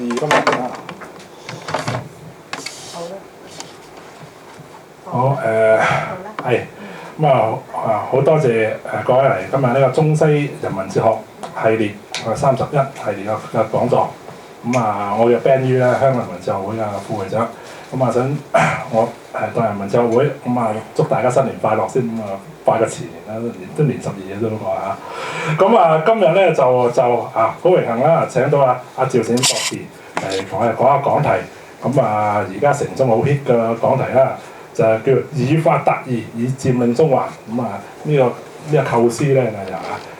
今日啊。好係咁好多謝各位嚟今日呢個中西人文哲學系列31系列嘅講座。我嘅 Ben Yu 咧，香港人文哲學會嘅副會長。想我代人文哲學會祝大家新年快樂先。快過前年啦，都年12嘅都過嚇。今日咧就好榮幸啦，請到阿趙善博士嚟講下講題。而家城中好 hit 嘅講題啦，就係叫以法達義，以佔領中環。呢個構思咧就由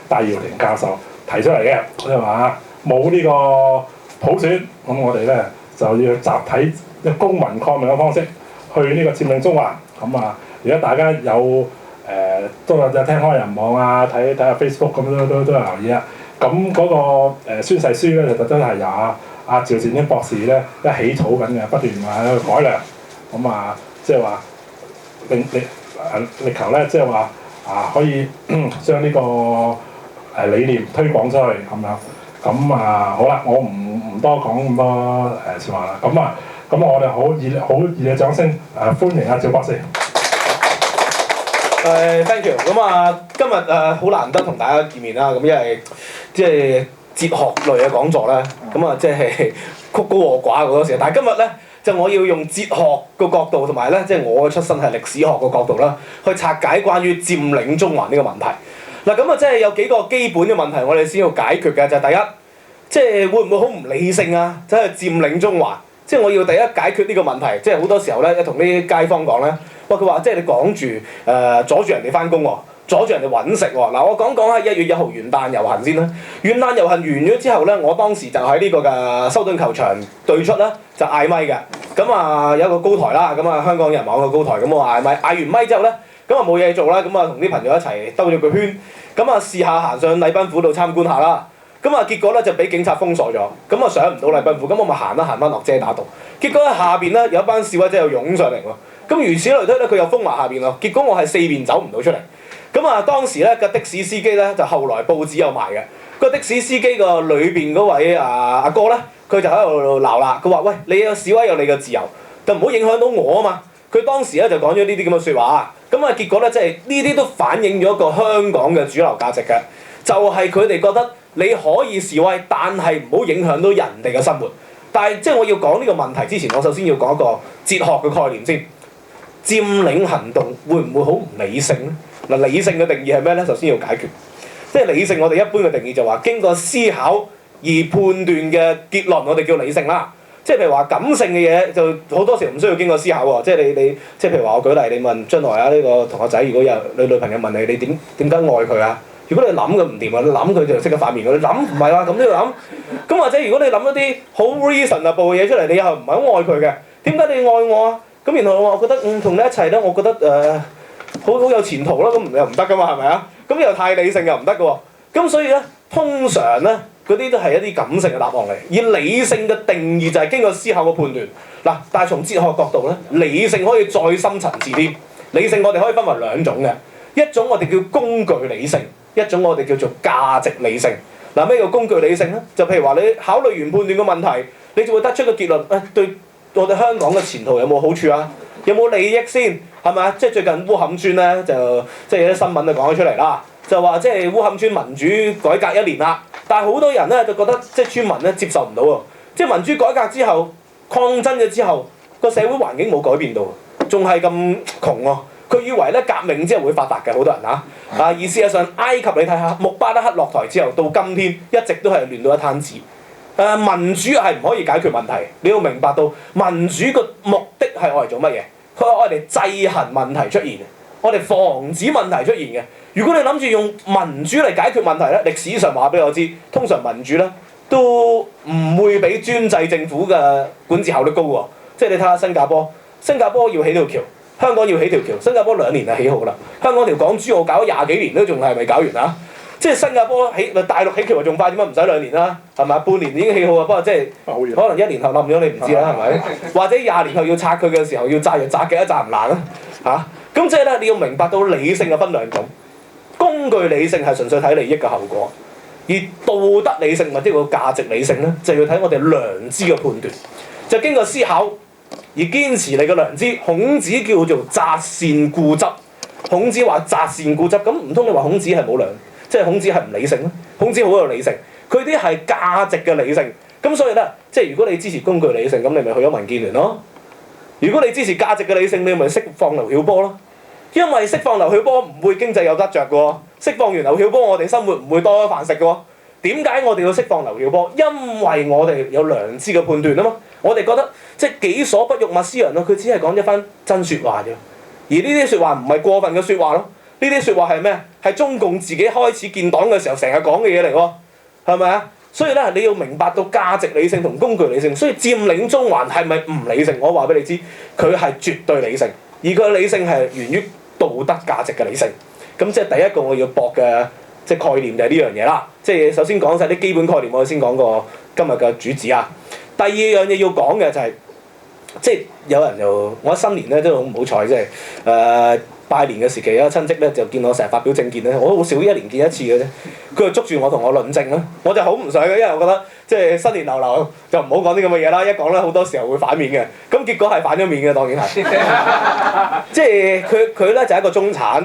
戴耀廷教授提出嚟嘅，佢話冇呢個普選，咁我哋咧就要集體一公民抗命嘅方式去呢個佔領中環。而家大家有都有聽開人網啊，睇下 Facebook 咁都有留意啊。嗰個宣誓書咧，就特登係由阿趙善英博士咧一起草緊嘅，不斷話喺度改良。即係話力求咧，即係話可以將呢個理念推廣出去咁樣。好啦，我唔多講咁多説話啦。咁我哋好熱烈嘅掌聲歡迎阿趙博士。thank you。今日好難得同大家見面啦。因為即係哲學類嘅講座咧，即係曲高和寡好多時。但係今日咧，就我要用哲學個角度，同埋咧，即係我嘅出身係歷史學個角度啦，去拆解關於佔領中環呢個問題。即係有幾個基本嘅問題，我哋先要解決嘅就係第一，即係會唔會好唔理性啊？即係佔領中環，即係我要第一解決呢個問題。即係好多時候咧，一同啲街坊講咧，佢話即係你趕住阻住人哋翻工喎，阻住人哋揾食喎。我講下1月1號元旦遊行先啦。元旦遊行完咗之後咧，我當時就喺呢個嘅修頓球場對出啦，就嗌咪嘅。有一個高台啦，香港人網個高台，我嗌咪，嗌完咪之後咧，冇嘢做啦，同啲朋友一齊兜咗個圈，試下行上禮賓府度參觀下啦。結果咧就俾警察封鎖咗，上唔到禮賓府，我咪行翻落遮打度。結果喺下邊咧有一班示威者又湧上嚟喎。如此類推咧，佢又封埋下邊咯。結果我係4邊走唔到出嚟。當時咧個的士司機咧就後來報紙有賣嘅。個的士司機個裏邊嗰位阿哥咧，佢就喺度鬧啦。佢話：喂，你有示威有你嘅自由，就唔好影響到我啊嘛。佢當時咧就講咗呢啲咁嘅説話。結果咧即係呢啲都反映咗一個香港嘅主流價值嘅，就係佢哋覺得你可以示威，但係唔好影響到人哋嘅生活。但係即係我要講呢個問題之前，我首先要講一個哲學嘅概念先。佔領行動會唔會好唔理性咧？理性嘅定義係咩咧？首先要解決，即係理性。我哋一般嘅定義就話經過思考而判斷嘅結論，我哋叫理性啦。即係譬如話感性嘅嘢，就好多時唔需要經過思考喎。即係你即係譬如話我舉例，你問將來呢個同學仔，如果有你女朋友問你，你點解愛佢啊？如果你諗佢唔掂啊，你諗佢就即刻反面㗎。你諗唔係話咁都要諗。咁或者如果你諗一啲好 reasonable 嘅嘢出嚟，你又唔係好愛佢嘅，點解你愛我啊？然後我覺得同你一齊咧，我覺得好有前途啦，咁又唔得噶嘛，係咪啊？又太理性又唔得噶喎。所以咧，通常咧嗰啲都係一啲感性嘅答案嚟，而理性嘅定義就係經過思考嘅判斷。但係從哲學角度咧，理性可以再深層次啲。理性我哋可以分為2種嘅，一種我哋叫工具理性，一種我哋叫做價值理性。咩叫工具理性咧？就譬如話你考慮完判斷嘅問題，你就會得出個結論，對我哋香港嘅前途有冇好處啊？有冇利益先？係咪啊？即係最近烏坎村咧，就即係有啲新聞就講咗出嚟啦，就話即係烏坎村民主改革1年啦，但係好多人咧就覺得即係村民咧接受唔到喎，即係民主改革之後抗爭咗之後，個社會環境冇改變到，仲係咁窮喎。佢以為咧革命之後會發達嘅，好多人而事實上埃及你睇下穆巴拉克落台之後到今天一直都係亂到一灘子。民主係唔可以解決問題，你要明白到民主個目的係愛嚟做乜嘢？佢係愛嚟制衡問題出現嘅，我哋防止問題出現嘅。如果你諗住用民主嚟解決問題咧，歷史上話俾我知，通常民主咧都唔會比專制政府嘅管治效率高喎。即係你睇下新加坡，新加坡要起條橋，香港要起條橋，新加坡2年就起好啦。香港條港珠澳搞咗20幾年都仲係未搞完啊！即係新加坡起，大陸起橋仲快，點解唔使2年啦？係咪？半年已經起好啊！不過即係可能1年後冧咗，你唔知啦，係咪？或者20年後要拆佢嘅時候，要炸又炸幾多炸唔爛啊？咁即係咧，你要明白到理性嘅分2種，工具理性係純粹睇利益嘅後果，而而道德理性或者個價值理性咧，就要睇我哋良知嘅判斷，就經過思考而堅持你嘅良知。孔子叫做擇善固執。孔子話擇善固執，咁唔通你話孔子係冇良，即係孔子係唔理性咧？孔子好有理性，佢啲係價值嘅理性。咁所以咧，即係如果你支持工具理性，咁你咪去咗民建聯咯。如果你支持價值嘅理性，你咪釋放劉曉波咯。因為釋放劉曉波唔會經濟有得着嘅喎，釋放完劉曉波，我哋生活唔會多咗飯食嘅喎。點解我哋要釋放劉曉波？因為我哋有良知嘅判斷啊嘛。我哋覺得即係己所不欲，勿施人咯。佢只係講一番真説話啫。而呢啲説話唔係過分嘅説話咯。呢啲説話係咩？係中共自己開始建黨嘅時候成日講嘅嘢嚟喎，係咪啊？所以咧，你要明白到價值理性同工具理性。所以佔領中環係咪唔理性？我話俾你知，佢係絕對理性，而佢嘅理性係源於道德價值嘅理性。咁即係第一個我要駁嘅即係概念就係呢樣嘢啦。即係首先講晒啲基本概念，我先講個今日嘅主旨啊。第二樣嘢要講嘅就係、即係有人就我喺新年咧都好唔好彩，即係拜年嘅時期有個親戚咧就見我成日發表政見咧，我都好少一年見一次嘅啫。佢就捉住我同我論證啦，我就好唔想嘅，因為我覺得即係新年流流就唔好講啲咁嘅嘢啦，一講咧好多時候會反面嘅。咁結果係反咗面嘅，當然係。即係佢咧就係一個中產，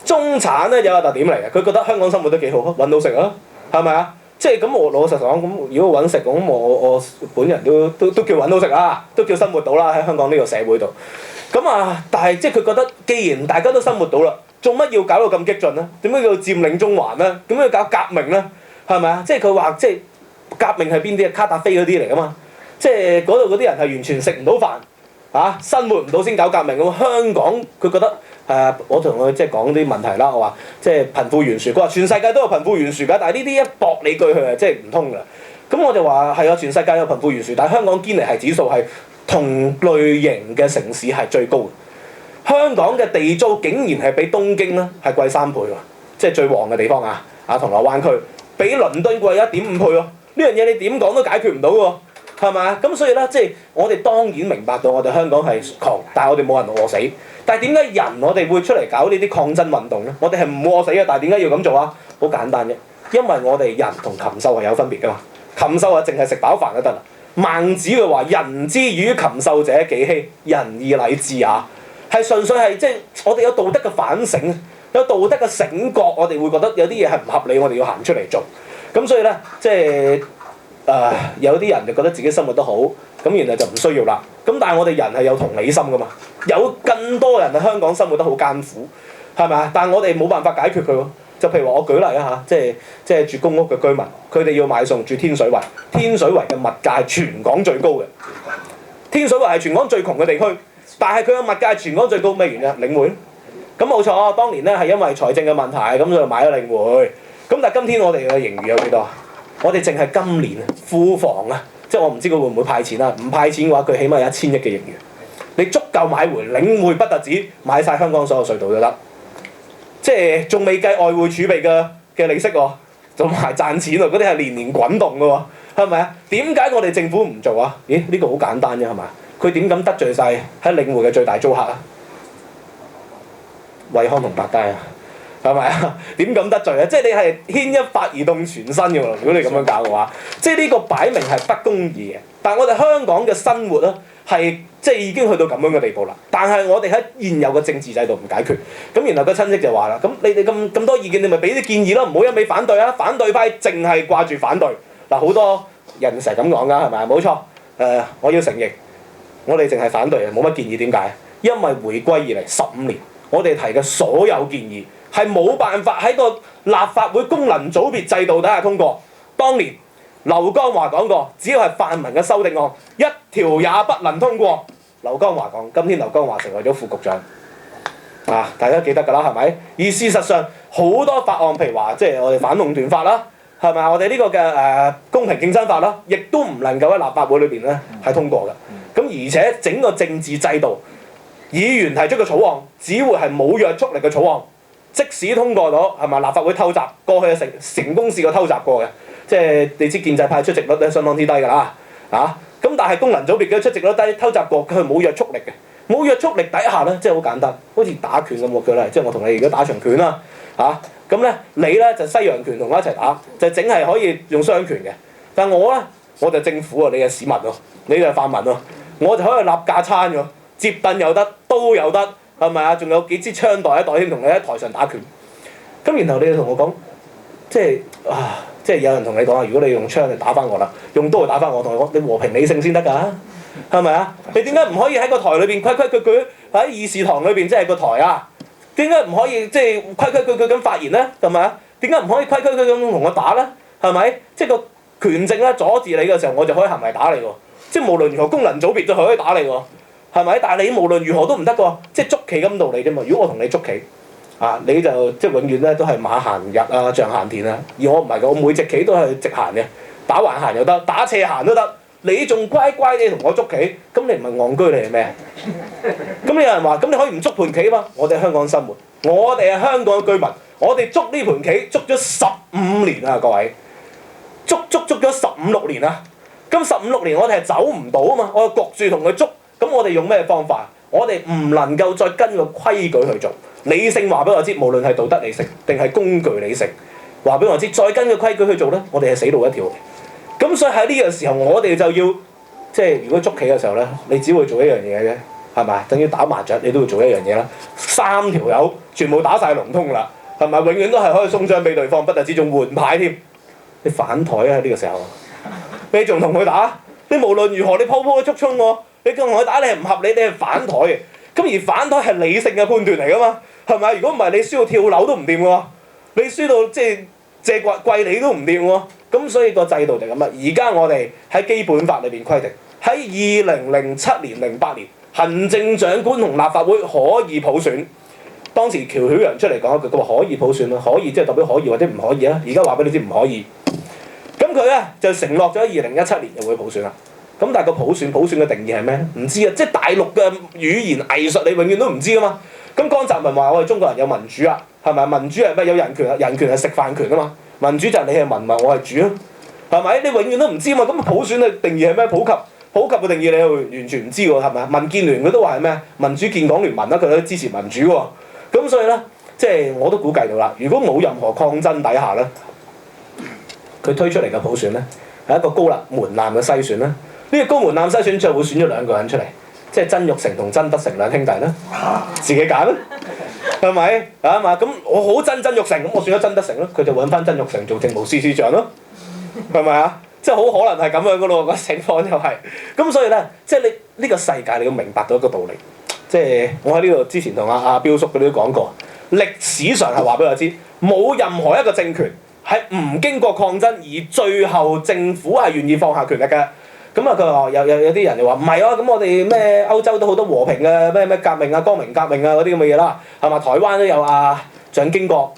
中產咧有個特點嚟嘅，佢覺得香港生活都幾好，揾到食啊，係咪啊？即係咁我老實講，咁如果揾食咁我本人都叫揾到食啦，都叫生活到啦喺香港呢個社會度。咁啊，但係即係佢覺得，既然大家都生活到啦，做乜要搞到咁激進咧？點解要佔領中環咧？點解要搞革命咧？係咪啊？即係佢話即係革命係邊啲啊？卡達菲嗰啲嚟㗎嘛？即係嗰度嗰啲人係完全食唔到飯，生活唔到先搞革命咁。香港佢覺得我同佢即係講啲問題啦。我話即係貧富懸殊，佢話全世界都有貧富懸殊㗎，但係呢啲一駁你句佢係即係唔通㗎。咁我就話係啊，全世界有貧富懸殊，但係香港堅尼係指數係同類型嘅城市係最高嘅。香港嘅地租竟然係比東京咧係貴3倍喎，即係最旺嘅地方啊！銅鑼灣區比倫敦貴1.5倍喎。呢樣嘢你點講都解決唔到喎，係咪啊？咁所以咧，即係我哋當然明白到我哋香港係窮，但係我哋冇人餓死。但係點解人我哋會出嚟搞呢啲抗爭運動咧？我哋係唔餓死嘅，但係點解要咁做啊？好簡單啫，因為我哋人同禽獸係有分別㗎嘛。禽獸啊，淨係食飽飯就得啦。孟子佢話：人之與禽獸者幾希？仁義禮智也。係純粹係即係我哋有道德嘅反省，有道德嘅醒覺，我哋會覺得有啲嘢係唔合理，我哋要行出嚟做。咁所以咧，即係有啲人就覺得自己生活得好，咁然後就唔需要啦。咁但係我哋人係有同理心㗎嘛，有更多人喺香港生活得好艱苦，係咪啊？但係我哋冇辦法解決佢喎。就譬如話我舉例啊嚇，即係住公屋嘅居民，佢哋要買餸住天水圍，天水圍嘅物價係全港最高嘅。天水圍係全港最窮嘅地區，但係佢嘅物價係全港最高，咩原因？領匯。咁冇錯，當年咧係因為財政嘅問題，咁就買咗領匯。咁但係今天我哋嘅盈餘有幾多？我哋淨係今年庫房啊，即係我唔知佢會唔會派錢啦。唔派錢嘅話，佢起碼有1000億嘅盈餘。你足夠買回領匯不特止，買晒香港所有隧道都得。即係仲未計外匯儲備嘅利息喎，仲埋賺錢喎，嗰啲係年年滾動嘅喎，係咪啊？點解我哋政府唔做啊？咦，呢個好簡單啫，係咪？佢點敢得罪晒喺領匯嘅最大租客啊？惠康同百佳啊，係咪啊？點敢得罪啊？即係你係牽一髮而動全身嘅喎，如果你咁樣搞嘅話，即係呢個擺明係不公義嘅。但係我哋香港嘅生活咧，係即係已經去到咁樣嘅地步啦，但係我哋喺現有嘅政治制度唔解決，咁然後個親戚就話啦：咁你哋咁多意見，你咪俾啲建議咯，唔好一味反對啊！反對派淨係掛住反對，嗱好多人成日咁講㗎，係咪？冇錯，我要承認，我哋淨係反對啊，冇乜建議。點解？因為回歸以嚟15年，我哋提嘅所有建議係冇辦法喺個立法會功能組別制度底下通過。當年劉江華講過，只要係泛民嘅修訂案，一條也不能通過。劉江華講，今天劉江華成為咗副局長，大家記得㗎啦，係咪？而事實上好多法案，譬如話即係我哋反壟斷法啦，係咪？我哋呢個嘅公平競爭法啦，亦都唔能夠喺立法會裏邊咧係通過嘅。咁而且整個政治制度，議員提出嘅草案，只會係冇約束力嘅草案，即使通過咗，係咪？立法會偷襲過去成功試過偷襲過嘅。即係你知建制派出席率咧相當之低㗎啦，咁但係功能組別嘅出席率低，偷襲過佢係冇約束力嘅，冇約束力底下咧，即係好簡單，好似打拳咁喎，佢咧，即係我同你而家打場拳啦，咁咧你咧就西洋拳同我一齊打，就淨係可以用雙拳嘅。但我咧我就政府啊，你係市民喎，你就係泛民喎，我就可以立架撐喎，摺凳又得，刀又得，係咪啊？仲有幾支槍袋一袋添，同你喺台上打拳。咁然後你就同我講，即係有人同你講啊，如果你用槍嚟打翻我啦，用刀嚟打翻我，同你講你和平理性先得㗎，係咪啊？你點解唔可以喺個台裏邊規規矩矩喺議事堂裏邊即係個台啊？點解唔可以即係規規矩矩咁發言咧？係咪啊？點解唔可以規規矩矩咁同我打咧？係咪？即係個權證咧阻住你嘅時候，我就可以行為打你喎。即係無論如何功能組別都可以打你喎，係咪？但係你無論如何都唔得喎，即係捉棋咁道理啫嘛。如果我同你捉棋，你就即係永遠咧都係馬閒日啊，象閒田啊。而我唔係嘅，我每隻棋都係直閒嘅，打橫閒又得，打斜閒都得。你仲乖乖地同我捉棋，咁你唔係戇居你係咩？咁有人話：咁你可以唔捉盤棋嘛？我哋喺香港生活，我哋係香港嘅居民，我哋捉呢盤棋捉咗15年啊，各位，捉咗15、16年啊。咁15、16年我哋係走唔到啊嘛，我係焗住同佢捉。咁我哋用咩方法？我哋唔能夠再跟個規矩去做。理性話俾我知，無論係道德理性定係工具理性，話俾我知，再跟個規矩去做咧，我哋係死路一條。咁所以喺呢個時候，我哋就要即係如果捉棋嘅時候咧，你只會做一樣嘢嘅，係咪？等於打麻雀，你都會做一樣嘢啦。3條友全部打晒龍通啦，係咪？永遠都係可以送張俾對方，不特止仲換牌添。你反台啊！呢個時候，你仲同佢打？你無論如何，你鋪都捉衝喎。你同佢打，你係唔合理，你係反台嘅。咁而反台係理性嘅判斷嚟㗎嘛，係咪？如果唔係，你輸到跳樓都唔掂喎，你輸到即係借貴你都唔掂喎。咁所以個制度就咁啦。而家我哋喺基本法裏邊規定，喺2007年、08年，行政長官同立法會可以普選。當時喬曉陽出嚟講一句，佢話可以普選啦，可以即係代表可以或者唔可以啦。而家話俾你知唔可以。咁佢咧就承諾咗2017年就會普選啦。咁但係個普選嘅定義係咩？唔知啊，即係大陸嘅語言藝術，你永遠都唔知㗎嘛。咁江澤民話：我哋中國人有民主啊，係咪？民主係咩？有人權啊，人權係食飯權啊嘛。民主就係你係民，我係主啊，係咪？你永遠都唔知嘛。咁普選嘅定義係咩？普及嘅定義你係完全唔知喎，係咪？民建聯佢都話係咩？民主建港聯盟啦，佢都支持民主喎。咁所以咧，即係我都估計到啦。如果冇任何抗爭底下咧，佢推出嚟嘅普選咧係一個高門檻嘅篩選啦。呢個高門檻篩選最後會選咗2個人出嚟，即係曾鈺成同曾德成兩兄弟啦，自己揀啦，係咪啊嘛？咁我好憎曾鈺成，咁我選咗曾德成咯，佢就揾翻曾鈺成做政務司司長咯，係咪啊？即係好可能係咁樣噶咯，個情況就係。咁所以咧，即係你呢個世界你要明白到一個道理，即係我喺呢度之前同阿彪叔佢哋都講過，歷史上係話俾我知，冇任何一個政權係唔經過抗爭而最後政府係願意放下權力嘅。咁佢話有啲人就話唔係啊，咁我哋咩歐洲都好多和平嘅咩革命啊、光明革命啊嗰啲咁嘅嘢啦，係嘛？台灣都有蔣經國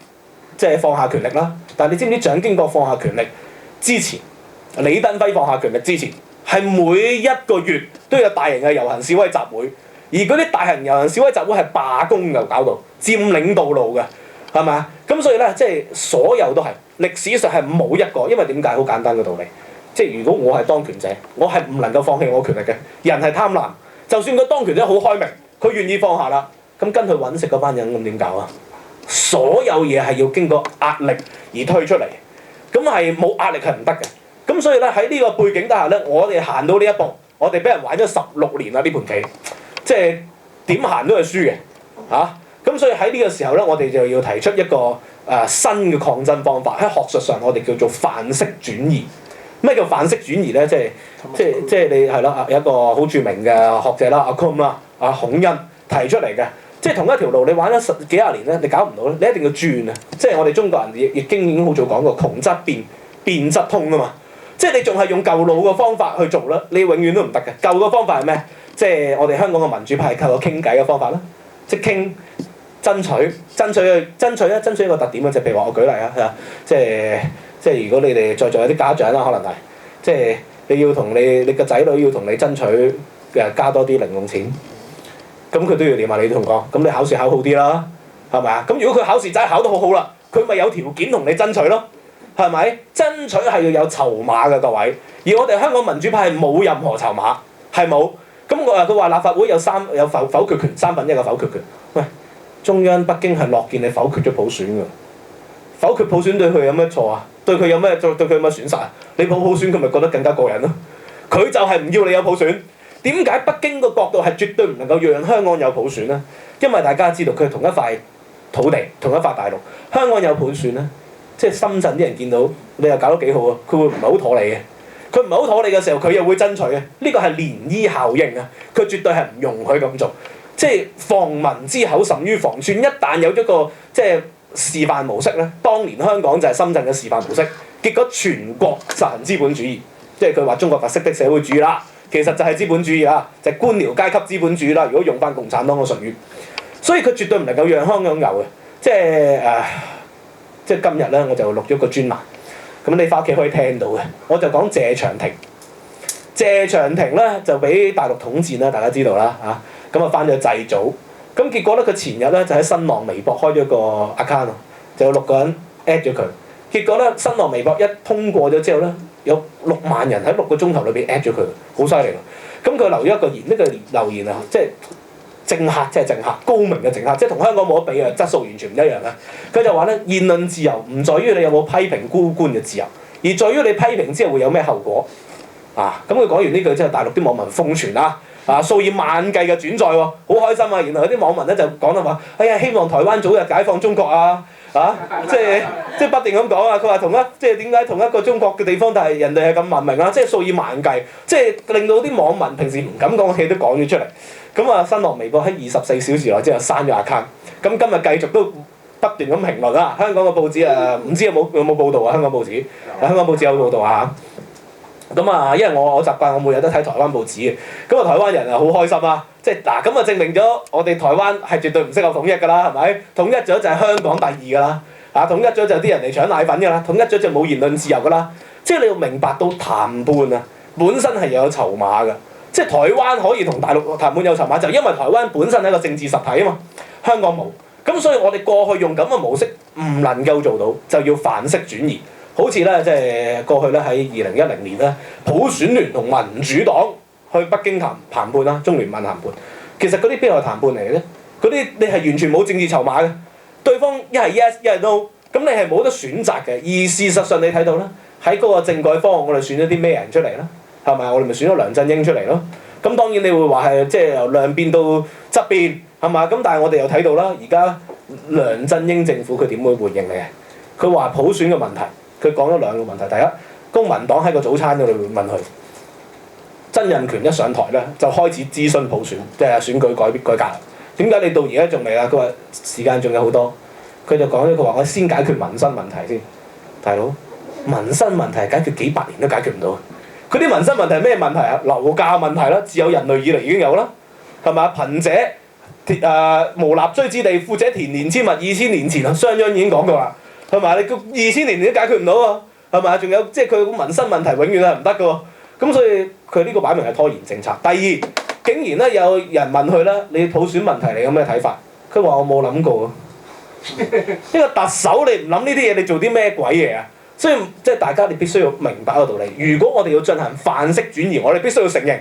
即係放下權力啦。但係你知唔知蔣經國放下權力之前，李登輝放下權力之前，係每一個月都有大型嘅遊行示威集會，而嗰啲大型遊行示威集會係罷工嘅，搞到佔領道路嘅，係咪啊？咁所以咧，即係所有都係歷史上係冇一個，因為點解？好簡單嘅道理。即係如果我係當權者，我係唔能夠放棄我權力嘅。人係貪婪，就算佢當權者好開明，佢願意放下啦，咁跟佢揾食嗰班人咁點搞啊？所有嘢係要經過壓力而推出嚟，咁係冇壓力係唔得嘅。咁所以咧喺呢個背景底下咧，我哋行到呢一步，我哋俾人玩咗16年啦呢盤棋，即係點行都係輸嘅嚇。咁所以喺呢個時候咧，我哋就要提出一個新嘅抗爭方法，喺學術上我哋叫做範式轉移。咩叫範式轉移咧？即係你係咯，有一個好著名嘅學者啦，阿 Com 啦，阿孔恩提出嚟嘅，即係同一條路你玩咗幾廿年咧，你搞唔到咧，你一定要轉啊！即係我哋中國人易經已經好早講過，窮則變，變則通啊嘛！即係你仲係用舊路嘅方法去做啦，你永遠都唔得嘅。舊嘅方法係咩？即係我哋香港嘅民主派靠個傾偈嘅方法啦，即係傾爭取一個特點啊！就譬如話我舉例啊，即係如果你哋在座有啲家長啦，可能係即係你要同你個仔女要同你爭取加多啲零用錢，咁佢都要點啊？你同講，咁你考試考好啲啦，係咪啊？咁如果佢考試真係考得好好啦，佢咪有條件同你爭取咯，係咪？爭取係要有籌碼嘅各位，而我哋香港民主派係冇任何籌碼，係冇。咁佢話立法會有否決權，1/3嘅否決權。喂，中央北京係樂見你否決咗普選㗎。否決普選對佢有咩錯啊？對佢有咩損失啊？你普選佢咪覺得更加過癮咯？佢就係唔要你有普選。點解北京個角度係絕對唔能夠讓香港有普選呢？因為大家知道佢係同一塊土地、同一塊大陸，香港有普選呢，即係深圳啲人見到你又搞得幾好啊，佢會唔係好妥你嘅。佢唔係好妥你嘅時候，佢又會爭取嘅。呢個係漣漪效應啊！佢絕對係唔容許咁做。即係防民之口甚於防串，一旦有咗個即係示範模式咧，當年香港就係深圳嘅示範模式，結果全國實行資本主義，即係佢話中國特色的社會主義啦，其實就係資本主義啦，就係官僚階級資本主義啦。如果用翻共產黨嘅術語，所以佢絕對唔能夠讓香港有嘅。即係今日咧，我就錄咗個專欄，咁你翻屋企可以聽到嘅。我就講謝長廷。謝長廷咧就俾大陸統戰啦，大家知道啦嚇。咁啊翻咗祭祖，咁結果咧佢前日咧就喺新浪微博開咗個 account，就有6個人 at 咗佢。結果咧新浪微博一通過咗之後咧，有6萬人喺6個鐘頭裏邊 at 咗佢，好犀利喎。咁佢留咗一個言，呢個留言啊，即係政客，即係政客，高明嘅政客，即係同香港冇得比啊，質素完全唔一樣啊。佢就話咧，言論自由唔在於你有冇批評高官嘅自由，而在於你批評之後會有咩後果。咁佢講完呢句之後，大陸啲網民瘋傳啦，數以萬計嘅轉載喎，好開心啊！原來有啲網民咧就講到話，哎呀，希望台灣早日解放中國啊！即係不斷咁講啊！佢話即係點解同一個中國嘅地方，但係人哋係咁文明啊！即係數以萬計，即係令到啲網民平時唔敢講嘅嘢都講咗出嚟。咁啊，新浪微博喺24小時內之後刪咗 account。咁今日繼續都不斷咁評論啊！香港嘅報紙唔知有冇報導啊？香港報紙，香港報紙有報導啊！咁啊，因為我習慣我每日都睇台灣報紙嘅，咁啊台灣人啊好開心啊！即係咁啊證明咗我哋台灣係絕對唔適合統一㗎啦，係咪？統一咗就係香港第二㗎啦，統一咗就啲人嚟搶奶粉㗎啦，統一咗就冇言論自由㗎啦。即係你要明白到談判啊，本身係有籌碼㗎。即係台灣可以同大陸談判有籌碼，就係因為台灣本身係一個政治實體啊嘛，香港冇。咁所以我哋過去用咁嘅模式唔能夠做到，就要範式轉移。好似咧，即係過去咧喺2010年咧，普選聯同民主黨去北京談判啦，中聯辦談判。其實嗰啲邊個談判嚟嘅咧？嗰啲你係完全冇政治籌碼嘅，對方一係 yes 一係 no， 咁你係冇得選擇嘅。而事實上你睇到啦，喺嗰個政改方案，我哋選咗啲咩人出嚟啦？係咪？我哋咪選咗梁振英出嚟咯。咁當然你會話係即係由量變到質變係嘛？咁但係我哋又睇到啦，而家梁振英政府佢點會回應你啊？佢話普選嘅問題。佢講咗2個問題，第一，公民黨喺個早餐嗰度會問佢，曾蔭權一上台咧就開始諮詢普選，即係選舉改革。點解你到而家仲未啊？佢話時間仲有好多，佢就講咗佢話我先解決民生問題先，大佬，民生問題解決幾百年都解決唔到。佢啲民生問題係咩問題啊？樓價問題啦，自有人類以嚟已經有啦，係咪啊？貧者無立錐之地，富者田連千物。2000年前啊，商鞅已經講過啦。係咪？你2000年你都解決唔到喎，係咪？仲有即係佢個民生問題永遠係唔得嘅喎，咁所以佢呢個擺明係拖延政策。第二，竟然咧有人問佢啦，你普選問題你有咩睇法？佢話我冇諗過啊，一個特首你唔諗呢啲嘢，你做啲咩鬼嘢啊？所以即係大家你必須要明白一個道理，如果我哋要進行範式轉移，我哋必須要承認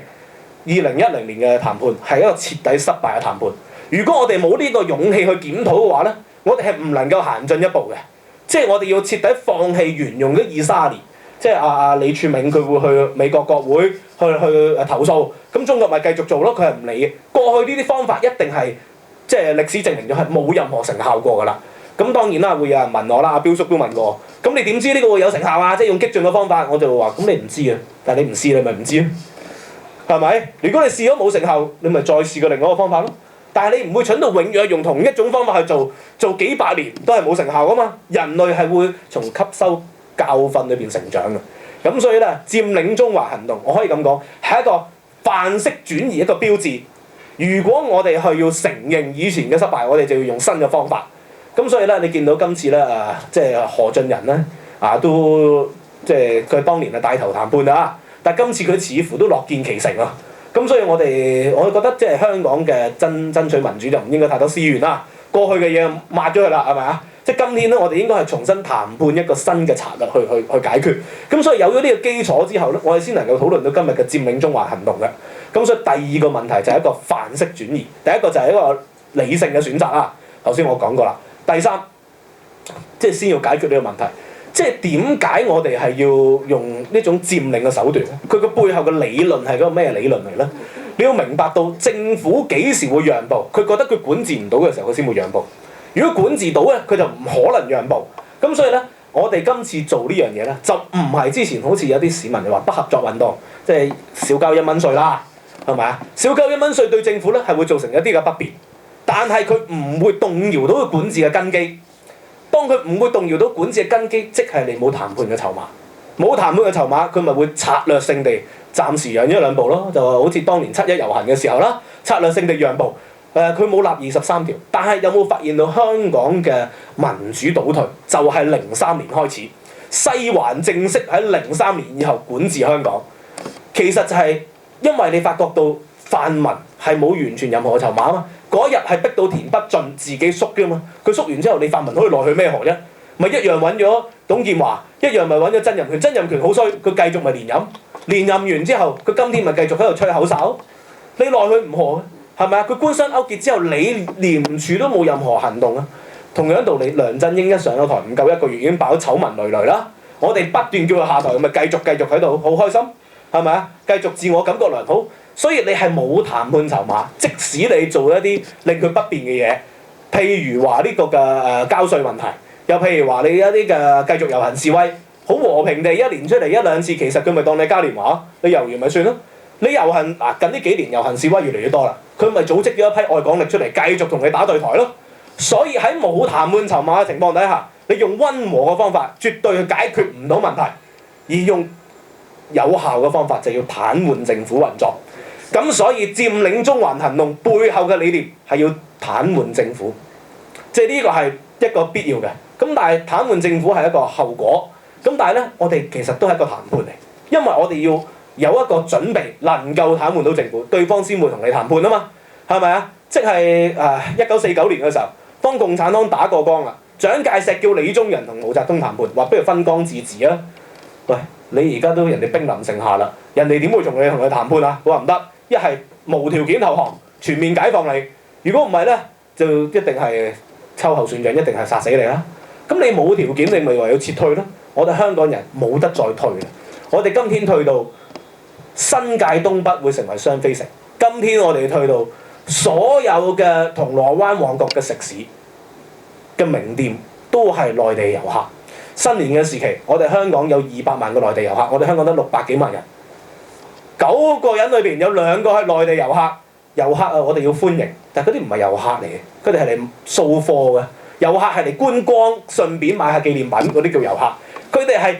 2010年嘅談判係一個徹底失敗嘅談判。如果我哋冇呢個勇氣去檢討嘅話咧，我哋係唔能夠行進一步嘅。即係我哋要徹底放棄沿用咗20-30年，即係李柱銘佢會去美國國會去投訴，咁中國咪繼續做咯？佢係唔理嘅。過去呢啲方法一定係即係歷史證明咗係冇任何成效過㗎啦。咁當然啦，會有人問我啦，阿標叔都問過，咁你點知呢個會有成效啊？即係用激進嘅方法，我就話咁你唔知啊，但係你唔試你咪唔知咯，係咪？如果你試咗冇成效，你咪再試過另外一個方法咯。但係你唔會蠢到永遠用同一種方法去做幾百年都係冇成效㗎嘛？人類係會從吸收教訓裏邊成長嘅。咁所以咧，佔領中華行動，我可以咁講係一個範式轉移一個標誌。如果我哋係要承認以前嘅失敗，我哋就要用新嘅方法。咁所以咧，你見到今次咧即係何俊仁咧都即係佢當年係帶頭談判啊，但係今次佢似乎都樂見其成啊。咁所以我覺得即係香港嘅爭取民主就唔應該太多私怨啦。過去嘅嘢抹咗佢啦，係咪啊？即係今天咧，我哋應該係重新談判一個新嘅策略去解決。咁所以有咗呢個基礎之後咧，我哋先能夠討論到今日嘅佔領中環行動嘅。咁所以第二個問題就係一個範式轉移，第一個就係一個理性嘅選擇啦。頭先我講過啦。第三，即係先要解決呢個問題。即係點解我哋係要用呢種佔領嘅手段咧？佢個背後嘅理論係嗰個咩理論嚟咧？你要明白到政府幾時會讓步，佢覺得佢管治唔到嘅時候，佢先會讓步。如果管治到咧，佢就唔可能讓步。咁所以咧，我哋今次做呢樣嘢咧，就唔係之前好似有啲市民就話不合作運動，即係少交1蚊稅啦，係咪啊？少交1蚊稅對政府咧係會造成一啲嘅不便，但係佢唔會動搖到佢管治嘅根基。當佢唔會動搖到管治嘅根基，即係你冇談判嘅籌碼，冇談判嘅籌碼，佢咪會策略性地暫時讓一兩步咯，就好似當年7·1遊行嘅時候啦，策略性地讓步。佢冇立23條，但係有冇發現到香港嘅民主倒退？就係03年開始，西環正式喺03年以後管治香港。其實就係因為你發覺到泛民係冇完全任何嘅籌碼啊嘛。嗰日係逼到田北俊自己縮嘅嘛，佢縮完之後，你泛民可以奈去咩何啫？咪一樣揾咗董建華，一樣咪揾咗曾蔭權。曾蔭權好衰，佢繼續咪連任，連任完之後，佢今天咪繼續喺度吹口哨，你奈佢唔何嘅，係咪啊？佢官商勾結之後，你廉署都冇任何行動啊。同樣道理，梁振英一上咗台唔夠1個月已經爆咗醜聞累累啦。我哋不斷叫佢下台，咪繼續喺度，好開心，係咪啊？繼續自我感覺良好。所以你係冇談判籌碼，即使你做一啲令佢不便嘅嘢，譬如話呢個嘅交稅問題，又譬如話你一啲嘅繼續遊行示威，好和平地一年出嚟1-2次，其實佢咪當你嘉年華，你遊完咪算咯。你遊行近呢幾年遊行示威越嚟越多啦，佢咪組織咗一批愛港力出嚟，繼續同你打對台咯。所以喺冇談判籌碼嘅情況底下，你用溫和嘅方法，絕對去解決唔到問題，而用有效嘅方法就要癱瘓政府運作。咁所以佔領中環行動背後嘅理念係要癱瘓政府，即係呢個係一個必要嘅。咁但係癱瘓政府係一個後果。咁但係咧，我哋其實都係一個談判嚟，因為我哋要有一個準備，能夠癱瘓到政府，對方先會同你談判啊嘛，係咪啊？即係1949年嘅時候，當共產黨打過江啦，蔣介石叫李宗仁同毛澤東談判，話不如分江自治啊。喂，你而家都人哋兵臨城下啦，人哋點會同佢談判啊？佢話唔得。一係無條件投降，全面解放你。如果唔係咧，就一定係秋後算賬，一定係殺死你啦。咁你冇條件，你咪唯有撤退咯。我哋香港人冇得再退啦。我哋今天退到新界東北會成為雙非城。今天我哋退到所有嘅銅鑼灣、旺角嘅食肆嘅名店都係內地遊客。新年嘅時期，我哋香港有200萬個內地遊客，我哋香港得600幾萬人。9個人裏邊有2個係內地遊客，遊客啊，我哋要歡迎，但係嗰啲唔係遊客嚟嘅，佢哋係嚟掃貨嘅。遊客係嚟觀光，順便買下紀念品，嗰啲叫遊客。佢哋係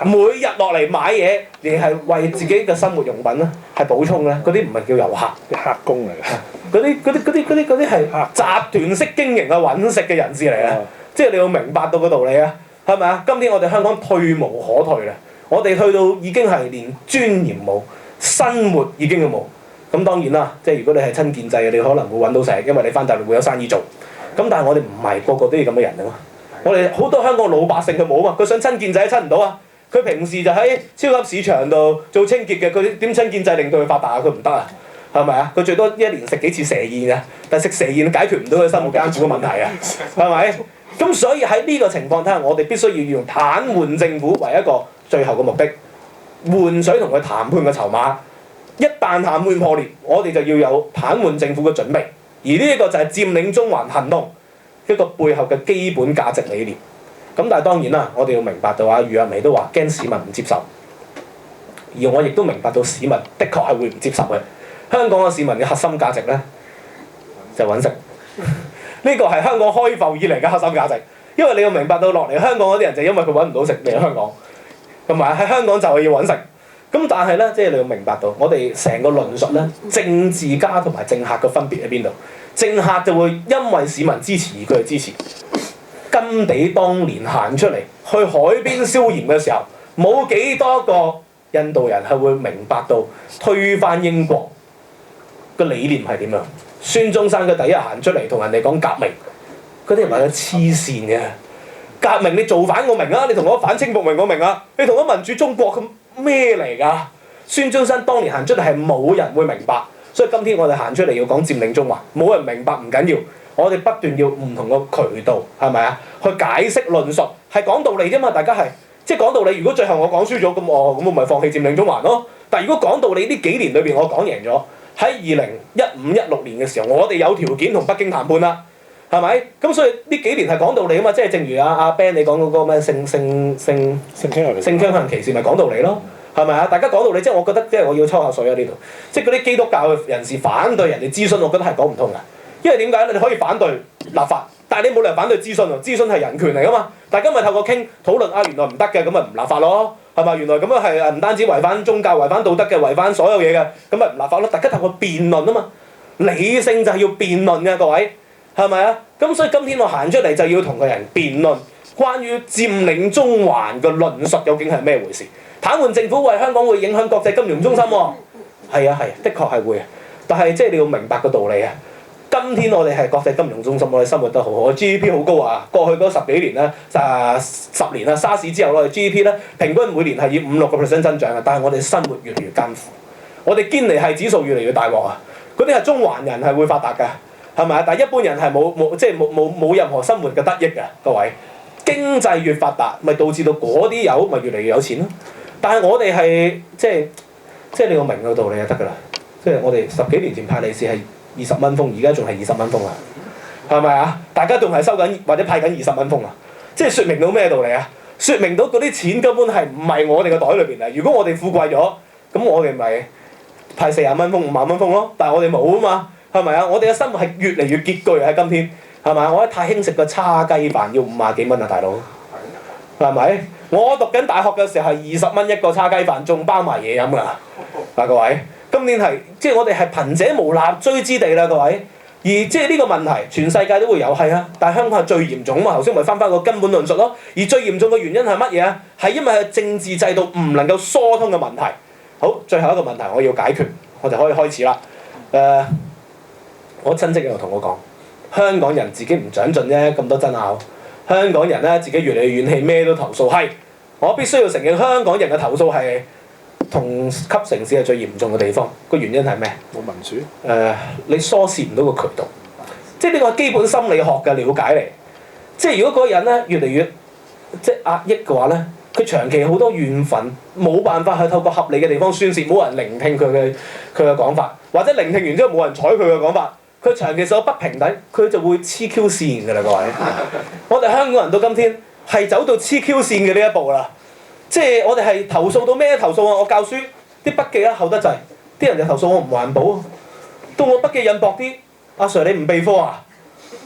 每日落嚟買嘢，而係為自己嘅生活用品咧係補充嘅，嗰啲唔係叫遊客，啲黑工嚟嘅。嗰啲係集團式經營嘅揾食嘅人士嚟嘅，即係你要明白到個道理啊，係咪啊？今天我哋香港退無可退啦，我哋去到已經係連尊嚴冇。生活已經冇，咁當然啦，即係如果你係親建制嘅，你可能會揾到食，因為你翻大陸會有生意做。咁但係我哋唔係個個都要咁嘅人啊嘛，我哋好多香港老百姓佢冇啊嘛，佢想親建制都親唔到啊。佢平時就喺超級市場度做清潔嘅，佢點親建制令到佢發達啊？佢唔得啊，係咪啊？佢最多一年食幾次蛇宴啊，但係食蛇宴解決唔到佢生活艱苦嘅問題啊，係咪？咁所以喺呢個情況底下，我哋必須要用癱瘓政府為一個最後嘅目的。換水同佢談判嘅籌碼，一旦談判破裂，我哋就要有癱瘓政府嘅準備。而呢一個就係佔領中環行動一個背後嘅基本價值理念。咁但係當然啦，我哋要明白到啊，余若薇都話驚市民唔接受，而我亦都明白到市民的確係會唔接受嘅。香港嘅市民嘅核心價值咧就係揾食，呢個係香港開埠以嚟嘅核心價值。因為你要明白到落嚟香港嗰啲人就因為佢揾唔到食嚟香港。同埋喺香港就係要揾食，咁但係咧，即係你要明白到，我哋成個論述咧，政治家同埋政客嘅分別喺邊度？政客就會因為市民支持而佢去支持。甘地當年行出嚟去海邊消鹽嘅時候，冇幾多個印度人係會明白到推翻英國嘅理念係點樣。孫中山佢第一日行出嚟同人哋講革命，嗰啲人話佢黐線嘅。革命你造反我明啊，你同我反清復明我明啊，你同我民主中國咁咩嚟㗎？孫中山當年行出嚟係冇人會明白，所以今天我哋行出嚟要講佔領中環，冇人明白唔緊要，我哋不斷要唔同嘅渠道，係咪啊？去解釋論述，係講道理啫嘛，大家係即係講道理。如果最後我講輸咗，咁我咪放棄佔領中環咯。但係如果講道理呢幾年裏邊我講贏咗，喺2015-16年嘅時候，我哋有條件同北京談判啦，係咪？咁所以呢幾年係講道理啊嘛，即係正如阿 Ben 你講嗰個咩性傾向歧視咪講道理咯。係咪啊？大家講道理，即係我覺得，即係我要抽下水啊！呢度，即係嗰啲基督教嘅人士反對人哋諮詢，我覺得係講唔通㗎。因為點解咧？你可以反對立法，但係你冇理由反對諮詢喎。諮詢係人權嚟㗎嘛。大家咪透過傾討論啊，原來唔得嘅，咁咪唔立法咯，係嘛？原來咁樣係唔單止違反宗教、違反道德嘅、違反所有嘢嘅，咁咪唔立法咯。大家透過辯論啊嘛，理性就係要辯論嘅，各位係咪啊？咁所以今天我行出嚟就要同個人辯論關於佔領中環嘅論述究竟係咩回事？癱瘓政府為香港會影響國際金融中心喎，係啊，的確係會，但係即係你要明白個道理啊！今天我哋係國際金融中心，我哋生活得好好，GDP 好高啊！過去嗰10幾年咧，10年啦，沙士之後我哋 GDP 咧平均每年係以5-6% 增長嘅，但係我哋生活越嚟越艱苦，我哋堅尼系指數越嚟越大鑊啊！嗰啲係中環人係會發達㗎，係咪啊？但係一般人係冇任何生活嘅得益㗎，各位。經濟越發達，咪導致到嗰啲友咪越嚟越有錢咯。但係我哋係即係你要明個道理就得㗎啦。即係我哋10幾年前派利是係20蚊封，而家仲係20蚊封啊，係咪啊？大家仲係收緊或者派緊20蚊封啊？即係説明到咩道理啊？説明到嗰啲錢根本係唔係我哋個袋裏邊啊？如果我哋富貴咗，咁我哋咪派40蚊封、50蚊封咯。但係我哋冇啊嘛，係咪啊？我哋嘅生活係越嚟越拮據喺今天。係咪？我覺得太興食個叉雞飯要50幾蚊啊，大佬。係咪？我讀緊大學嘅時候係20蚊一個叉雞飯，仲包埋嘢飲㗎。嗱，各位，今年係即係我哋係貧者無立錐之地啦，各位。而即係呢個問題，全世界都會有係啊，但係香港係最嚴重啊嘛。頭先咪翻個根本論述咯。而最嚴重嘅原因係乜嘢啊？係因為係政治制度唔能夠疏通嘅問題。好，最後一個問題我要解決，我就可以開始啦。我親戚又同我講。香港人自己唔長進啫，咁多爭拗。香港人咧自己越嚟越怨氣，咩都投訴。係，我必須要承認香港人嘅投訴係同級城市係最嚴重嘅地方。個原因係咩？冇民主。你疏泄唔到個渠道，即係呢個基本心理學嘅了解嚟。即係如果嗰個人咧越嚟越即係壓抑嘅話咧，佢長期好多怨憤，冇辦法去透過合理嘅地方宣泄，冇人聆聽佢嘅講法，或者聆聽完之後冇人睬佢嘅講法。佢長期受不平等，佢就會黐 Q 線㗎啦，各位。我哋香港人到今天係走到黐 Q 線嘅呢一步啦。即係我哋係投訴到咩投訴啊？我教書啲筆記厚得滯，啲人就投訴我唔環保。到我筆記印薄啲，阿 Sir 你唔備課啊？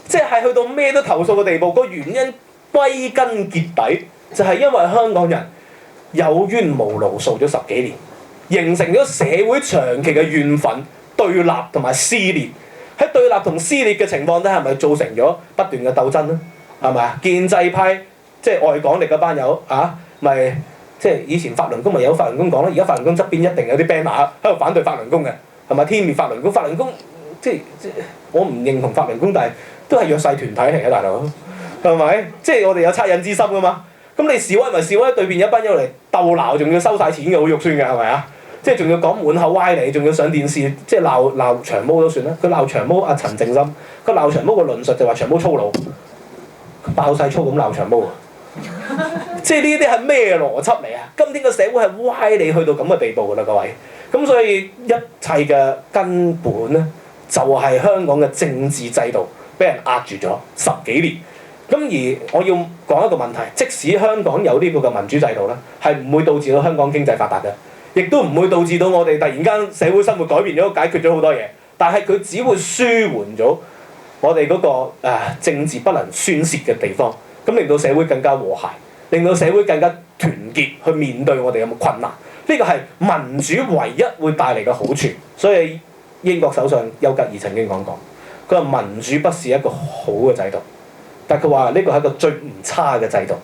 即係去到咩都投訴嘅地步。個原因歸根結底就係因為香港人有冤無路訴咗10幾年，形成咗社會長期嘅怨憤、對立同埋撕裂。喺對立同撕裂嘅情況底下，係咪造成咗不斷嘅鬥爭咧？係咪啊？建制派即係愛港力嗰班友啊，咪即係以前法輪功咪有法輪功講咯，而家法輪功側邊一定有啲 banner 喺度反對法輪功嘅，係咪？天滅法輪功，法輪功即係我唔認同法輪功，但係都係弱勢團體嚟嘅，大佬係咪？即係我哋有惻隱之心㗎嘛。咁你示威咪示威，對面有一班友嚟鬥鬧，仲要收晒錢嘅，好肉酸嘅係咪啊？即係仲要講滿口歪理，仲要上電視，即係鬧長毛都算啦。佢鬧長毛阿陳正深，佢鬧長毛個論述就話長毛粗魯，爆晒粗咁鬧長毛啊！即係呢啲係咩邏輯嚟啊？今天個社會係歪理去到咁嘅地步㗎啦，各位。咁所以一切嘅根本咧，就係香港嘅政治制度俾人壓住咗10幾年。咁而我要講一個問題，即使香港有呢個嘅民主制度咧，係唔會導致到香港經濟發達嘅。亦都唔會導致到我哋突然間社會生活改變咗，解決咗好多嘢。但係佢只會舒緩咗我哋嗰個政治不能宣泄嘅地方，咁令到社會更加和諧，令到社會更加團結去面對我哋嘅困難。呢個係民主唯一會帶嚟嘅好處。所以英國首相丘吉爾曾經講過，佢話民主不是一個好嘅制度，但佢話呢個係一個最唔差嘅制度。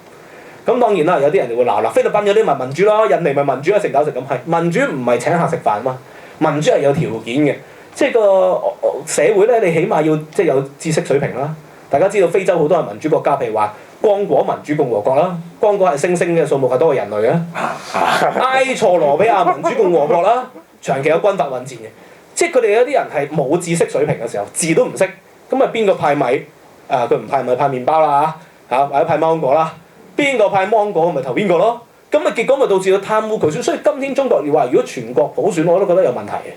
咁當然啦，有啲人就會鬧啦，菲律賓嗰啲咪民主咯，印尼咪民主咯，成搞成咁係民主唔係請客食飯嘛，民主係有條件嘅，即係個社會咧，你起碼要即係有知識水平啦。大家知道非洲好多係民主國家，譬如話剛果民主共和國啦，剛果係猩猩嘅數目係多過人類嘅，埃塞俄比亞民主共和國啦，長期有軍閥混戰嘅，即係佢哋有啲人係冇知識水平嘅時候，字都唔識，咁啊邊個派米？佢唔派咪派麵包啦嚇，或者派芒果啦。邊個派芒果咪投邊個咯？咁啊結果咪導致到貪污佢選。所以今天中國要話如果全國普選，我都覺得有問題嘅。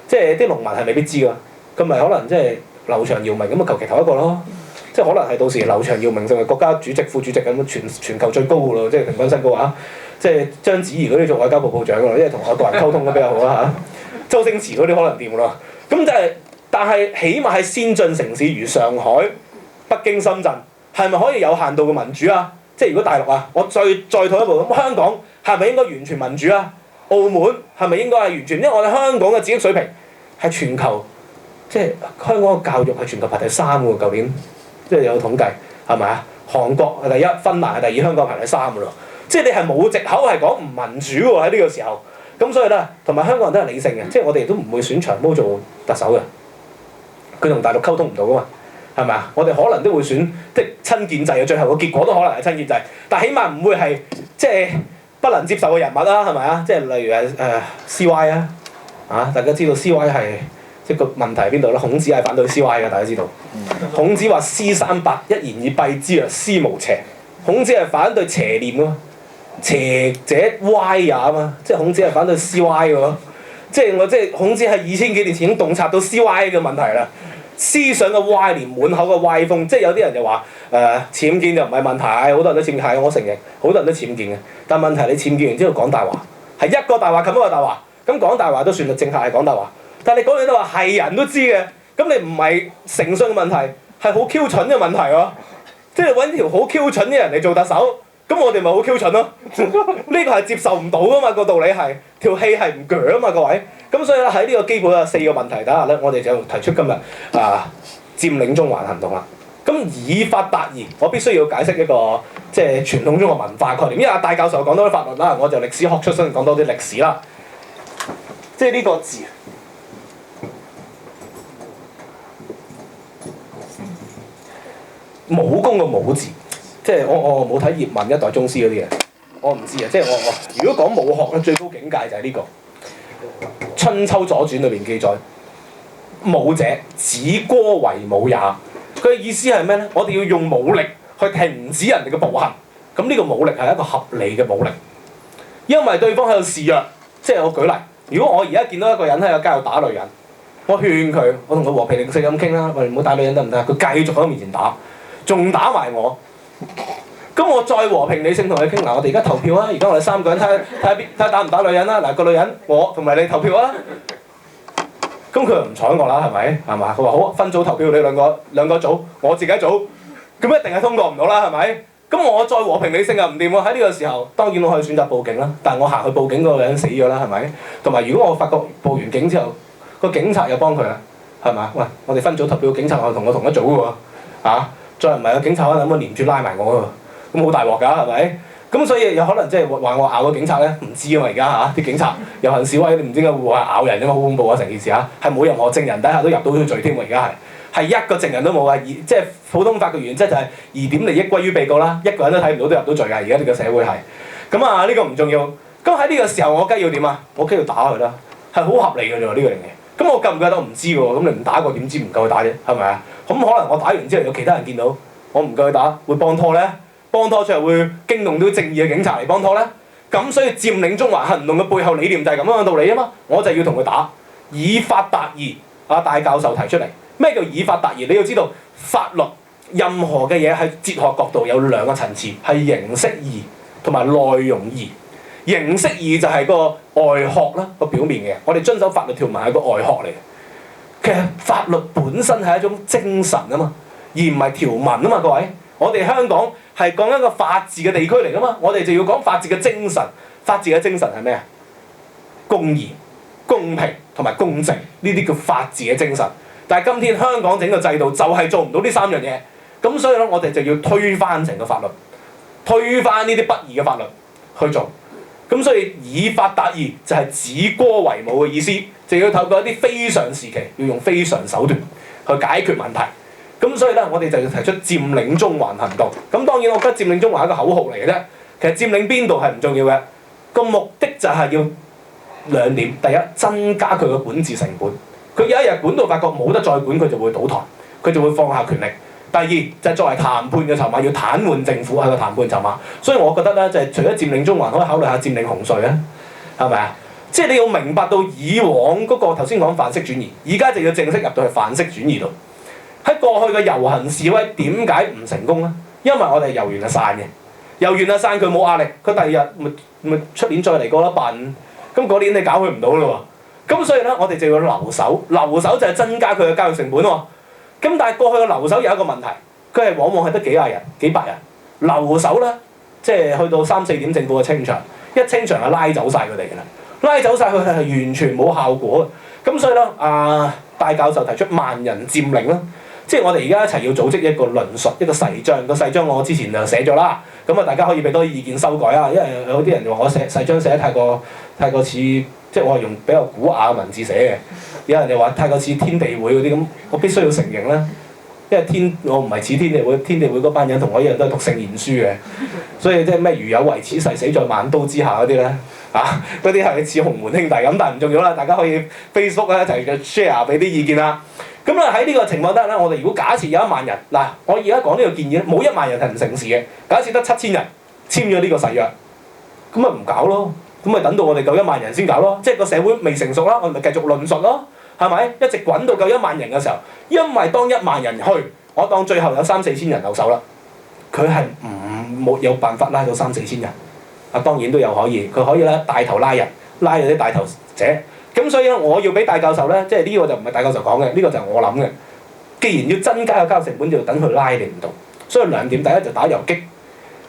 即係啲農民係未必知㗎，佢咪可能即係劉翔、姚明咁啊求其投一個咯。即係可能係到時劉翔、姚明成為國家主席、副主席咁全球最高㗎咯，即係平均身高啊！即係章子怡嗰啲做外交部部長㗎啦，因為同外國人溝通得比較好啦嚇。周星馳嗰啲可能掂㗎咯。咁但係起碼係先進城市如上海、北京、深圳，係咪可以有限度嘅民主啊？即係如果大陸啊，我再退一步咁，香港係咪應該完全民主啊？澳門係咪應該係完全？因為我哋香港嘅知識水平係全球，即係香港嘅教育係全球排第3喎，舊年。即係有統計係咪啊？韓國係第一，芬蘭係第二，香港排第3㗎咯。即係你係冇藉口係講唔民主喎喺呢個時候。咁所以咧，同埋香港人都係理性嘅，即係我哋都唔會選長毛做特首嘅。佢同大陸溝通唔到㗎嘛，係咪啊？我哋可能都會選即係親建制嘅，最後個結果都可能係親建制，但係起碼唔會係即係不能接受嘅人物啦，係咪啊？即係例如CY 啊，大家知道 CY 係。即係個問題喺邊度咧？孔子係反對 CY 嘅，大家知道。孔子話：詩三百，一言以蔽之曰詩無邪。孔子係反對邪念㗎嘛，邪者歪也啊嘛。即係孔子係反對 CY 嘅喎。即係孔子係2000幾年前已經洞察到 CY 嘅問題啦。思想嘅歪念，滿口嘅歪風，即係有啲人就話僭建就唔係問題，好多人都僭建，我承認，好多人都僭建嘅。但問題你僭建完之後講大話，係一個大話冚一個大話，咁講大話都算啦，政客係講大話。但係你講嘢都話係人都知嘅，咁你唔係誠信嘅問題，係好 Q 蠢嘅問題喎。即係揾條好 Q 蠢嘅人嚟做特首，咁我哋咪好 Q 蠢咯。呢個係接受唔到噶嘛，個道理係條氣係唔鋸啊嘛，各位。咁所以咧喺呢個基本有4個問題底下咧，我哋就提出今日佔領中環行動啦。咁以法達義，我必須要解釋一個即係傳統中國文化概念，因為阿戴教授講多啲法律啦，我就歷史學出身講多啲歷史啦。即係呢個字。武功嘅武字，即係我冇睇葉問一代宗師嗰啲嘢，我唔知啊。即係我如果講武學咧，最高境界就係呢個《春秋左傳》裏邊記載，武者，止戈為武也。佢嘅意思係咩咧？我哋要用武力去停止人哋嘅暴行。咁呢個武力係一個合理嘅武力，因為對方喺度示弱。即係我舉例，如果我而家見到一個人喺個街度打女人，我勸佢，我同佢和平理性咁傾啦，喂，唔好打女人得唔得？佢繼續喺我面前打。仲打埋我，咁我再和平理性同佢傾。嗱，我哋而家投票啊！而家我哋3個人睇下打唔打女人啦。嗱，個女人我同埋你投票啊！咁佢又唔睬我啦，係咪？係嘛？佢話好，分組投票，你兩個組，我自己組，咁一定係通過唔到啦，係咪？咁我再和平理性又唔掂喎。喺呢個時候，當然我可以選擇報警啦。但係我行去報警嗰個女人死咗啦，係咪？同埋如果我發覺報完警之後，個警察又幫佢啦，係嘛？喂，我哋分組投票，警察我同一組嘅喎，再唔係個警察可能咁連住拉埋我喎，咁好大鑊㗎，係咪？咁所以有可能即係話我咬個警察咧，唔知啊嘛而家啲警察遊行示威，你唔知點解會話咬人㗎嘛，好恐怖啊成件事係冇任何證人底下都入到佢罪添喎，而家係一個證人都冇啊，即係普通法嘅原則就係疑點利益歸於被告啦，一個人都睇唔到都入到罪㗎，而家呢個社會係。咁呢個唔重要。咁喺呢個時候我梗係要點啊？我梗係要打佢啦，係好合理㗎啫喎呢個樣嘢。咁我夠唔夠得我唔知㗎喎，咁你唔打過點知唔夠佢打啫？係咪啊？咁可能我打完之後有其他人見到我唔夠佢打，會幫拖咧，幫拖出嚟會驚動到正義嘅警察嚟幫拖咧。咁所以佔領中環行動嘅背後理念就係咁樣嘅道理啊嘛。我就要同佢打，以法達義。戴教授提出嚟，咩叫以法達義？你要知道法律任何嘅嘢喺哲學角度有2個層次，係形式義同埋內容義。形式義就係個外殼啦，個表面嘅。我哋遵守法律條文係個外殼嚟嘅。其實法律本身係一種精神啊嘛，而唔係條文啊嘛，各位。我哋香港係講一個法治嘅地區嚟噶嘛，我哋就要講法治嘅精神。法治嘅精神係咩啊？公義、公平同埋公正，呢啲叫法治嘅精神。但係今天香港整個制度就係做唔到呢3樣嘢，咁所以咧我哋就要推翻成個法律，推翻呢啲不義嘅法律去做。咁所以以法達義就係止戈為武嘅意思，就要透過一啲非常時期，要用非常手段去解決問題。咁所以咧，我哋就要提出佔領中環行動。咁當然，我覺得佔領中環係一個口號嚟嘅啫。其實佔領邊度係唔重要嘅，個目的就係要2點。第一，增加佢嘅管治成本。佢有一日管到發覺冇得再管，佢就會倒台。佢就會放下權力。第二就係作為談判嘅籌碼，要癱瘓政府係個談判籌碼。所以我覺得咧，就係除咗佔領中環，可以考慮下佔領紅隧啊，係咪啊？即係你要明白到以往嗰個頭先講範式轉移，而家就要正式入到去範式轉移度。喺過去嘅遊行示威點解唔成功咧？因為我哋遊完就散嘅，遊完就散，佢冇壓力，佢第二日咪出年再嚟過啦笨。咁嗰年你搞佢唔到咯喎。咁所以咧，我哋就要留守，留守就係增加佢嘅交易成本喎。咁但係過去嘅留守有一個問題，佢係往往係得幾廿人、幾百人。留守咧，即係去到3、4點政府嘅清場，一清場就拉走晒佢哋㗎啦，拉走晒佢係完全冇效果嘅。咁所以咧，戴教授提出萬人佔領啦，即係我哋而家一齊要組織一個論述，一個誓章。個誓章我之前就寫咗啦，咁大家可以俾多啲意見修改啊。因為有啲人話我寫誓章寫得太過似，即係我係用比較古雅嘅文字寫嘅。有人就話太過似天地會嗰啲咁，我必須要承認啦。因為我唔係似天地會，天地會嗰班人同我一樣都係讀聖賢書嘅，所以即係咩如有為此誓，死在萬刀之下嗰啲咧，嗰啲係似洪門兄弟咁，但係唔重要啦。大家可以 Facebook 一齊嘅 share 俾啲意見啦。咁咧喺呢個情況底下咧，我哋如果假設有1萬人，嗱，我而家講呢個建議咧，冇1萬人係唔成事嘅。假設得7000人簽咗呢個誓約，咁咪唔搞咯，咁咪等到我哋夠1萬人先搞咯，即係個社會未成熟啦，我哋咪繼續論述咯。係咪一直滾到夠1萬人嘅時候？因為當1萬人去，我當最後有3、4千人留守啦，佢係冇有辦法拉到3、4千人。當然都有可以，佢可以咧帶頭拉人，拉咗啲帶頭者。咁所以咧，我要俾戴教授咧，即係呢個就唔係戴教授講嘅，呢個就係我諗嘅。既然要增加個交易成本，就要等佢拉你唔到。所以2點，第一就打遊擊。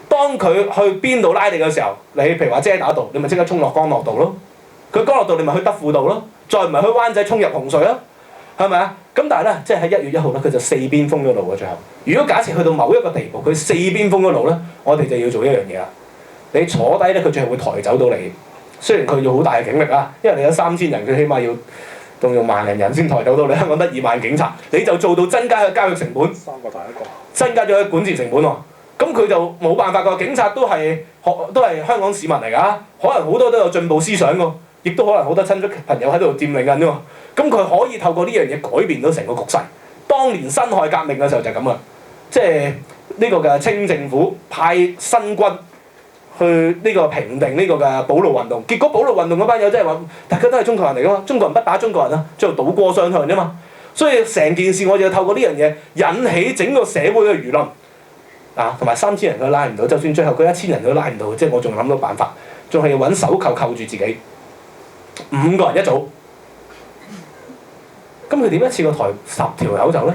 當佢去邊度拉你嘅時候，你譬如話遮打道，你咪即刻衝落江樂道咯。佢江樂道，你咪去德輔道咯。再唔係去灣仔衝入紅隧啦，係咪啊？咁但係咧，即係喺1月1號咧，佢就4邊封咗路嘅最後。如果假設去到某一個地步，佢4邊封咗路咧，我哋就要做一樣嘢啦。你坐低咧，佢最後會抬走到你。雖然佢要好大嘅警力啊，因為你有3000人，佢起碼要動用10000人先抬走到你。香港得2萬警察，你就做到增加嘅交易成本。3個大一個。增加咗嘅管治成本喎，咁佢就冇辦法㗎。警察都係香港市民嚟㗎，可能好多都有進步思想㗎。亦都可能好多親戚朋友喺度佔領緊啫嘛，咁佢可以透過呢樣嘢改變到成個局勢。當年辛亥革命嘅時候就係咁啊，即係呢個嘅清政府派新軍去呢個平定呢個嘅保路運動，結果保路運動嗰班友即係話大家都係中國人嚟㗎嘛，中國人不打中國人啊，最後倒戈相向啫嘛。所以成件事我就透過呢樣嘢引起整個社會嘅輿論同埋3000人佢拉唔到，就算最後佢1000人都拉唔到，即係我仲諗到辦法，仲係要揾手扣扣住自己。5個人一組，咁佢點一次過抬10條友走咧？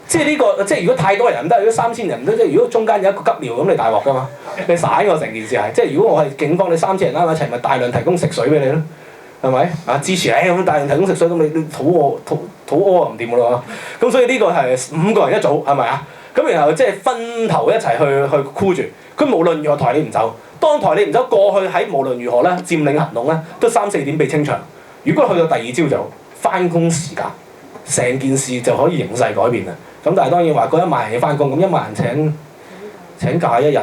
即係呢個，即係如果太多人唔得，如果3000人唔得，即係如果中間有一個急尿咁，你大鑊㗎嘛？你散喎成件事係，即係如果我係警方，你3000人拉埋一齊，咪大量提供食水俾你咯，係咪？支持咁大量提供食水，咁你肚屙唔掂㗎咯喎。咁所以呢個係5個人一組，係咪啊？咁然後即係分頭一齊去箍住，佢無論如何抬你唔走。當台你唔走，過去喺無論如何咧，佔領行動咧都3、4點被清場。如果去到第二朝早翻工時間，成件事就可以形勢改變啦。咁但係當然話嗰1萬人要翻工，咁1萬人請假1日，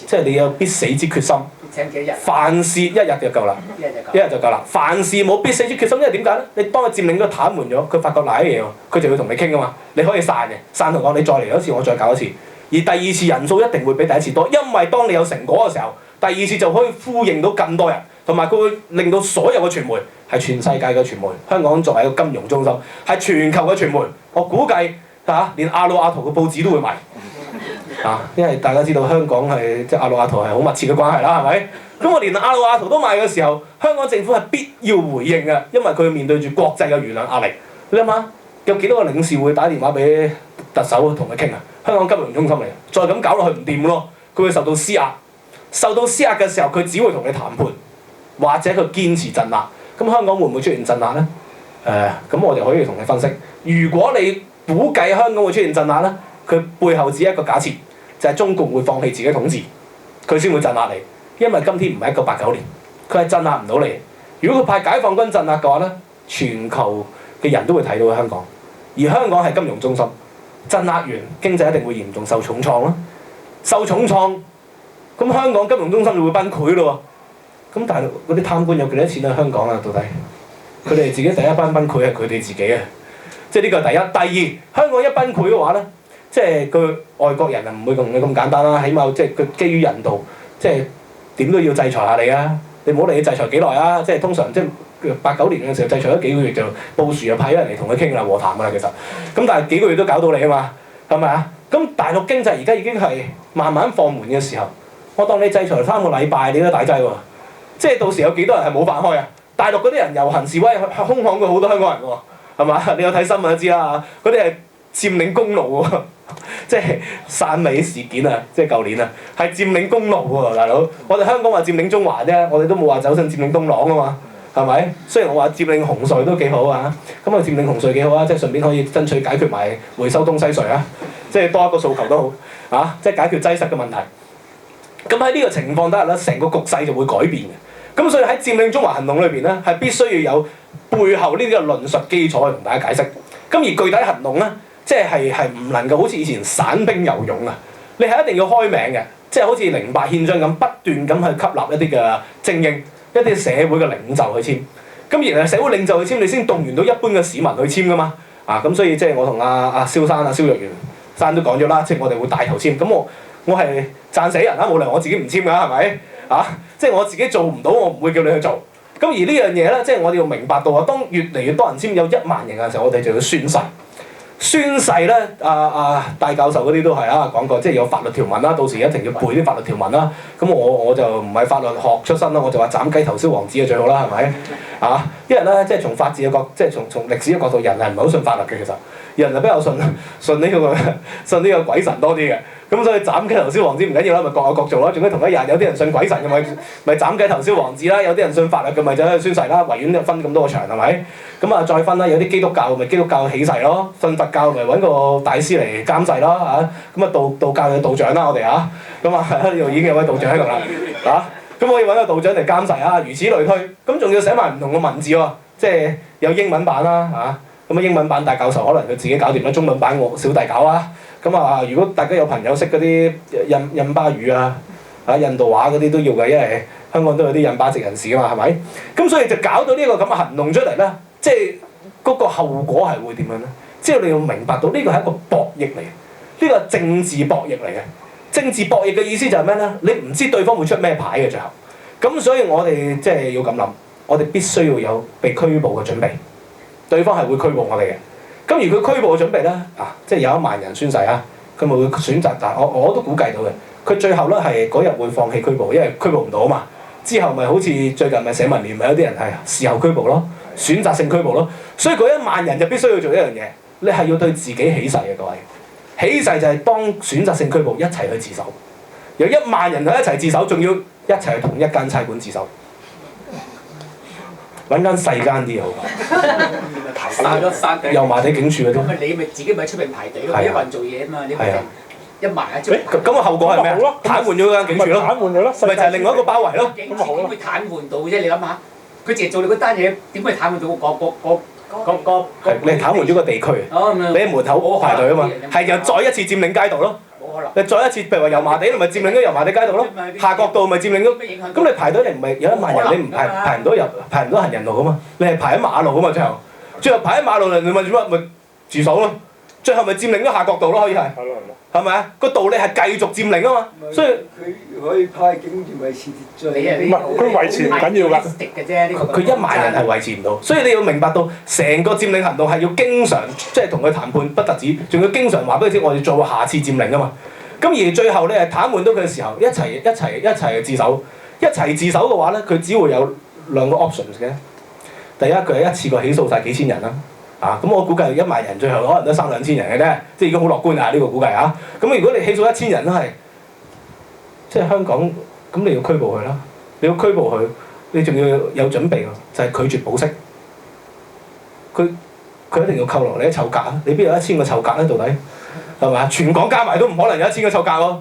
即係你有必死之決心。請幾日？凡事1日就夠啦，一日就夠啦。凡事冇必死之決心，因為點解咧？你當佢佔領咗癱瘓咗，佢發覺賴嘢喎，佢就會同你傾㗎嘛。你可以散嘅，散同講你再嚟一次，我再搞一次。而第二次人數一定會比第一次多，因為當你有成果嘅時候。第二次就可以呼應到更多人，同埋佢會令到所有嘅傳媒係全世界嘅傳媒。香港作為一個金融中心，係全球嘅傳媒。我估計連阿魯阿圖嘅報紙都會賣因為大家知道香港係即係阿魯阿圖係好密切嘅關係啦，係咪？咁我連阿魯阿圖都賣嘅時候，香港政府係必要回應嘅，因為佢面對住國際嘅輿論壓力。你諗下，有幾多個領事會打電話俾特首同佢傾啊？香港金融中心嚟，再咁搞落去唔掂咯，佢會受到施壓。受到施壓嘅時候，佢只會同你談判，或者佢堅持鎮壓。咁香港會唔會出現鎮壓咧？咁我哋可以同你分析。如果你估計香港會出現鎮壓咧，佢背後只係一個假設，就係中共會放棄自己統治，佢先會鎮壓你。因為今天唔係1989年，佢係鎮壓唔到你。如果佢派解放軍鎮壓嘅話咧，全球嘅人都會睇到香港。而香港係金融中心，鎮壓完經濟一定會嚴重受重創啦，受重創。咁香港金融中心就會崩潰咯喎！咁大陸嗰啲貪官有幾多錢喺香港啊？到底佢哋自己第一班崩潰係佢哋自己啊！即係呢個係第一。第二，香港一崩潰嘅話咧，即係佢外國人啊唔會同你咁簡單啦，起碼即係佢基於人道，即係點都要制裁下你啊！你唔好理你制裁幾耐啊！即係通常即係89年嘅時候制裁咗幾個月就布殊就派咗人嚟同佢傾啦，和談㗎啦其實。咁但係幾個月都搞到你啊嘛，係咪啊？咁大陸經濟而家已經係慢慢放緩嘅時候，我當你制裁3個禮拜你都大劑喎，即係到時有幾多人係冇飯開啊？大陸嗰啲人遊行示威係兇悍過好多香港人喎，係嘛？你有睇新聞都知啦，嗰啲係佔領公路喎，即係汕尾事件啊，即係舊年啊，係佔領公路喎，大佬。我哋香港話佔領中環啫，我哋都冇話走上佔領東廊啊嘛，係咪？雖然我話佔領紅隧都幾好啊，咁啊佔領紅隧幾好啊，即係順便可以爭取解決埋回收東西隧啊，即係多一個訴求都好啊，即係解決擠塞嘅問題。咁喺呢個情況底下咧，成個局勢就會改變嘅。咁所以喺佔領中環行動裏邊咧，係必須要有背後呢啲嘅論述基礎去同大家解釋。咁而具體行動咧，即係唔能夠好似以前散兵游勇啊！你係一定要開名嘅，即係好似08憲章咁，不斷咁去吸納一啲嘅精英、一啲社會嘅領袖去簽。咁然後社會領袖去簽，你先動員到一般嘅市民去簽噶嘛？咁所以即係我同阿蕭生、蕭若元生都講咗啦，即係我哋會帶頭簽。咁我係讚死人啦，冇理由我自己唔簽㗎，係咪？即係我自己做唔到，我唔會叫你去做。咁而呢樣嘢咧，即係我哋要明白到啊，當越嚟越多人簽有1萬人嘅時候，我哋就要宣誓。宣誓咧，戴教授嗰啲都係講過，即係有法律條文啦，到時一定要背啲法律條文啦。咁我就唔係法律學出身啦，我就話斬雞頭燒王子就最好啦，係咪？因為咧，即係從法治嘅角，即係從歷史嘅角度，人係唔係好信法律嘅其實，人係比較信呢個鬼神多啲嘅。咁所以斬雞頭燒王子唔緊要啦，咪各有各做啦。仲要同一日有啲人信鬼神嘅咪斬雞頭燒王子啦，有啲人信法律嘅咪就喺度宣誓啦。維園就分咁多個場係咪？咁啊再分啦，有啲基督教咪基督教起誓咯，信佛教咪揾個大師嚟監誓咯咁啊道教有道長啦我哋咁呢度已經有位道長喺度啦咁可以揾個道長嚟監誓如此類推。咁仲要寫埋唔同嘅文字喎，即係有英文版啦咁啊英文版大教授可能佢自己搞掂啦，中文版我小弟搞啦。咁如果大家有朋友識嗰啲印巴語印度話嗰啲都要嘅，因為香港都有啲印巴籍人士㗎嘛，係咪？咁所以就搞到呢個咁嘅行動出嚟啦，即係嗰個後果係會點樣咧？即係你要明白到呢個係一個博弈嚟嘅，呢個係政治博弈嚟嘅。政治博弈嘅意思就係咩咧？你唔知對方會出咩牌嘅最後。咁所以我哋即係要咁諗，我哋必須要有被拘捕嘅準備。對方係會拘捕我哋嘅。咁而佢拘捕嘅準備咧，即係有1萬人宣誓佢咪會選擇？但我都估計到嘅，佢最後咧係嗰日會放棄拘捕，因為拘捕唔到啊嘛。之後咪好似最近咪社民連咪有啲人係事後拘捕咯，選擇性拘捕咯。所以嗰1萬人就必須要做一樣嘢，你係要對自己起誓嘅各位。起誓就係當選擇性拘捕一齊去自首，有1萬人去一齊自首，仲要一齊去同一間差館自首。揾間細間啲好，油麻地警署嗰啲。咁你咪自己咪出邊排隊咯，一個人做嘢啊嘛，你咪1萬一張。咁個後果係咩？癱瘓咗間警署咯。癱瘓咗咯，咪就係另外一個包圍咯。警署點會癱瘓到啫？你諗下，佢淨係做你嗰單嘢，點會癱瘓到個？你係癱瘓咗個地區，你喺門口排隊啊嘛，係又再一次佔領街道咯。你再一次，譬如話油麻地，你咪佔領咗油麻地街道咯；夏慤道咪佔領咗。咁你排隊，你唔係有1萬人，你唔排唔到行人路噶嘛？你係排喺馬路噶嘛？最後排喺馬路，你咪做乜？咪自首咯。最後咪佔領咗夏慤道咯，可以係。係咪啊？個道理係繼續佔領啊嘛，所以佢可以派警員維持秩序。唔係佢維持唔緊要㗎。佢1萬人係維持唔到，所以你要明白到成個佔領行動係要經常即係同佢談判，不特止，仲要經常話俾佢知我哋做下次佔領啊嘛。咁而最後你係癱瘓到佢嘅時候，一齊自首，一齊自首嘅話咧，佢只會有2個 options 嘅。第一，佢係一次過起訴晒幾千人啦。咁我估計1萬人最後可能都3、2千人嘅啫，即係已經好樂觀啦呢個估計咁如果你起訴1000人都係，即係香港，咁你要拘捕佢啦，你要拘捕佢，你仲要有準備喎，就係拒絕保釋。佢一定要扣落你啲臭格你邊有1000個臭格咧？到底係咪啊？全港加埋都唔可能有1000個臭格喎。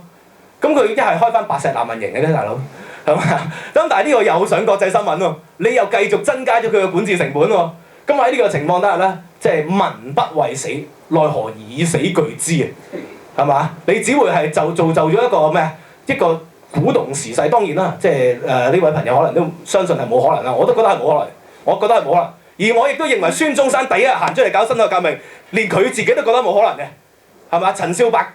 咁佢一係開翻白石難民營嘅啫，大佬係咪啊？咁但係呢個又上國際新聞喎，你又繼續增加咗佢嘅管治成本喎。咁喺呢個情況底下咧，即係民不畏死，奈何以死懼之係嘛？你只會係造就咗一個咩？一個鼓動時勢。當然啦，即係呢位朋友可能都相信係冇可能啦，我都覺得係冇可能。我覺得係冇可能，而我亦都認為孫中山第一日行出嚟搞辛亥革命，連佢自己都覺得冇可能嘅，係嘛？陳少白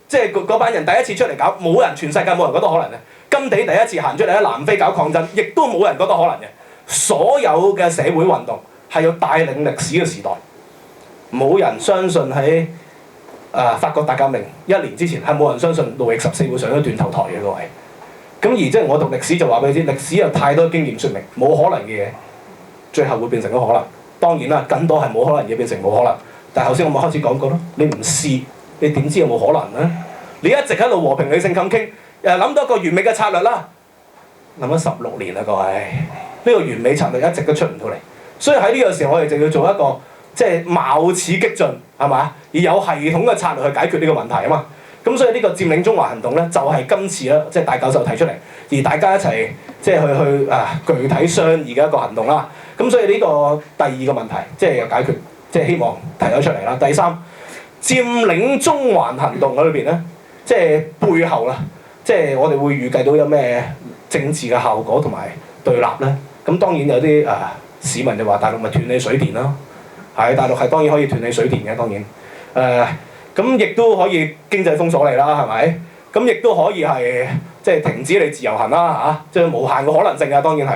即係嗰班人第一次出嚟搞，冇人全世界冇人覺得可能嘅。甘地第一次行出嚟喺南非搞抗爭，亦都冇人覺得可能嘅。所有嘅社會運動係要帶領歷史嘅時代，冇人相信喺法國大革命1年之前係冇人相信路易14會上咗斷頭台嘅各位。咁而即係我讀歷史就話俾你知，歷史有太多經驗説明冇可能嘅嘢，最後會變成咗可能。當然啦，更多係冇可能嘢變成冇可能。但係頭先我咪開始講過咯，你唔試，你點知有冇可能咧？你一直喺度和平理性咁傾，諗到一個完美嘅策略啦，諗咗16年啦各位，呢個完美策略一直都出唔到嚟。所以喺呢個時候，我哋就要做一個即係貌似激進係嘛，而有系統嘅策略去解決呢個問題啊嘛。咁所以呢個佔領中環行動咧，就係今次咧，即係大教授提出嚟，而大家一齊即係去具體商議嘅一個行動啦。咁所以呢個第二個問題，即係有解決，即係希望提咗出嚟啦。第三，佔領中環行動喺裏邊咧，即係背後啦，即係我哋會預計到有咩政治嘅效果同埋對立咧。咁當然有啲市民就話大陸咪斷你水電咯，係大陸係當然可以斷你水電嘅，當然咁亦都可以經濟封鎖你啦，係咪？咁亦都可以係即係停止你自由行啦嚇，即係無限嘅可能性啊，當然係。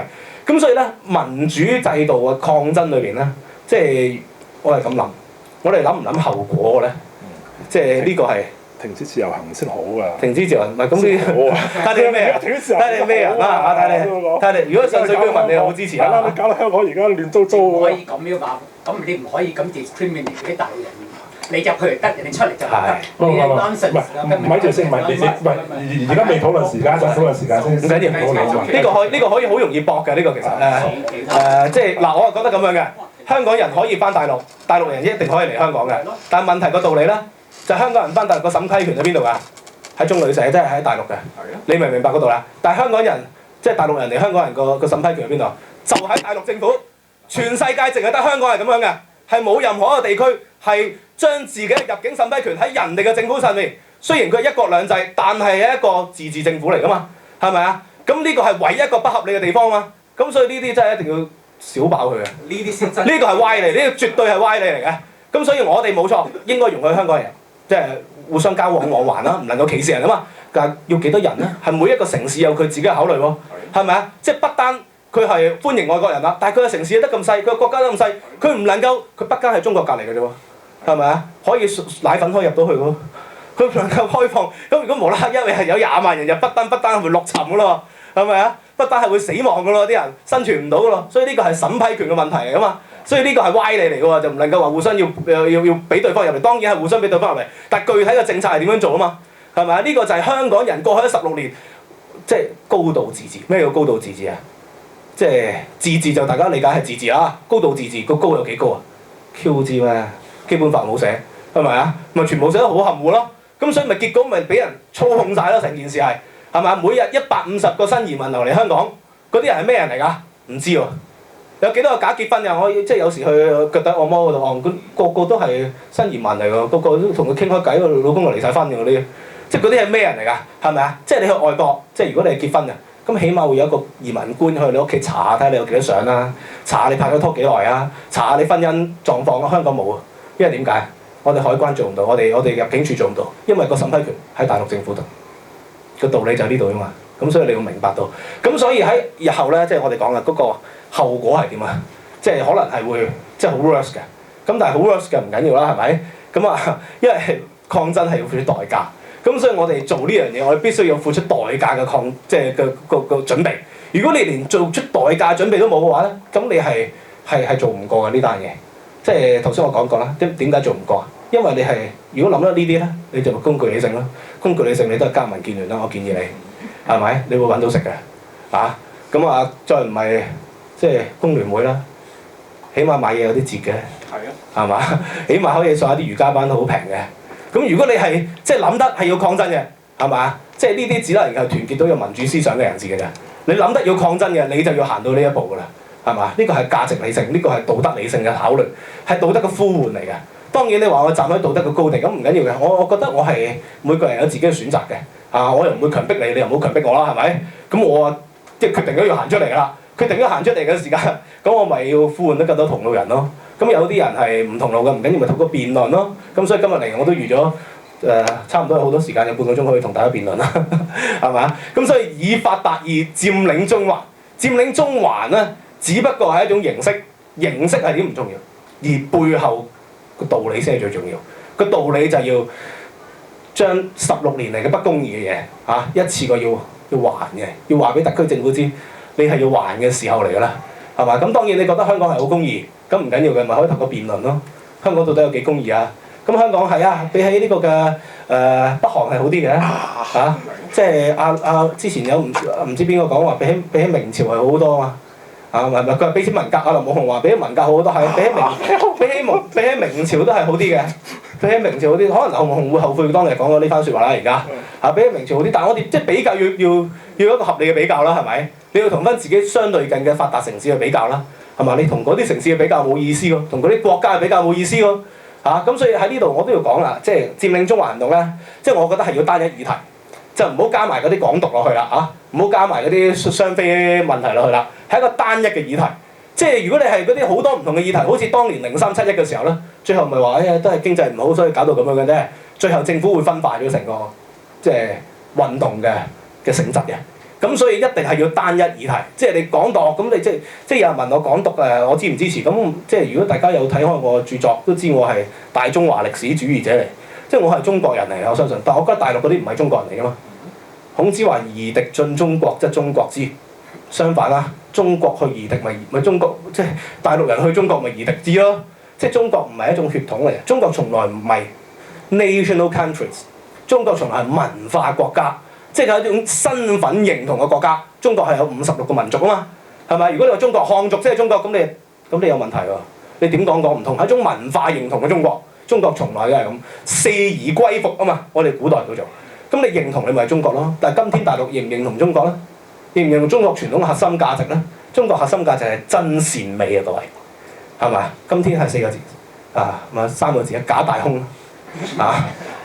咁所以咧，民主制度嘅抗爭裏邊咧，即係我係咁諗，我哋諗唔諗後果嘅咧？即係呢個係停止自由行先好㗎。停止自由行唔係咁啲，睇你咩人？睇你咩人啦嚇？睇你，如果純粹居民你好支持啦。你搞到香港而家亂糟糟唔可以咁樣話，咁你唔可以咁 discriminate 嗰啲大陸人。你入去就得，人哋出嚟就唔得。你係單純唔係住先，唔係而家未討論時間，再討論時間先。唔緊要，呢個可以好容易駁嘅呢個其實即係嗱，我係覺得咁樣嘅，香港人可以翻大陸，大陸人一定可以嚟香港嘅。但係問題個道理咧，就係香港人翻大陸個審批權喺邊度㗎？喺中旅社，即係喺大陸嘅。你明唔明白嗰度啦？但係香港人即係大陸人嚟香港人個審批權喺邊度？就喺大陸政府，全世界淨係得香港係咁樣嘅，係冇任何一個地區係將自己嘅入境審批權喺人哋嘅政府上面，雖然佢係一國兩制，但係一個自治政府嚟㗎嘛，係咪啊？咁呢個係唯一一個不合理嘅地方嘛。咁所以呢啲真係一定要小爆佢嘅。呢啲先真。呢個係歪理，呢個絕對係歪理嚟嘅。咁所以我哋冇錯，應該容許香港人即係互相交往往還啦，唔能夠歧視人啊嘛。但係要幾多人咧？係每一個城市有佢自己嘅考慮喎，係咪啊？即係不單佢係歡迎外國人啦，但係佢嘅城市得咁細，佢嘅國家得咁細，佢唔能夠，佢北京係中國隔離嘅啫喎。係咪啊？可以奶粉可以入到去喎，佢唔能夠開放。咁如果無啦啦因為係有20萬人入不單係會落沉㗎咯，係咪啊？不單係會死亡㗎咯，啲人生存唔到㗎咯。所以呢個係審批權嘅問題嚟㗎嘛。所以呢個係歪理嚟㗎喎，就唔能夠話互相要俾對方入嚟。當然係互相俾對方入嚟，但係具體嘅政策係點樣做啊嘛？係咪啊？呢個就係香港人過去16年即係高度自治。咩叫高度自治啊？即係自治就大家理解係自治啦。高度自治個高有幾高啊 ？Q 字咩？基本法冇寫，係咪啊？咪全部寫得好含糊咯。咁所以咪結果咪俾人操控晒咯，成件事係咪啊？每日150個新移民流嚟香港，嗰啲人係咩人嚟㗎？唔知喎。有幾多個假結婚㗎？我即係有時去腳底按摩嗰度按，個個都係新移民嚟㗎，個個都同佢傾開偈，老公就離晒婚㗎嗰啲。即係嗰啲係咩人嚟㗎？係咪啊？即係你去外國，即係如果你係結婚嘅，咁起碼會有一個移民官去你屋企查下，睇下你有幾多相啦，查下你拍咗拖幾耐啊，查下你婚姻狀況啊。香港冇啊。因為點解？我哋海關做唔到，我哋入境處做唔到，因為個審批權喺大陸政府度。個道理就喺呢度啊嘛。咁所以你要明白到。咁所以喺日後咧，即係我哋講嘅嗰個後果係點啊？即係可能係會即係好 worse 嘅。咁但係好 worse 嘅唔緊要啦，係咪？咁啊，因為抗爭係要付出代價。咁所以我哋做呢樣嘢，我哋必須要付出代價嘅即係個準備。如果你連做出代價準備都冇嘅話咧，咁你係做唔過嘅呢單嘢。即係頭先我講過啦，點解做唔過啊？因為你係如果諗得呢啲咧，你就工具理性啦。工具理性你都係加民建聯啦，我建議你係咪？你會揾到食嘅啊？咁啊，再唔係即係工聯會啦，起碼買嘢有啲折嘅，係嘛？起碼可以上一啲瑜伽班都好平嘅。咁如果你係即係諗得係要抗爭嘅，係嘛？即係呢啲只能夠團結到有民主思想嘅人士嘅啫。你諗得要抗爭嘅，你就要行到呢一步㗎啦。係嘛？呢個係價值理性，呢個係道德理性嘅考慮，係道德嘅呼喚嚟嘅。當然你話我站喺道德嘅高地，咁唔緊要嘅。我覺得我係每個人有自己嘅選擇嘅。我又唔會強迫你，你又唔好強迫我啦，係咪？咁我即係決定咗要行出嚟㗎啦。決定咗行出嚟嘅時間，咁我咪要呼喚得更多同路人咯。咁有啲人係唔同路嘅，唔緊要咪透過辯論咯。咁所以今日嚟我都預咗差唔多有好多時間，有半個鐘可以同大家辯論啦，係嘛？咁所以以法達義佔領中環，佔領中環咧，只不過係一種形式，形式係點唔重要，而背後個道理先係最重要。個道理就係要將16年嚟嘅不公義嘅嘢一次過要還嘅，要話俾特區政府知，你係要還嘅時候嚟㗎啦，係嘛？咁當然你覺得香港係好公義，咁唔緊要嘅，咪可以透過辯論咯。香港到底有幾公義啊？咁香港係比起呢個嘅北韓係好啲嘅即係之前有唔知邊個講話比起明朝係好好多啊嘛，唔係佢話比起文革，林武雄話比起文革好好多，係比起明朝都係好啲嘅，比起明朝好啲，可能林武雄會後悔當日講咗呢番説話啦，而家比起明朝好啲，但係我哋即係比較要一個合理嘅比較啦，係咪？你要同翻自己相對近嘅發達城市去比較啦，係嘛？你同嗰啲城市嘅比較冇意思喎，同嗰啲國家嘅比較冇意思喎。咁所以喺呢度我都要講啦，即係佔領中環行動咧，即係我覺得係要單一議題，就唔好加埋嗰啲港獨落去啦唔好加埋嗰啲雙非問題落去啦，係一個單一嘅議題。即係如果你係嗰啲好多唔同嘅議題，好似當年0371嘅時候咧，最後咪話都係經濟唔好，所以搞到咁樣嘅啫。最後政府會分化咗成個即係運動嘅性質嘅。咁所以一定係要單一議題，即係你港獨咁你即係有人問我港獨我支唔支持？咁即係如果大家有睇開我著作，都知我係大中華歷史主義者嚟，即係我係中國人嚟，我相信。但係我覺得大陸嗰啲唔係中國人嚟噶嘛。孔子話夷狄進中國，則中國之。相反啦，中國去夷狄咪中國，即係大陸人去中國咪夷狄之咯。即係中國唔係一種血統嚟，中國從來唔係 national countries， 中國從來係文化國家。即係有一種身份認同嘅國家，中國係有56個民族啊嘛，係咪？如果你話中國漢族即係中國，咁你有問題喎？你點講唔同？係一種文化認同嘅中國，中國從來都係咁，四夷歸服啊嘛，我哋古代叫做。咁你認同你咪係中國咯？但係今天大陸認唔認同中國咧？認唔認同中國傳統嘅核心價值咧？中國核心價值係真善美啊，各位，係咪？今天係4個字咪3個字假大空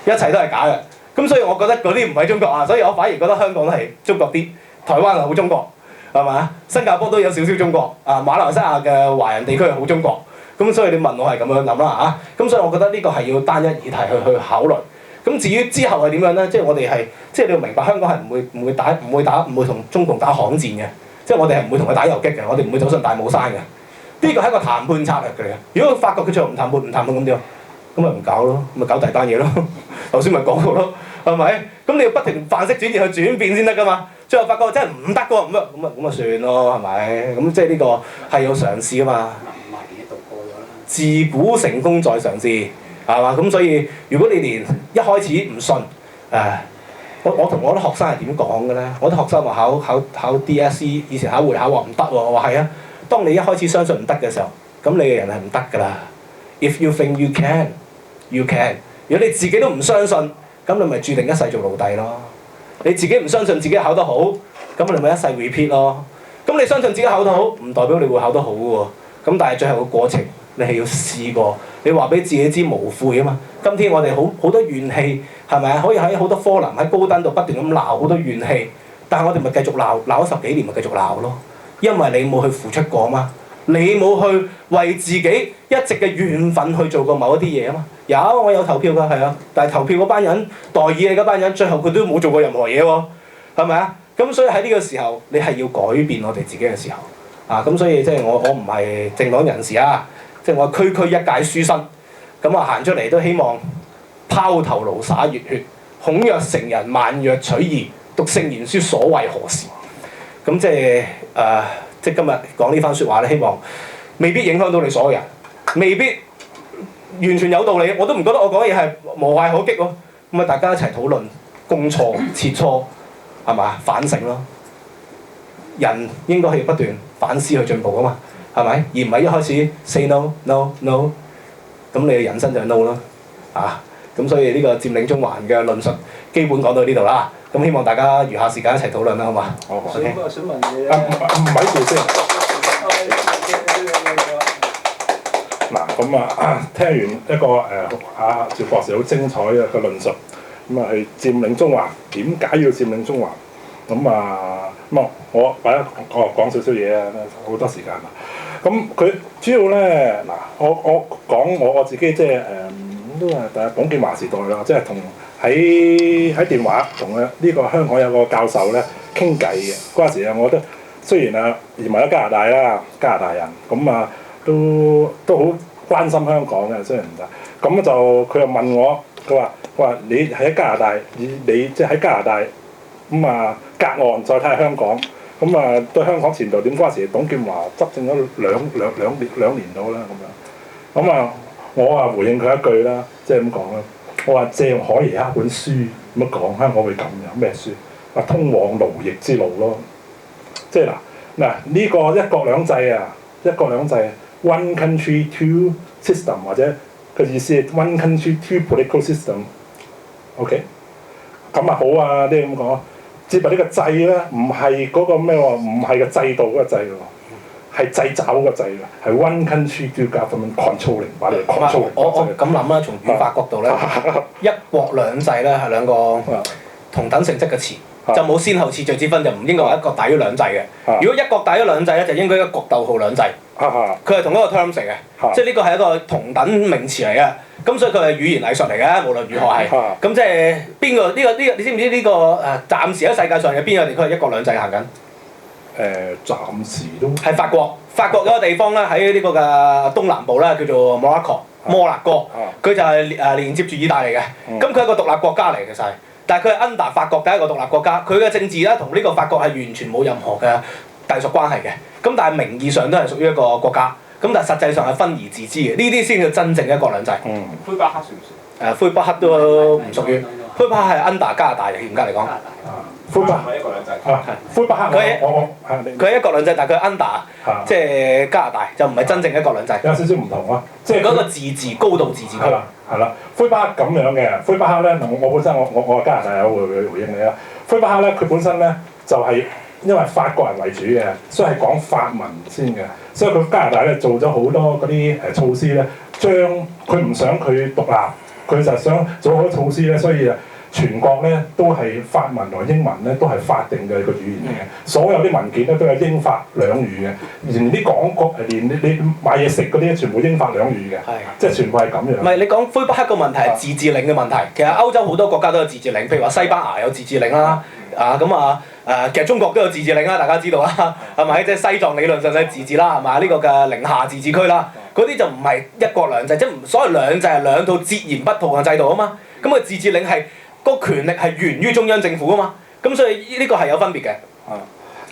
一切都係假嘅。咁所以我覺得嗰啲唔係中國所以我反而覺得香港都係中國啲，台灣係好中國，係嘛？新加坡都有少少中國，馬來西亞嘅華人地區係好中國。咁所以你問我係咁樣諗啦咁所以我覺得呢個係要單一議題去考慮。咁至於之後係點樣咧？即係我哋係即係你要明白香港係唔會同中共打巷戰嘅，即係我哋係唔會同佢打遊擊嘅，我哋唔會走上大帽山嘅。呢個係一個談判策略嚟嘅。如果發覺佢最後唔談判咁點？咁咪唔搞咯，咪搞第單嘢咯。頭先咪講過咯，係咪？咁你要不停範式轉移去轉變先得㗎嘛。最後發覺真係唔得㗎喎，咁咪算咯，係咪？咁即係呢個係要嘗試㗎嘛。自古成功在嘗試，係嘛？咁所以如果你連一開始唔信，我同我啲學生係點講嘅咧？我啲學生話考 DSE， 以前考會考話唔得喎，我話係啊。當你一開始相信唔得嘅時候，咁你嘅人係唔得㗎啦。If you think you can, you can。如果你自己都唔相信，咁你咪注定一世做奴隸咯。你自己唔相信自己考得好，咁你咪一世 repeat 咯。咁你相信自己考得好，唔代表你會考得好嘅喎。咁但係最後個過程，你係要試過。你話俾自己知無悔啊嘛。今天我哋好多怨氣，係咪啊？可以喺好多科林喺高登度不斷咁鬧好多怨氣，但係我哋咪繼續鬧咗10幾年咪繼續鬧咯。因為你冇去付出過啊嘛。你冇去為自己一直嘅緣分去做過某一啲嘢啊嘛？我有投票㗎，係啊，但係投票嗰班人代議你嗰班人，最後佢都冇做過任何嘢喎，係咪啊？咁所以喺呢個時候，你係要改變我哋自己嘅時候咁所以即係我唔係政黨人士即係我區區一介書生，咁行出嚟都希望拋頭顱灑熱血，孔曰成人萬若取義，讀聖賢書所為何事？咁即係即係今日講呢番説話咧，希望未必影響到你所有人，未必完全有道理，我都唔覺得我講嘢係無懈可擊喎。咁大家一齊討論，共錯切磋，係嘛？反省咯。人應該係不斷反思去進步㗎嘛，係咪？而唔係一開始 say no no no， 咁你嘅人生就係 no 咯。咁所以呢個佔領中環嘅論述基本講到呢度啦。咁希望大家餘下時間一齊討論啦，好嘛？好。想問你唔咪住先。嗱，咁聽完一個趙博士好精彩嘅論述，咁去佔領中環，點解要佔領中環？咁咁我或者我講少少嘢啊，好多時間啦。咁佢主要咧嗱，我講我自己即係都係董建華時代啦，即係同喺電話同呢個香港有個教授咧傾偈嘅嗰陣時啊，我覺得雖然啊移民咗加拿大啦，加拿大人咁啊都好關心香港嘅，雖然唔得，咁就佢又問我，佢話你喺加拿大，你即係喺加拿大咁啊隔岸再睇下香港。咁啊，對香港前途點？嗰陣時，董建華執政咗兩年到啦，咁樣。咁啊，我啊回應佢一句啦，即係咁講啦。我話鄭海爺一本書咁樣講，香港會咁樣咩書？話通往奴役之路咯。即係嗱呢個一國兩制啊，一國兩制 one country two system 或者個意思係 one country two political system。OK， 咁啊好啊，啲咁講。只不過呢個制咧，唔係嗰個咩喎，唔係個制度嗰個制喎，係掣肘嗰個制喎，係 one country two government controlling，把你 controlling。我咁諗啦，從語法角度咧，一國兩制咧係兩個同等性質嘅詞，就冇先後次序之分，就唔應該話一國大於兩制嘅。如果一國大於兩制咧，就應該一國逗號兩制。佢係同一個 terms 嚟嘅，即係呢個係一個同等名詞嚟嘅。咁所以佢係語言藝術嚟嘅，無論如何係。咁即係邊個呢個？你知唔知呢個暫時喺世界上有邊個地區係一國兩制行緊？暫時都係法國。法國嗰個地方咧，喺呢個嘅東南部咧，叫做摩納哥。佢就係連接住意大利嘅。咁佢係一個獨立國家嚟嘅，其實係。但係佢係 under 法國第一個獨立國家，佢嘅政治咧同呢個法國係完全冇任何嘅隸屬關係嘅。咁但係名義上都係屬於一個國家。咁但係實際上係分而治之嘅，呢啲先叫真正一國兩制。魁北克算唔算？魁北克都唔屬於，魁北克係 under 加拿大嘅，嚴格嚟講。魁北克係一國兩制。魁北克佢係一國兩制，但係佢 under 即係加拿大，就唔係真正一國兩制。有少少唔同啊，即係嗰個自治高度自治區。係啦，魁北克咁樣嘅，魁北克咧，我本身我加拿大友會回應你啦。魁北克咧，佢本身咧就係因為法國人為主嘅，所以係講法文先嘅。所以佢加拿大咧做咗好多嗰啲措施咧，將佢唔想佢獨立，佢就想做好多措施咧，所以全國咧都係法文同英文咧都係法定嘅個語言嚟嘅。所有啲文件咧都係英法兩語嘅，連啲廣告連你買嘢食嗰啲全部英法兩語嘅，即係全部係咁樣。唔係你講魁北克個問題係自治領嘅問題，其實歐洲好多國家都有自治領，譬如話西班牙有自治領啦，其實中國都有自治領啦，大家知道啦，係咪？即係西藏理論上係自治啦，係咪？呢個嘅寧夏自治區啦，嗰啲就唔係一國兩制，即係所謂兩制係兩套截然不同嘅制度啊嘛。咁個自治領係個權力係源於中央政府啊嘛，咁所以呢個係有分別嘅。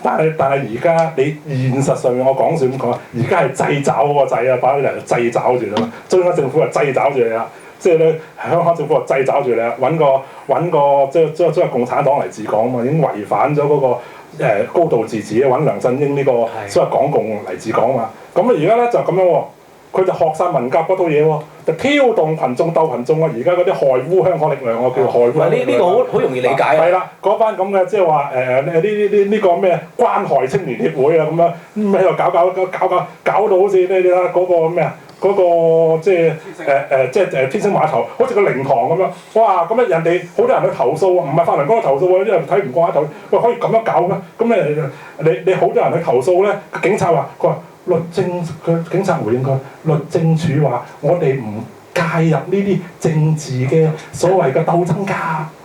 但係而家你現實上面我講笑咁講，而家係掣肘嗰個掣啊，把啲人掣肘住啦嘛，中央政府係掣肘住你啦。即係咧，香港政府就掣肘住你啦，揾個即係共產黨嚟治港啊嘛，已經違反咗嗰個高度自治，揾梁振英呢個所謂港共嚟治港啊嘛。咁而家咧就咁樣喎，佢就學晒文革嗰套嘢喎，就挑動群眾鬥群眾啊！而家嗰啲害污香港力量啊，叫做害污。呢個好容易理解啊。係啦，嗰班咁嘅即係話呢個咩關害青年協會啊咁樣，咁喺度搞到好似你睇嗰個咩啊？嗰個即係天星碼頭，好似個靈堂咁樣，哇！咁人哋好多人去投訴啊，唔係法輪功去投訴喎，啲人睇唔慣投訴，喂可以咁樣搞咩？咁你好多人去投訴咧，警察話佢話警察回應佢，律政處話我哋唔介入呢啲政治嘅所謂嘅鬥爭㗎。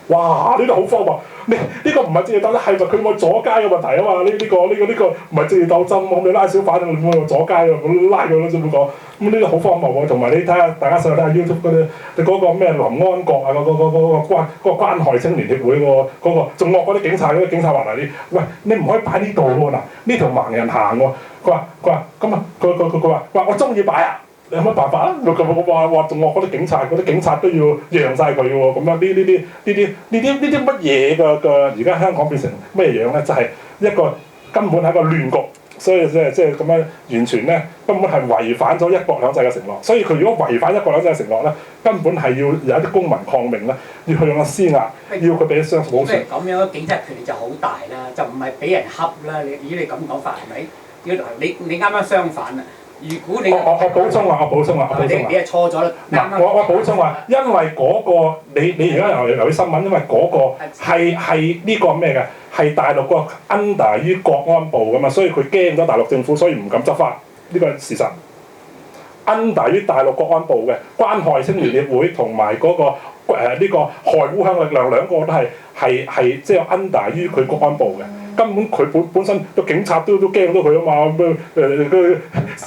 哇！呢個好荒謬，呢個唔係政治鬥爭，係咪佢冇阻街嘅問題啊嘛？呢個唔係政治鬥爭，我哋拉小販你冇阻街啊，咁拉佢咯，先咁講。咁呢個好荒謬喎，同埋你睇下，大家上去睇下 YouTube 嗰啲，你嗰個咩林安國啊，嗰個關害青年協會嗰個，仲惡嗰啲警察，嗰啲警察話嗱你，喂你唔可以擺呢度喎，嗱呢條盲人行喎，佢話咁啊，佢話我中意擺啊。你有乜辦法啊？我話仲惡嗰啲警察都要讓晒佢喎，咁樣呢啲乜嘢嘅而家香港變成咩樣咧？就係一個根本係一個亂局，所以即係咁樣完全咧根本係違反咗一國兩制嘅承諾。所以佢如果違反一國兩制嘅承諾咧，根本係要有一啲公民抗命咧，要去用個施壓，要佢俾啲相補償。即係咁樣，警察權力就好大啦，就唔係俾人恰啦。如果你咁講法係咪？你啱啱相反啊！如果你我補充啊，你係錯咗啦。嗱，我補充話，因為嗰個你而家由啲新聞，因為嗰個係呢個咩嘅，係大陸個 under 於國安部噶嘛，所以佢驚咗大陸政府，所以唔敢執法，呢個係事實。under 於大陸國安部嘅關害青年協會同埋嗰個呢個害烏香力量兩個都係即係 under 於佢國安部嘅。根本佢本身個警察都驚到佢啊嘛，咁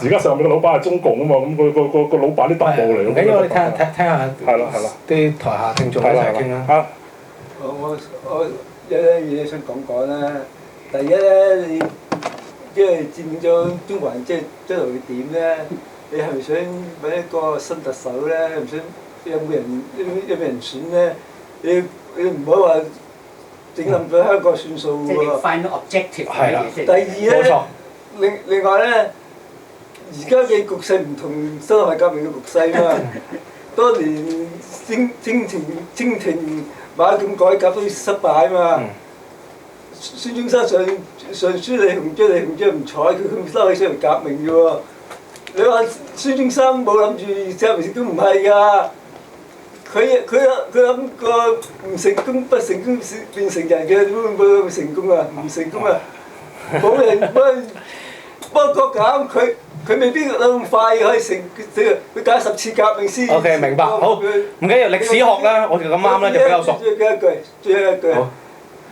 而家上面個老闆係中共啊嘛，咁個老闆啲特務嚟。唔緊要，我哋聽下。係啦，啲台下聽眾一齊傾啦。嚇！我有樣嘢想講啦。第一咧，你即係佔領咗中環，即係將來會點咧？你係咪想揾一個新特首咧？唔想有冇人選咧？你唔好話整冧咗香港算數即係你喎。final objective 係啦。第二咧，另外咧，而家嘅局勢唔同辛亥革命嘅局勢嘛。當年清廷馬咁改革都失敗嘛。孫中山上書李鴻章唔睬佢收起上嚟革命啫喎。你話孫中山冇諗住革命都唔係㗎。佢諗過唔成功不成功變成人嘅，點會成功啊？唔成功啊！冇人幫國搞，佢未必咁快可以佢搞10次革命先。OK， 明白。好，唔緊要，歷史學咧，我哋咁啱咧就比較熟。最後一句，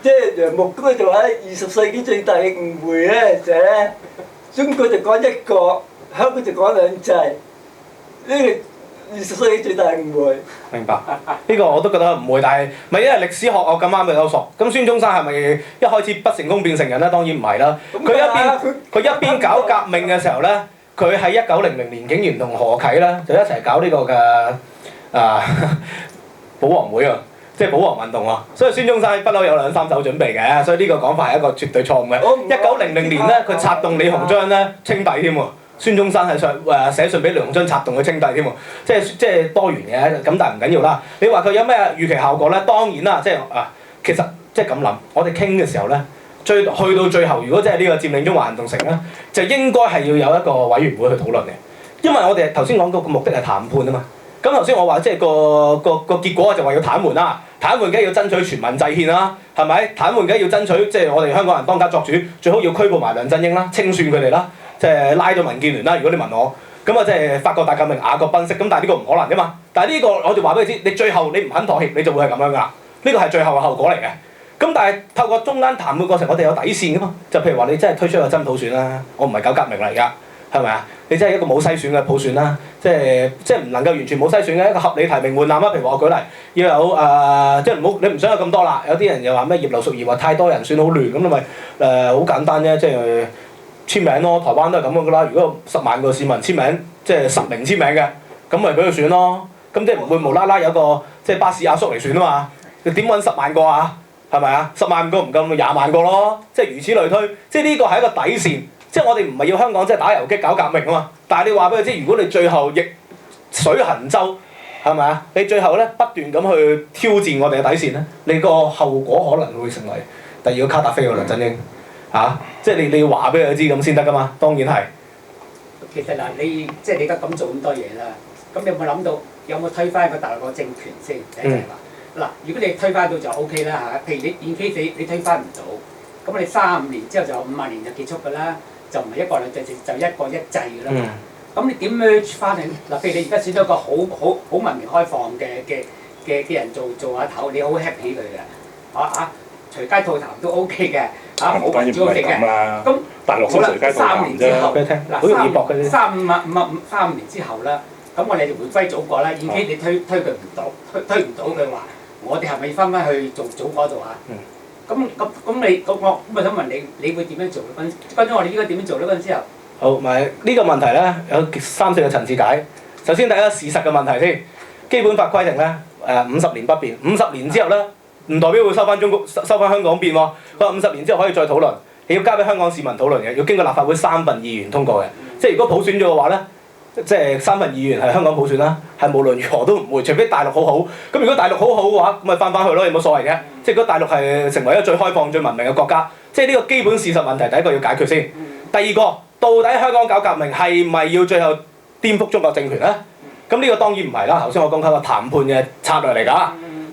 即係楊牧嗰就話20世紀最大嘅誤會咧，就係咧，中國就講一國，香港就講兩制，呢個20世紀最大嘅誤會。明白，呢個我都覺得唔會，但係咪因為歷史學我咁啱比較熟？咁孫中山係咪一開始不成功變成人咧？當然唔係啦。佢一邊搞革命嘅時候咧，佢喺1900年竟然同何啟咧就一齊搞呢個嘅保皇會啊，即係保皇運動啊。所以孫中山不嬲有2、3手準備嘅，所以呢個講法係一個絕對錯誤嘅。1900年咧，佢策動李鴻章咧稱帝添喎。孫中山係寫信俾李鴻章策動佢稱帝添喎，即係多元嘅，咁但係唔緊要啦。你話佢有咩預期效果咧？當然啦，其實即係咁諗，我哋傾嘅時候咧，去到最後，如果即係呢個佔領中環行動成咧，就應該係要有一個委員會去討論嘅，因為我哋頭先講到個目的係談判啊嘛。咁頭先我話即係個結果就話要癱瘓啦，癱瘓梗係要爭取全民制憲啦，係咪？癱瘓梗係要爭取即係我哋香港人當家作主，最好要拘捕埋梁振英啦，清算佢哋啦。即係拉咗民建聯啦，如果你問我，咁啊即係法國大革命雅各賓式，咁但係呢個唔可能㗎嘛。但係呢個我哋話俾你知，你最後你唔肯妥協，你就會係咁樣㗎啦。呢個係最後嘅後果嚟嘅。咁但係透過中間談判過程，我哋有底線㗎嘛。就譬如話你真係推出個真普選啦，我唔係搞革命嚟㗎，係咪啊？你真係一個冇篩選嘅普選啦，即係唔能夠完全冇篩選嘅一個合理提名門檻啦。譬如話我舉例，要有即係你唔想有咁多啦。有啲人又話咩葉劉淑儀話太多人選好亂，咁你咪好簡單啫，即係。簽名咯，台灣都係咁㗎啦。如果10萬個市民簽名，即係10名簽名嘅，咁咪俾佢選咯。咁即係唔會無啦啦有個即係巴士阿叔嚟選啊嘛。你點揾10萬個啊？係咪啊？10萬個唔夠咪20萬個咯。即係如此類推。即係呢個係一個底線。即係我哋唔係要香港即係打遊擊搞革命啊嘛。但係你話俾佢知，如果你最後逆水行舟，係咪啊？你最後咧不斷咁去挑戰我哋嘅底線咧，你個後果可能會成為第2個卡達菲喎梁振英。即係你要話俾佢知咁先得㗎嘛，當然係。其實嗱，你即係你而家咁做咁多嘢啦，咁你有冇諗到有冇推翻個大陸個政權先？第一就係話嗱，如果你推翻到就 O K 啦嚇，譬如你 in case 你推翻唔到，咁你35年之後就50年就結束㗎啦，就唔係一國兩制，就一國一制㗎啦。咁你點 merge 翻去嗱？譬如你而家選咗個好文明開放嘅人做阿頭，你好 happy 佢嘅，隨街吐痰都 O K 嘅。冇民主嘅，咁大陸先隨街吐痰啫。嗱，35年之後啦，咁我哋就回歸祖國啦。已經你推佢唔到，推唔到嘅話，我哋係咪翻返去做祖國度啊？咁我咪想問你會點樣做咧？關於我哋應該點樣做咧？嗰陣之後。好，咪呢個問題咧有3、4個層次解。首先第一個事實嘅問題先，基本法規定咧50年不變，50年之後咧。唔代表會收翻香港變喎，佢話50年之後可以再討論，你要交俾香港市民討論嘅，要經過立法會2/3元通過嘅。即係如果普選咗嘅話咧，即係2/3元係香港普選啦，係無論如何都唔會，除非大陸好好。咁如果大陸好好嘅話，咁咪翻去咯，有冇所謂嘅？即係如果大陸係成為一個最開放、最文明嘅國家，即係呢個基本事實問題，第一個要解決先。第二個到底香港搞革命係咪要最後顛覆中國政權咧？咁呢個當然唔係啦。頭先我講緊個談判嘅策略嚟㗎。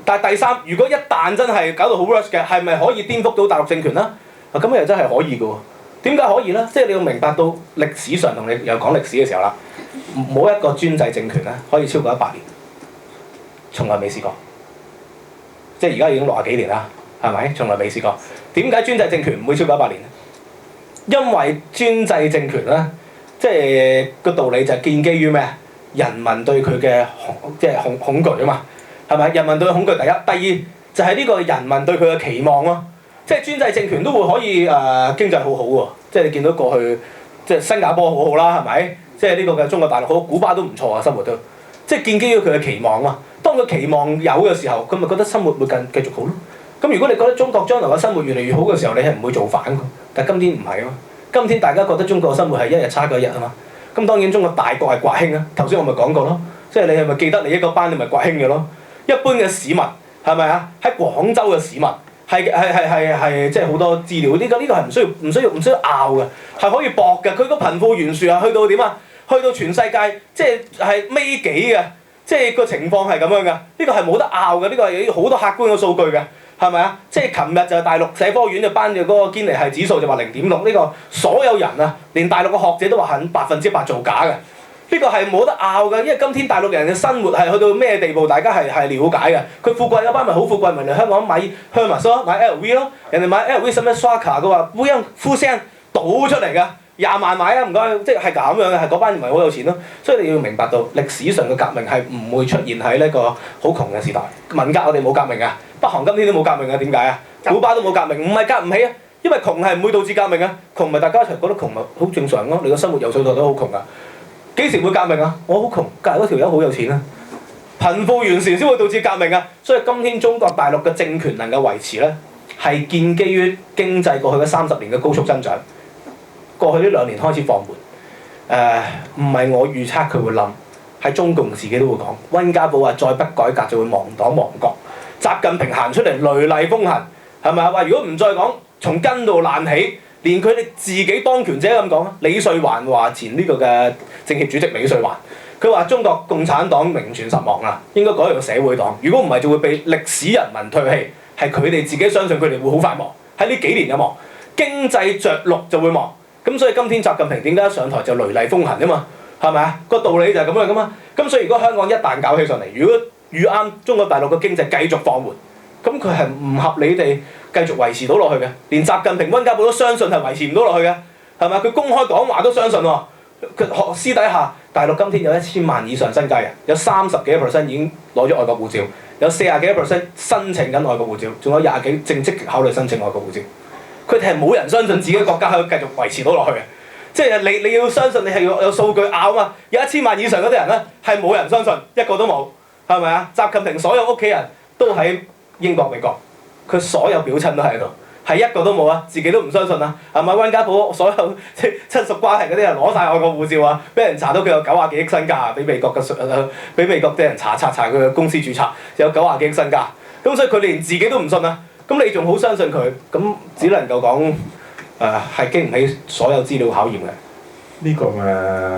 但係第三，如果一旦真係搞到好 worse 嘅，係咪可以顛覆到大陸政權咧？啊，咁又真係可以㗎喎。點解可以咧？即係你要明白到歷史上同你又講歷史嘅時候啦，冇一個專制政權咧可以超過100年，從來未試過。即係而家已經60幾年啦，係咪？從來未試過。點解專制政權唔會超過100年咧？因為專制政權咧，即係個道理就係建基於咩？人民對佢嘅恐懼啊嘛，係咪？人民對佢恐懼第一，第二就係呢個人民對佢嘅期望咯。即係專制政權都會可以經濟好好喎，即係你見到過去即係新加坡好好啦，係咪？即係呢個嘅中國大陸好，古巴都唔錯啊，生活都即係建基於佢嘅期望啊。當佢期望有嘅時候，佢咪覺得生活會繼續好咯。咁如果你覺得中國將來嘅生活越嚟越好嘅時候，你係唔會造反㗎。但係今天唔係啊嘛，今天大家覺得中國嘅生活係一日差過一日啊嘛。咁當然中國大國係國興啊，頭先我咪講過咯，即係你係咪記得你一個班你咪國興嘅咯？一般嘅市民係咪啊？喺廣州嘅市民。係即係好多資料，呢個係唔需要拗嘅，係可以駁嘅。佢個貧富懸殊啊，去到點啊？去到全世界即係尾幾嘅，即係個情況係咁樣嘅。呢個係冇得拗嘅，呢個係好多客觀嘅數據嘅，係咪啊？即係琴日就係大陸社科院就頒嘅嗰個堅尼系指數就話0.6，呢個所有人啊，連大陸嘅學者都話肯100%造假嘅。呢個係冇得拗嘅，因為今天大陸人嘅生活係去到咩地步，大家係了解嘅。佢富貴嗰班咪好富貴，咪嚟香港買 Hermes 咯，買 LV 咯。人哋買 LV 使咩刷卡嘅話，烏央呼聲倒出嚟㗎，20萬買啊唔該，即係咁樣嘅，係嗰班人咪好有錢咯。所以你要明白到歷史上嘅革命係唔會出現喺呢個好窮嘅時代。文革我哋冇革命啊，北韓今天都冇革命啊，點解啊？古巴都冇革命，唔係革唔起啊，因為窮係唔會導致革命啊。窮咪大家一齊覺得窮咪好正常咯，你個生活由細到大都好窮啊。幾時會革命啊？我好窮，隔離嗰條友好有錢啊！貧富懸殊先會導致革命啊！所以今天中國大陸嘅政權能夠維持咧，係建基於經濟過去嗰30年嘅高速增長。過去呢2年開始放緩，唔係我預測佢會冧，係中共自己都會講。溫家寶話再不改革就會亡黨亡國。習近平行出嚟雷厲風行，係咪啊？話如果唔再講，從根度爛起。連佢哋自己當權者咁講啊，李瑞環話前呢個嘅政協主席李瑞環，佢話中國共產黨名存實亡啊，應該改做社會黨。如果唔係就會被歷史人民唾棄，係佢哋自己相信佢哋會好快亡，喺呢幾年就亡，經濟着陸就會亡。咁所以今天習近平點解一上台就雷厲風行啊嘛？係咪啊？個道理就係咁樣噶嘛。咁所以如果香港一旦搞起上嚟，如果遇啱中國大陸嘅經濟繼續放緩，咁佢係唔合理地繼續維持到落去嘅，連習近平、溫家寶都相信係維持唔到落去嘅，係咪？佢公開講話都相信喎。佢私底下，大陸今天有1000萬以上身家人，有30幾%已經攞咗外國護照，有40幾%申請緊外國護照，仲有20幾正積極考慮申請外國護照。佢哋係冇人相信自己國家可以繼續維持到落去嘅，即係你要相信你係要有數據拗嘛。有1000萬以上嗰啲人咧係冇人相信，一個都冇，係咪啊？習近平所有屋企人都喺英國、美國，佢所有表親都喺度，係一個都冇啊！自己都唔相信啊，係咪？溫家寶所有即係親屬關係嗰啲人攞晒外國護照啊，俾人查到佢有90幾億身家啊，俾美國啲人查佢嘅公司註冊有90幾億身家，咁所以佢連自己都唔信啊！咁你仲好相信佢？咁只能夠講係經唔起所有資料考驗嘅。呢個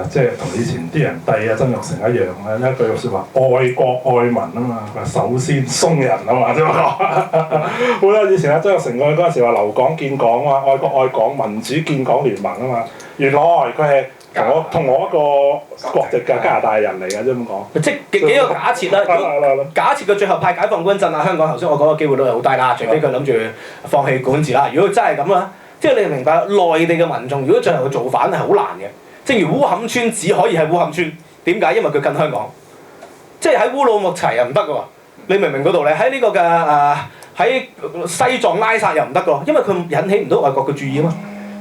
即係同以前啲人帝啊曾鈺成一樣啊，一句説話愛國愛民啊嘛，佢話首先鬆人啊嘛，即係講好啦。以前啊曾鈺成佢嗰陣時話留港建港啊嘛，愛國愛港民主建港聯盟啊嘛，原來佢係同我一個國籍嘅加拿大人嚟嘅啫咁講。即係幾個假設啦，假設佢最後派解放軍鎮壓香港，頭先我講嘅機會都係好低啦，除非佢諗住放棄管治啦。如果真係咁啊〜即係你明白，內地嘅民眾如果最後佢造反係好難嘅。正如烏坎村只可以係烏坎村，點解？因為佢近香港。即係喺烏魯木齊又唔得嘅喎，你明唔明嗰道理？喺呢個嘅喺西藏拉薩又唔得嘅喎，因為佢引起唔到外國嘅注意啊嘛。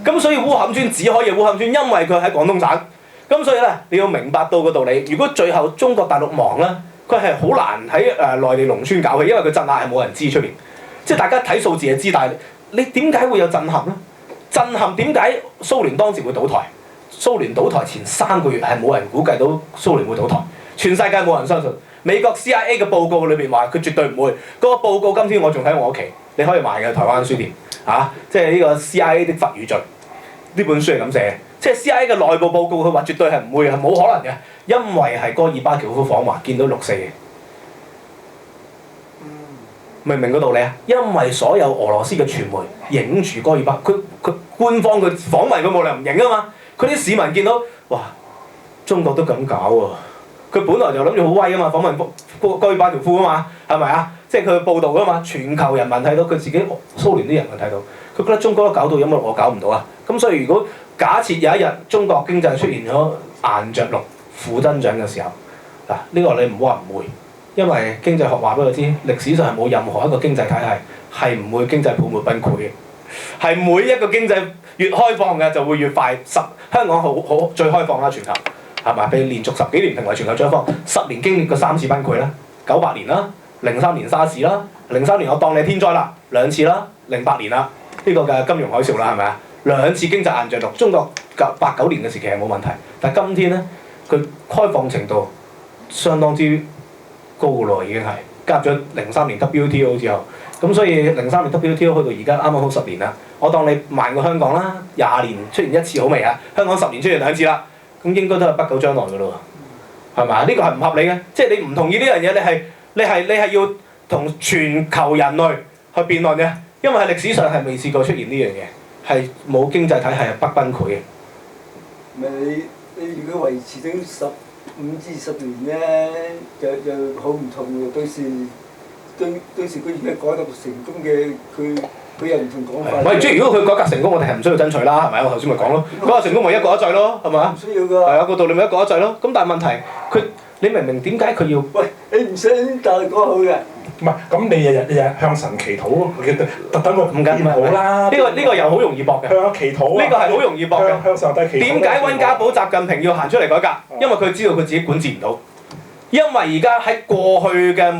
咁所以烏坎村只可以係烏坎村，因為佢喺廣東省。咁所以咧，你要明白到個道理。如果最後中國大陸亡咧，佢係好難喺內地農村搞起，因為佢鎮壓係冇人知出邊。即係大家睇數字就知，但係你點解會有震撼咧？震撼點解蘇聯當時會倒台？蘇聯倒台前3個月係冇人估計到蘇聯會倒台，全世界冇人相信。美國 CIA 嘅報告裏邊話佢絕對唔會。嗰個報告今天我仲喺我屋企，你可以買嘅台灣書店即係呢個 CIA 的罰與罪呢本書係咁寫，即係 CIA 嘅內部報告，佢話絕對係唔會係冇可能嘅，因為係戈爾巴喬夫訪華見到6·4嘅。明唔明個道理啊？因為所有俄羅斯嘅傳媒影住戈爾巴，佢官方佢訪問佢冇理由唔影啊嘛。佢啲市民見到，哇，中國都咁搞喎、啊！佢本來就諗住好威啊嘛，訪問戈爾巴喬夫啊嘛，係咪啊？即係佢報道啊嘛，全球人民睇到，佢自己蘇聯啲人民睇到，佢覺得中國都搞到，有乜我搞唔到啊？咁所以如果假設有一日中國經濟出現咗硬着陸、負增長嘅時候，嗱、呢個你唔好話唔會。因為經濟學話俾佢知，歷史上係冇任何一個經濟體系係唔會經濟泡沫崩潰嘅，係每一個經濟越開放嘅就會越快。香港好最開放啦，全球係咪？被連續10幾年評為全球最開放，10年經歷過3次崩潰啦，98年啦，03年沙士啦，03年我當你天災啦，2次啦，08年啦，呢個嘅金融海嘯啦，係咪啊？2次經濟硬着陸，中國8、9年嘅時期係冇問題，但係今天呢，佢開放程度相當之高嘅咯，已經係加入咗03年 WTO 之後，咁所以03年 WTO 去到而家啱啱好10年啦。我當你慢過香港啦，20年出現1次好未啊？香港10年出現2次啦，咁應該都係不久將來嘅咯喎，係咪？呢個係唔合理嘅，即係你唔同意呢樣嘢，你係要同全球人類去辯論嘅，因為喺歷史上係未試過出現呢樣嘢，係冇經濟體系係不崩潰嘅。咪你如果維持到15至10年咧，就好唔同喎。到時佢而家改革成功嘅，佢又唔同講法。唔係，即係如果佢改革成功，我哋係唔需要爭取啦，係咪？我頭先咪講咯，改革成功咪一國一制咯，係咪啊？唔需要㗎。係啊，個道理咪一國一制咯。咁但係問題，你明唔明點解佢要？喂，你唔想大陸講好嘅？唔係，咁你日日向神祈禱，特登個唔緊好啦。呢個又好容易駁嘅。向祈禱呢個係好容易駁嘅。向上帝祈禱。點解溫家寶、習近平要行出嚟改革？因為佢知道佢自己管治唔到。因為而家喺過去嘅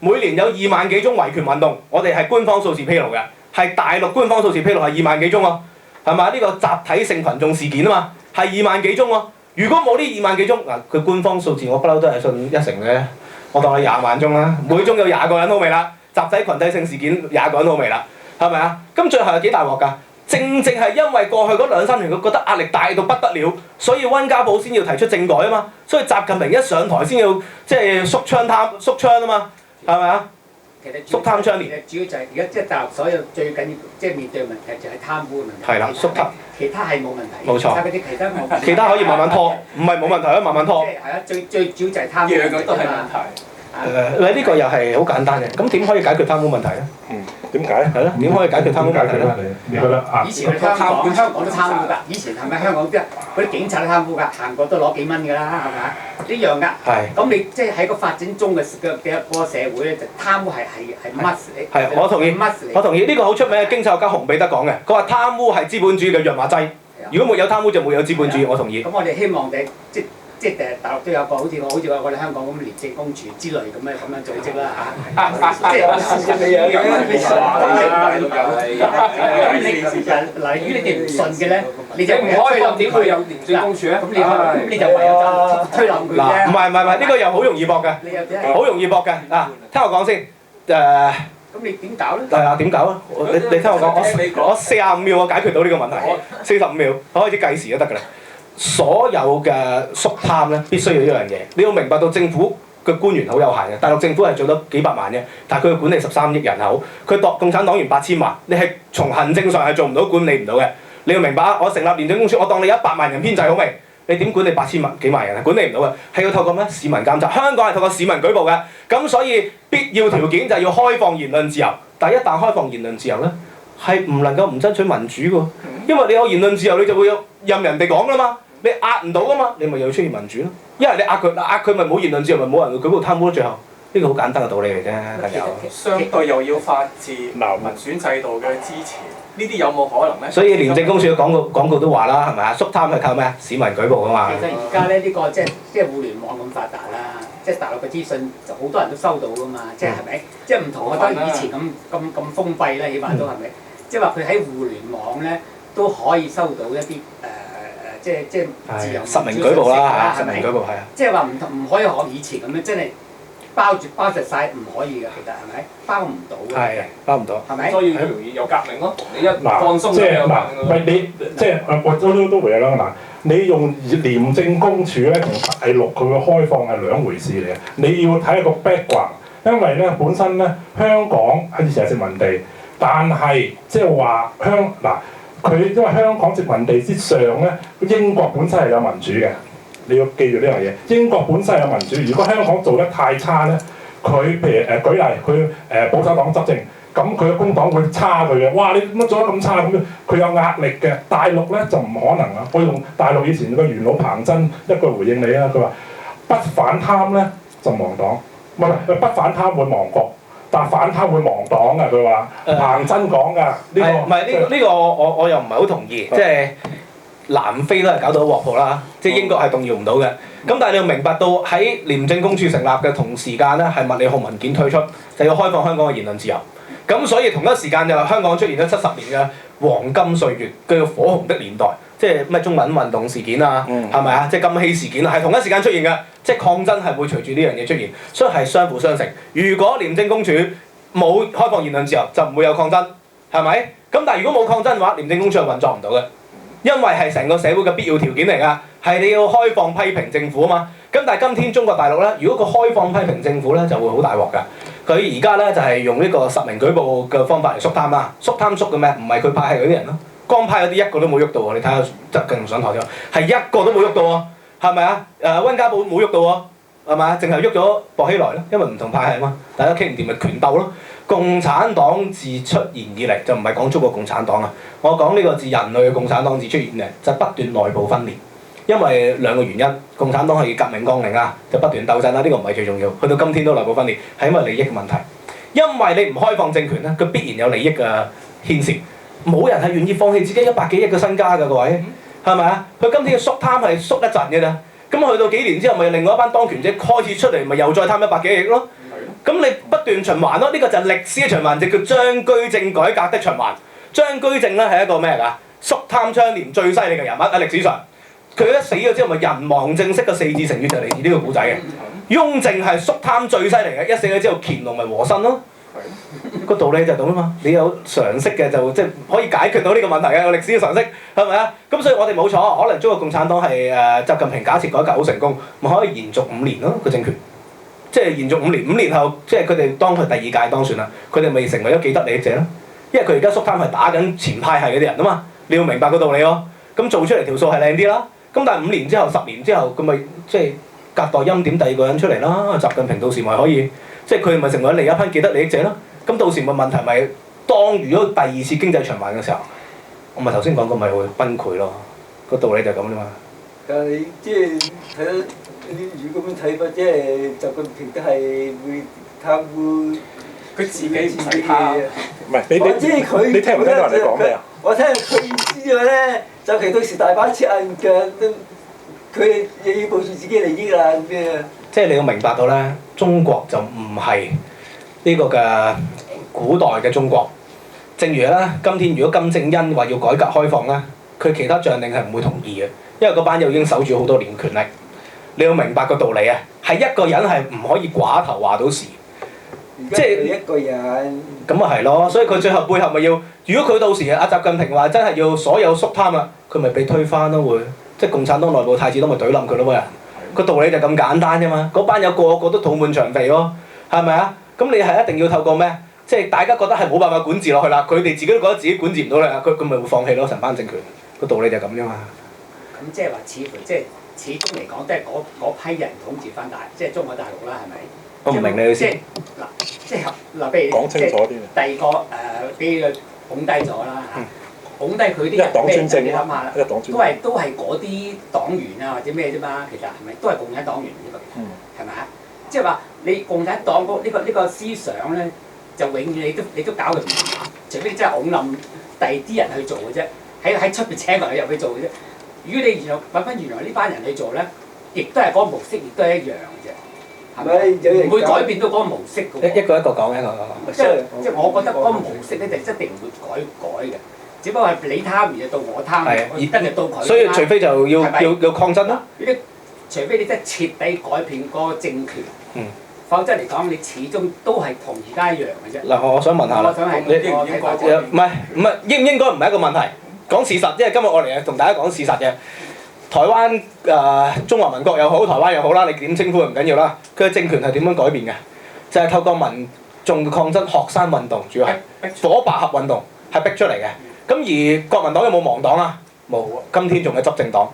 每年有2萬幾宗維權運動，我哋係官方數字披露嘅，係大陸官方數字披露係2萬幾宗喎，係嘛？呢個集體性群眾事件啊嘛，係2萬幾宗喎。如果冇呢2萬幾宗，嗱佢官方數字我不嬲都係信1成嘅。我當你20萬宗啦，每宗有20個人好未啦？集體群體性事件20個人好未啦？係咪啊？咁最後係幾大鑊㗎？正係因為過去嗰2、3年佢覺得壓力大到不得了，所以溫家寶先要提出政改啊嘛。所以習近平一上台先要即係縮槍啊嘛，係咪啊？其實縮貪倡廉。主要就係而家即係大陸所有最緊要即係面對嘅問題就係貪污嘅問題。係啦，縮貪。其他係冇問題。冇錯。其他可以慢慢拖，唔係冇問題啊，慢慢拖。即係係啊，最主要就係貪污。樣樣都係問題。呢個又係好簡單嘅，咁點可以解決貪污問題咧？點解？係咯，點可以解決貪污問題咧？你覺得啊？以前香港都貪污㗎，以前係咪香港嗰啲警察都貪污㗎，行過都攞幾蚊㗎啦，係咪啊？呢樣㗎。係。咁你即係喺個發展中嘅個社會咧，就貪污係 must 嚟。係，我同意。我同意呢個好出名嘅經濟學家熊彼德講嘅，佢話貪污係資本主義嘅潤滑劑。如果沒有貪污就沒有資本主義，我同意。咁我哋希望即係大陸都有個好似我哋香港咁廉政公署之類咁樣組織啦嚇。即係我試下你樣嗱，如果你哋唔信嘅咧，你就唔開放點會有廉政公署啊？咁你就唯有就推冧佢啫。唔係，呢個又好容易駁嘅，好容易駁嘅啊！聽我講先咁你點搞咧？係啊，點搞啊？你聽我講，我45秒我解決到呢個問題，45秒我開始計時都得㗎啦。所有嘅肅貪咧，必須要一樣嘢，你要明白到政府嘅官員好有限嘅，大陸政府係做到幾百萬啫，但係佢要管理13億人口，佢共產黨員8000萬，你係從行政上係做唔到、管理唔到嘅。你要明白啊！我成立廉政公署，我當你100萬人編制好未？你點管理8000幾萬人啊？管理唔到嘅，係要透過咩？市民監察。香港係透過市民舉報嘅，咁所以必要條件就係要開放言論自由。但係一旦開放言論自由咧，係唔能夠唔爭取民主嘅，因為你有言論自由，你就會有任人哋講啦嘛。你壓唔到㗎嘛，你咪又要出現民主咯。因為你壓佢咪冇言論自由，咪冇人會舉報貪污咯。最後呢個好簡單嘅道理嚟啫，朋友。相對又要法治、民選制度嘅支持，呢啲有冇可能咧？所以廉政公署嘅廣告都話啦，係咪啊？肅貪係靠咩啊？市民舉報㗎嘛。其實而家咧呢個即係互聯網咁發達啦，即係大陸嘅資訊就好多人都收到㗎嘛，即係咪？即係唔同我覺得以前咁封閉咧，起碼都係咪？即係話佢喺互聯網咧都可以收到一啲即係自由實名舉報啦，實名舉報係啊。即係話唔可以學以前咁樣，真係包實晒唔可以嘅，其實係咪？包唔到嘅。係包唔到。係咪？所以好容易有革命咯。你一嗱，放鬆即係嗱，就有革命喂你即係我都會有啦嗱。你用廉政公署咧同大陸佢嘅開放係兩回事嚟嘅，你要睇一個 background，因為咧本身咧香港喺以前係殖民地，但係即係話佢因為香港殖民地之上咧，英國本身係有民主嘅，你要記住呢樣嘢。英國本身係有民主，如果香港做得太差咧，佢譬如舉例，佢保守黨執政。咁佢嘅工黨會差佢嘅，哇！你乜做得咁差咁樣？佢有壓力嘅。大陸咧就唔可能啊！我用大陸以前個元老彭真一句回應你啊，佢話不反貪咧就亡黨，唔係不反貪會亡國，但反貪會亡黨啊！佢話彭真講㗎呢個。唔係呢個我又唔係好同意，即係南非都係搞到鑊泡啦，即係英國係動搖唔到嘅。咁但係你要明白到喺廉政公署成立嘅同時間咧，係麥理浩文件推出，就要開放香港嘅言論自由。咁所以同一時間就香港出現咗70年嘅黃金歲月，叫做火紅的年代，即係咩中文運動事件啊，係咪啊？即係金禧事件啊，係同一時間出現嘅，即係抗爭係會隨住呢樣嘢出現，所以係相輔相成。如果廉政公署冇開放言論自由，就唔會有抗爭，係咪？咁但係如果冇抗爭嘅話，廉政公署係運作唔到嘅，因為係成個社會嘅必要條件嚟㗎，係你要開放批評政府啊嘛。咁但係今天中國大陸咧，如果佢開放批評政府咧，就會好大鑊㗎。佢而家咧就係用呢個實名舉報嘅方法嚟肅貪啦，肅貪肅嘅咩？唔係佢派系嗰啲人咯，剛派嗰啲一個都冇喐到喎。你睇下習近平上台之後，係一個都冇喐到喎，係咪啊？溫家寶冇喐到喎，係咪啊？淨係喐咗薄熙來咯，因為唔同派系嘛，大家傾唔掂咪權鬥咯。共產黨自出現以嚟就唔係講中國共產黨啊，我講呢個自人類嘅共產黨自出現嚟就不斷內部分裂。因為兩個原因，共產黨係革命綱領啊，就不斷鬥爭啦，呢個唔係最重要。去到今天都內部分裂，係因為利益問題。因為你唔開放政權咧，佢必然有利益嘅牽涉。冇人係願意放棄自己100幾億嘅身家㗎，各位，係咪啊？佢今天嘅肅貪係肅一陣嘅咋，咁去到幾年之後，咪另外一班當權者開始出嚟，咪又再貪100幾億咯。咁你不斷循環咯，呢個就係歷史嘅循環，就叫張居正改革的循環。張居正咧係一個咩㗎？肅貪倡廉最犀利嘅人物喺歷史上。佢一死咗之後，咪人亡政息嘅4字成語就嚟自呢個古仔嘅。雍正係肅貪最犀利嘅，一死咗之後，乾隆咪和珅咯。個道理就係咁啊嘛。你有常識嘅就即係可以解決到呢個問題嘅，有歷史嘅常識係咪啊？咁所以我哋冇錯，可能中國共產黨係習近平假設改革好成功，咪可以延續5年咯個政權。即係延續5年，5年後即係佢哋當佢第2屆當選啦，佢哋咪成為咗既得利益者咯。因為佢而家肅貪係打緊前派系嗰啲人啊嘛，你要明白個道理咯。咁做出嚟條數係靚啲啦。咁但係5年之後、10年之後，咁咪即係隔代欽點第2個人出嚟啦。習近平到時咪可以，即係佢咪成為另一批既得利益者咯。咁到時咪問題咪當遇咗第2次經濟循環嘅時候，我咪頭先講過咪會崩潰咯。個道理就係咁啫嘛。但係即係睇到如果咁樣睇法，即係習近平都係會貪污，佢自己唔使貪。唔係你聽唔聽到人哋講咩啊？我聽佢意思咗咧，就其到時大把錢銀嘅，佢又要保住自己利益啦咁樣。即係你要明白到咧，中國就唔係呢個嘅古代嘅中國。正如咧，今天如果金正恩話要改革開放咧，佢其他將領係唔會同意嘅，因為嗰班友已經守住好多年權力。你要明白個道理啊，係一個人係唔可以寡頭話到事。即係一個人。咁咪係咯，所以佢最後背後咪要，如果佢到時阿習近平話真係要所有肅貪啦，佢咪被推翻咯會，即係共產黨內部太子都咪懟冧佢咯喎，個道理就咁簡單啫嘛，嗰班友個個都肚滿腸肥咯，係咪啊？咁你係一定要透過咩？即係大家覺得係冇辦法管治落去啦，佢哋自己都覺得自己管治唔到啦，佢咪會放棄咯，成班政權，個道理就咁啫嘛。咁即係話似乎即係始終嚟講都係嗰批人統治翻即係中國大陸啦，係咪？我唔明你嘅意思。即係嗱，譬如講清楚啲。第二個俾佢拱低咗啦嚇，拱低佢啲人一黨專政，你諗下啦，一黨專政都係嗰啲黨員啊或者咩啫嘛，其實係咪都係共產黨員呢個？係咪啊？即係話你共產黨呢個思想咧，就永遠你都搞佢唔掂，除非你真係拱冧第二啲人去做嘅啫，喺出邊請埋佢入去做嘅啫。如果你揾翻原來呢班人去做咧，亦都係嗰個模式，亦都係一樣嘅啫。係咪？唔會改變到嗰個模式嘅喎。一個講，一個講。即係我覺得嗰個模式咧，就一定唔會改嘅。只不過係你貪完就到我貪，我跟住到佢。所以除非就要抗爭啦。除非你真係徹底改變嗰個政權，否則嚟講，你始終都係同而家一樣嘅啫。嗱，我想問下啦我，想係你我睇法唔係應唔應該唔係一個問題，講事實，因為今日我嚟同大家講事實嘅。台灣中華民國又好，台灣又好啦，你點稱呼唔緊要啦。佢嘅政權係點樣改變嘅？就係透過民眾嘅抗爭、學生運動，主要係火百合運動係逼出嚟嘅。咁而國民黨有冇亡黨啊？冇，今天仲係執政黨。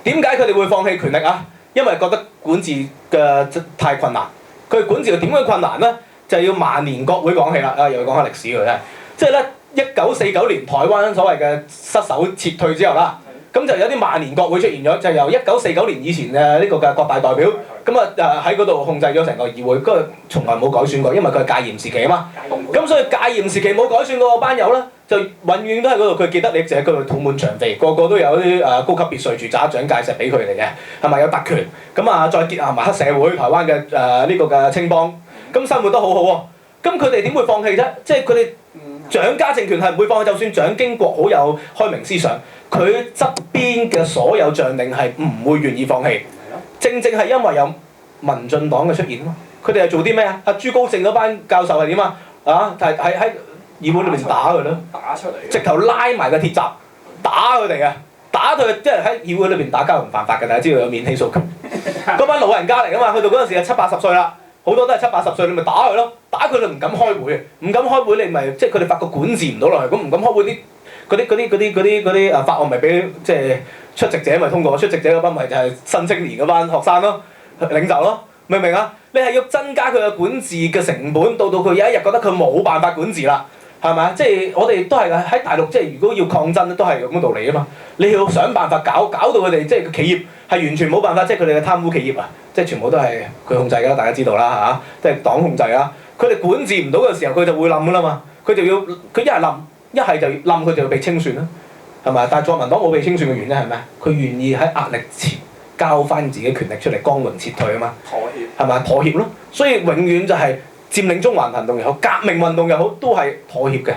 點解佢哋會放棄權力啊？因為覺得管治嘅太困難。佢管治點樣困難呢？就要萬年國會講起啦。又要講下歷史㗎真係。即係咧，1949年台灣所謂嘅失守撤退之後啦。咁就有啲萬年國會出現咗，就由1949年以前嘅呢個嘅國大代表，咁喺嗰度控制咗成個議會，嗰個從來冇改選過，因為佢係戒嚴時期啊嘛。咁所以戒嚴時期冇改選過個班友咧，就永遠都喺嗰度，佢記得你就喺嗰度土滿長肥，個個都有啲高級別墅住宅蔣介石俾佢哋嘅，係咪有特權？咁再結合埋黑社會，台灣嘅呢個嘅青幫，咁生活得好好喎。咁佢哋點會放棄啫？即係佢哋蔣家政權係唔會放棄，就算蔣經國好有開明思想。佢側邊嘅所有將領係唔會願意放棄，正係因為有民進黨嘅出現咯。佢哋係做啲咩啊？朱高正嗰班教授係點啊？係喺議會裏面打佢咯，打出嚟，直頭拉埋個鐵閘打佢哋嘅，打佢即係喺議會裏邊打交唔犯法嘅，大家知道有免起訴權。嗰班老人家嚟㗎嘛，去到嗰陣時係70-80歲啦，好多都係70-80歲，你咪打佢咯，打佢就唔敢開會，唔敢開會你咪即係佢哋發覺管治唔到落去，咁唔敢開會嗰啲法案咪俾即係出席者咪通過，出席者嗰班咪就係新青年嗰班學生咯，領袖咯，明唔明啊？你係要增加佢嘅管治嘅成本，到佢有一日覺得佢冇辦法管治啦，係咪啊？即係我哋都係喺大陸，即係如果要抗爭都係咁嘅道理啊嘛。你要想辦法搞到佢哋即係個企業係完全冇辦法，即係佢哋嘅貪污企業啊，即係全部都係佢控制㗎，大家知道啦嚇，即係黨控制啦。佢哋管治唔到嘅時候，佢就會冧㗎啦嘛。佢就要佢一係冧。一係就冧佢就要被清算啦，係咪？但係國民黨冇被清算嘅原因係咩？佢願意喺壓力前交翻自己權力出嚟，光榮撤退啊嘛。妥協係咪？妥協咯，所以永遠就係佔領中環行動又好，革命運動又好，都係妥協嘅，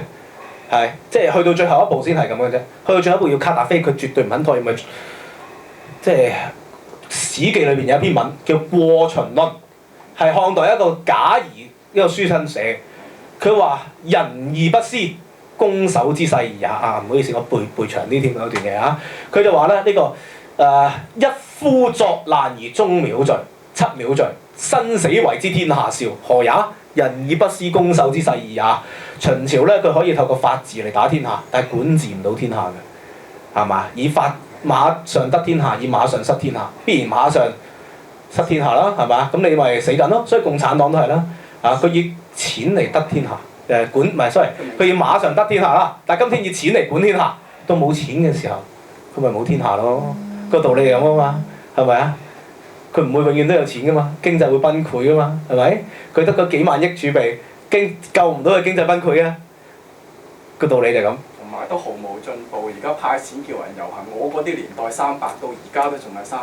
係即係去到最後一步先係咁嘅啫。去到最後一步要卡達菲，佢絕對唔肯妥協，咪即係《史記》裏邊有一篇文叫《過秦論》，係漢代一個賈誼一個書生寫。佢話仁義不施，攻守之勢也唔好意思，我背長啲添嗰段嘢啊。佢就話咧呢個一夫作難而終秒罪，七秒罪，生死為之天下笑，何也？仁義不施，攻守之勢也。秦朝咧佢可以透過法治嚟打天下，但係管治唔到天下嘅，係嘛？以法馬上得天下，以馬上失天下，必然馬上失天下啦，係嘛？咁你咪死緊咯。所以共產黨都係啦，佢以錢嚟得天下，管唔係 sorry， 佢要馬上得天下啦。但係今天以錢嚟管天下，到冇錢嘅時候，佢咪冇天下咯。個道理係咁啊嘛，係咪啊？佢唔會永遠都有錢噶嘛，經濟會崩潰噶嘛，係咪？佢得嗰幾萬億儲備，救唔到佢經濟崩潰啊！個道理就係咁。同埋都毫無進步，而家派錢叫人遊行，我嗰啲年代300到而家都仲係300。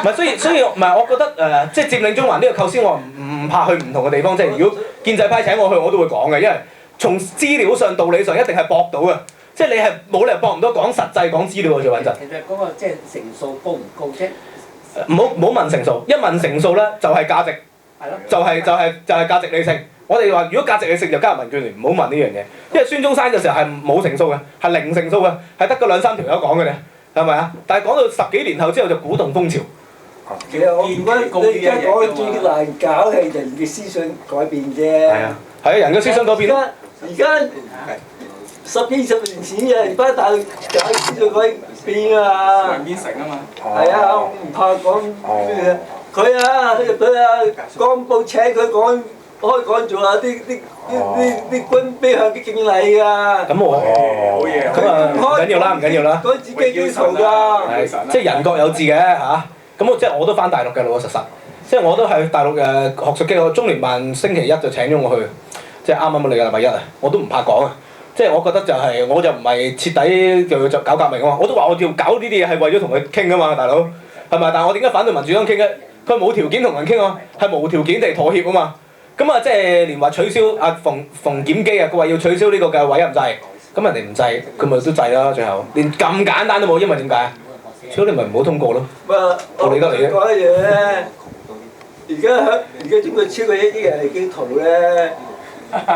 唔係，所以唔係，我覺得即係佔領中環呢個構思，我唔怕去唔同嘅地方。即係如果建制派請我去，我都會講嘅，因為從資料上、道理上一定係駁到嘅。即係你係冇理由駁唔到，講實際、講資料嘅最穩陣。其實嗰個即係成數高唔高啫？唔好問成數，一問成數咧就係價值，就係價值理性。我哋話如果價值理性就加入民建聯，唔好問呢樣嘢。因為孫中山嘅時候係冇成數嘅，係零成數嘅，係得嗰2-3條友講嘅啫，係咪啊？但係講到10幾年後之後就鼓動風潮。其實我如果你而家講最難搞係人嘅思想改變啫。係啊，人嘅思想改變。而家10幾20年前嘅人翻大陸搞思想改變啊！兩邊城啊嘛。係啊，我唔怕講咩佢幹部請佢開講做下啲軍備向嘅敬禮啊！咁我好嘢。唔緊要啦。講自己基礎㗎。即係人各有志嘅嚇。咁即係我都翻大陸嘅老老實實。即係我都喺大陸學術機構，中聯辦星期一就請咗我去，即係啱啱嚟嘅禮拜一啊！我都唔怕講啊！即係我覺得就係、我就唔係徹底就搞革命啊嘛！我都話我要搞呢啲嘢係為咗同佢傾啊嘛，大佬係咪？但係我點解反對民主黨傾咧？佢冇條件同人傾啊，係無條件地妥協啊嘛！咁即係連話取消馮檢基啊，佢話要取消呢個嘅委任制，咁人哋唔制，佢咪都制啦。最後連咁簡單都冇，因為點解啊？所以你咪唔好通過咯。我理得你啫。講一樣咧，而家中國超過1億人係基督徒咧，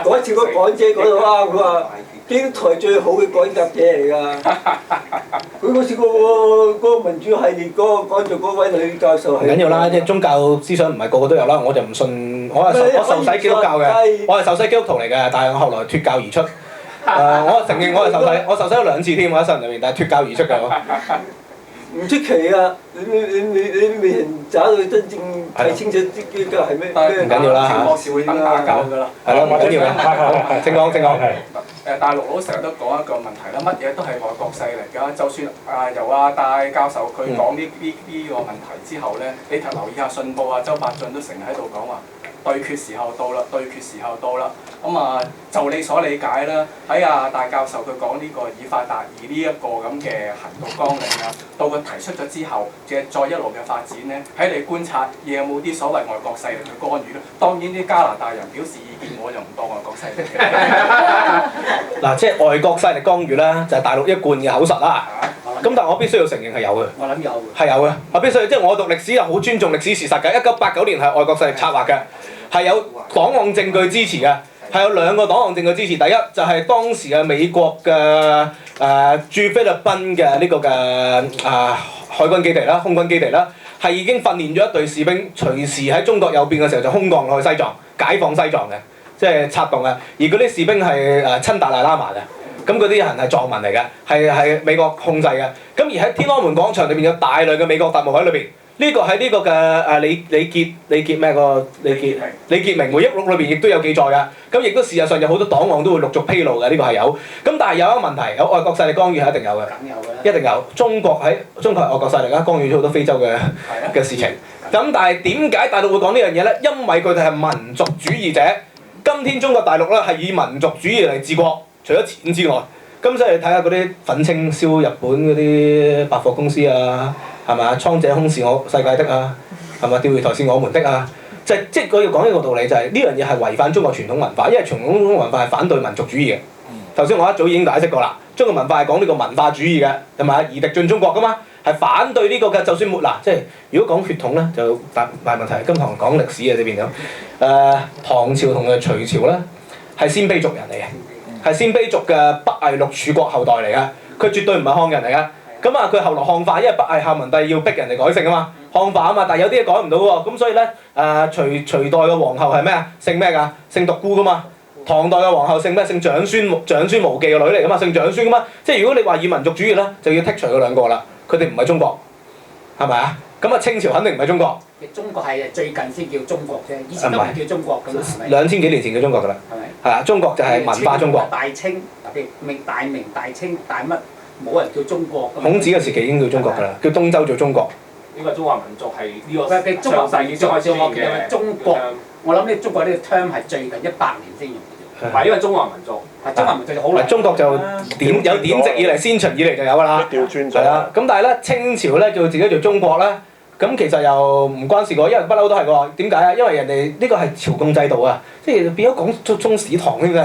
嗰次個講者講到啱，佢話基督徒係最好嘅改革者嚟㗎。佢嗰次嗰個民主系列嗰個講座嗰位女教授係唔緊要啦，即係宗教思想唔係個個都有啦，我就唔信，我受洗基督教嘅，我係受洗基督徒嚟嘅，但係我後來脱教而出。我承認我受洗咗2次添，我一生入面，但係脱教而出嘅我。唔出奇啊！你未人找到真正睇清楚啲嘅係咩？唔緊要啦嚇。博士會等打攪㗎啦。係咯，唔緊要嘅。請講。大陸佬成日都講一個問題啦，乜嘢都係外國勢力㗎。就算由戴教授佢講呢個問題之後咧，你留意下信報周伯俊都成日喺度講話對決時候到啦。咁就你所理解啦，喺大教授佢講呢個以法達義呢一個咁嘅行動綱領到佢提出咗之後嘅再一路嘅發展咧，喺你觀察有冇啲所謂外國勢力嘅干預咧？當然啲加拿大人表示意見，我就唔當外國勢力嘅。嗱，即係外國勢力干預啦，就係大陸一貫嘅口實啦。咁但係我必須要承認係有嘅。我諗有嘅。係有嘅，我必須即係我讀歷史又好尊重歷史事實嘅。1989年係外國勢力策劃嘅，係有檔案證據支持嘅。係有2個檔案證據支持，第一就係當時嘅美國嘅駐菲律賓嘅呢個嘅海軍基地啦、空軍基地啦，係已經訓練咗一隊士兵，隨時喺中國有變嘅時候就空降落去西藏，解放西藏嘅，即係策動嘅。而嗰啲士兵係親達賴喇嘛嘅，咁嗰啲人係藏民嚟嘅，係美國控制嘅。咁而喺天安門廣場裏邊有大量嘅美國特務喺裏邊。呢個喺呢個嘅李傑咩個李傑明回憶錄裏邊亦都有記載㗎，咁亦都事實上有好多檔案都會陸續披露嘅，呢個係有。咁但係有一個問題，有外國勢力干預係一定有嘅，一定有。中國係外國勢力啦，干預咗好多非洲嘅事情。咁但係點解大陸會講呢樣嘢咧？因為佢哋係民族主義者。今天中國大陸咧係以民族主義嚟治國，除咗錢之外，咁所以睇下嗰啲憤青燒日本嗰啲百貨公司啊。係咪啊？倉者空是我世界的啊，係咪？釣魚台是我們的啊，即係佢要講一個道理就係呢樣嘢係違反中國傳統文化，因為傳統文化係反對民族主義嘅。頭先我一早已經解釋過啦，中國文化係講呢個文化主義嘅，係咪啊？夷狄進中國噶嘛，係反對呢個嘅。就算嗱，即係如果講血統咧，就大問題。今堂講歷史嘅呢邊咁，唐朝同埋隋朝咧係鮮卑族人嚟嘅，係鮮卑族嘅北魏六柱國後代嚟嘅，佢絕對唔係漢人嚟嘅。咁佢後來漢化，因為北魏孝文帝要逼人哋改姓啊嘛，漢化啊嘛，但係有啲嘢改唔到喎，咁所以咧隋代嘅皇后係咩啊？姓咩㗎？姓獨孤㗎嘛。唐代嘅皇后姓咩？姓長孫無忌嘅女嚟㗎嘛，姓長孫㗎嘛。即係如果你話以民族主義咧，就要剔除嗰2個啦，佢哋唔係中國，係咪啊？咁清朝肯定唔係中國。中國係最近先叫中國啫，以前都唔叫中國㗎嘛，係咪？2000幾年前叫中國㗎啦。係咪？係啊，中國就係文化中國。大清特別大明、大清、大乜？冇人叫中國。孔子嘅時期已經叫中國㗎啦，叫東周做中國。呢個中華民族係呢個嘅中華民族開始嘅中國，我諗呢中國呢個 term 係最近100年先用嘅啫。唔係因為中華民族，中華民族就好耐。中國就有典籍以嚟，先秦以嚟就有㗎啦。調轉咗。係啦，咁但係咧清朝咧叫自己做中國咧，咁其實又唔關事㗎，因為不嬲都係喎。點解啊？因為人哋呢個係朝貢制度啊，即係變咗講中史堂添嘅。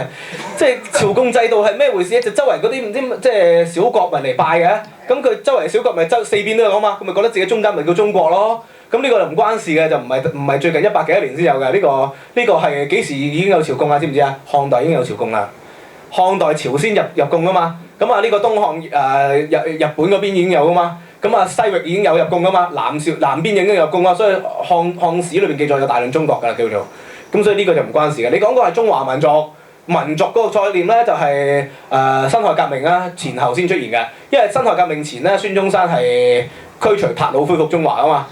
即係朝貢制度係咩回事咧？就周圍嗰啲唔知即係小國民嚟拜嘅，咁佢周圍小國咪4邊都有啊嘛，咁咪覺得自己中間咪叫中國咯。咁呢個就唔關事嘅，就唔係最近100幾年先有嘅。呢個係幾時已經有朝貢啊？知唔知啊？漢代已經有朝貢啦。漢代朝鮮入貢啊嘛，咁呢個東漢日本嗰邊已經有啊嘛。咁西域已經有入貢㗎嘛，南邊已經有入貢啦，所以漢史裏邊記載有大量中國㗎啦叫做，咁所以呢個就唔關事嘅。你講過係中華民族嗰個概念咧，就係辛亥革命啦前後先出現嘅，因為辛亥革命前咧孫中山係驅除韃虜恢復中華啊嘛，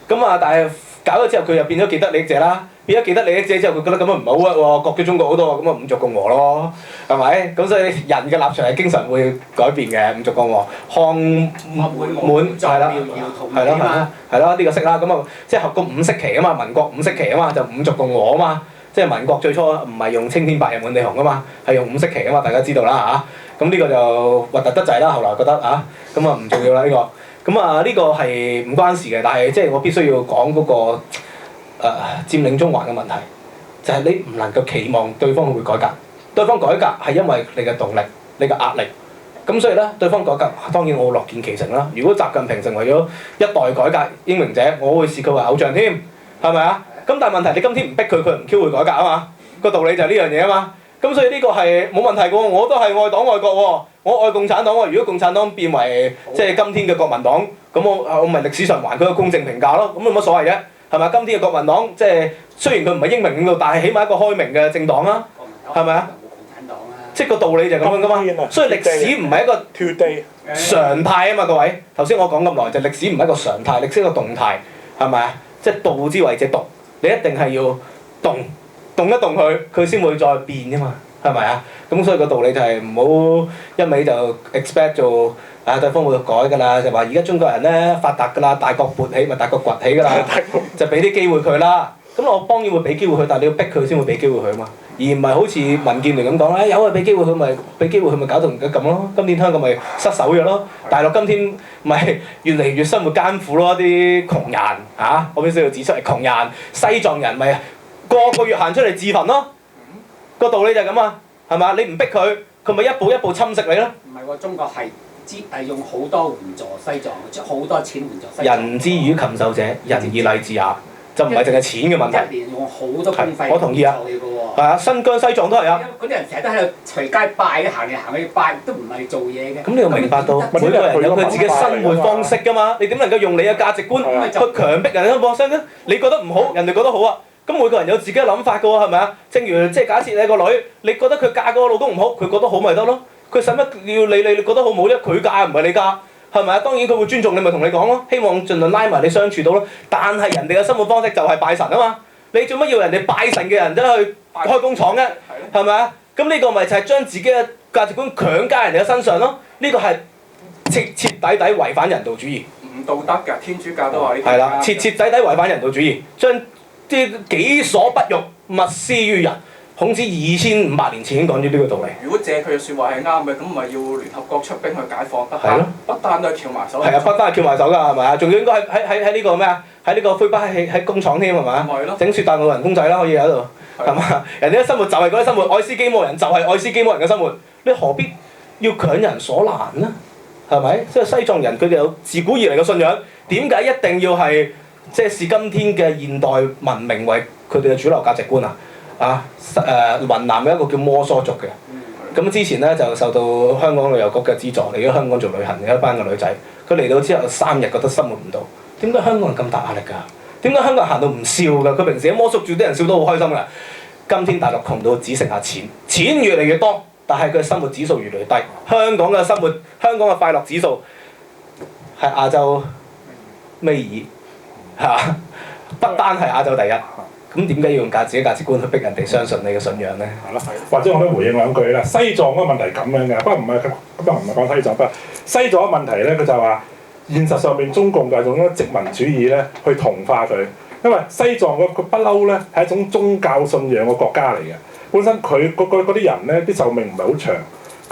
咁但係搞咗之後佢又變咗既得利益者啦。變咗既得利益者之後，佢覺得咁樣唔好屈喎，割咗中國好多，咁五族共和咯，係咪？咁所以人嘅立場係經常會改變嘅，五族共和，漢滿係啦，係咯，呢個識啦，咁即係合個五色旗啊嘛，民國五色旗啊嘛，就五族共和啊嘛，即係民國最初唔係用青天白日滿地紅啊嘛，係用五色旗啊嘛，大家知道啦嚇。咁呢個就核突得滯啦，後來覺得咁唔重要啦呢個，呢個係唔關事嘅，但係即係我必須要講嗰個。佔領中環嘅問題，就係你唔能夠期望對方會改革，對方改革係因為你嘅動力、你嘅壓力，咁所以咧對方改革當然我會樂見其成啦。如果習近平成為咗一代改革英明者，我會視佢為偶像添，係咪啊？咁但係問題你今天唔逼佢，佢唔 Q 會改革啊嘛。個道理就係呢樣嘢啊嘛。咁所以呢個係冇問題嘅喎，我都係愛黨愛國喎，我愛共產黨喎。如果共產黨變為即係今天嘅國民黨，咁我咪歷史上還佢個公正評價咯，咁有乜所謂啫？係咪？今天嘅國民黨即係雖然佢唔係英明領導，但係起碼一個開明嘅政黨啊，係咪啊？冇共產黨啊！即係個道理就係咁樣噶嘛。所以歷史唔係一個常態啊嘛，各位。頭先我講咁耐就歷史唔係一個常態，歷史係一個動態，係咪啊？即係道之為者動，你一定係要動一動佢，佢先會再變㗎嘛，係咪啊？咁所以個道理就係唔好一味就 expect 做對方會改㗎啦，就話而家中國人咧發達㗎啦，大國勃起咪大國崛起㗎啦，就俾啲機會佢啦。咁我當然會俾機會佢，但係你要逼佢先會俾機會佢啊嘛，而唔係好似民建聯咁講咧，有啊俾機會佢咪俾機會佢咪搞到而家咁咯。今年香港咪失手咗咯，大陸今天咪越嚟越生活艱苦咯，啲窮人嚇，我必須要指出係窮人，西藏人咪個月行出嚟自焚咯，個道理就係咁啊，係咪？你唔逼佢，佢咪一步一步侵蝕你咯。唔係喎，中國係用好多援助西藏，出好多錢援助西藏。人之與禽獸者，仁義禮智也，就唔係淨係錢嘅問題。一年用好多公費。我同意啊。係啊，新疆西藏都係啊。嗰啲人成日都喺度隨街拜，行嚟行去拜，都唔係做嘢嘅。咁你要明白到每個人有佢自己生活方式㗎嘛，你點能夠用你嘅價值觀去強迫人嘅方式咧？你覺得唔好，人哋覺得好啊。咁每個人有自己嘅諗法㗎喎，係咪啊？正如即係假設你個女，你覺得佢嫁個老公唔好，佢覺得好咪得咯。佢使乜要理你？你覺得好唔好啫？佢嫁唔係你嫁，係咪啊？當然佢會尊重你，咪同你講咯。希望盡量拉埋你相處到咯。但係人哋嘅生活方式就係拜神啊嘛。你做乜要人哋拜神嘅人走去開工廠啫？係咪啊？咁呢個咪就係將自己嘅價值觀強加人哋嘅身上咯。呢個係徹徹底底違反人道主義。唔道德㗎，天主教都話呢啲。係啦，徹徹底底違反人道主義，將啲己所不欲，勿施於人。孔子2500年前已經講咗呢個道理。如果借佢嘅説話係啱嘅，咁咪要聯合國出兵去解放北韓，不單都係翹埋手。係啊，不單係翹埋手㗎，係咪啊？仲要應該喺呢個咩啊？喺呢個魁北克喺工廠添係咪啊？整雪大老人公仔啦，可以喺度係嘛？人哋嘅生活就係嗰啲生活，愛斯基摩人就係愛斯基摩人嘅生活，你何必要強人所難呢？係咪？即係西藏人佢哋有自古以嚟嘅信仰，點解一定要係即係視今天嘅現代文明為佢哋嘅主流價值觀啊？雲南嘅一個叫摩梭族嘅，咁之前咧就受到香港旅遊局嘅資助嚟咗香港做旅行嘅一班嘅女仔，佢嚟到之後3日覺得生活唔到，點解香港人咁大壓力㗎？點解香港人行到唔笑㗎？佢平時喺摩梭住啲人笑得好開心㗎，今天大陸窮到只剩下錢，錢越嚟越多，但係佢生活指數越嚟越低。香港嘅快樂指數係亞洲尾二嚇，不單係亞洲第一。咁點解要用自己價值觀去逼人哋相信你嘅信仰咧？係咯，或者我都回應兩句啦。西藏嗰個問題係咁樣嘅，不過唔係講西藏，不過西藏嘅問題咧，佢就話現實上面中共就係用咗殖民主義咧去同化佢，因為西藏佢不嬲咧係一種宗教信仰嘅國家嚟嘅，本身佢嗰啲人咧啲壽命唔係好長，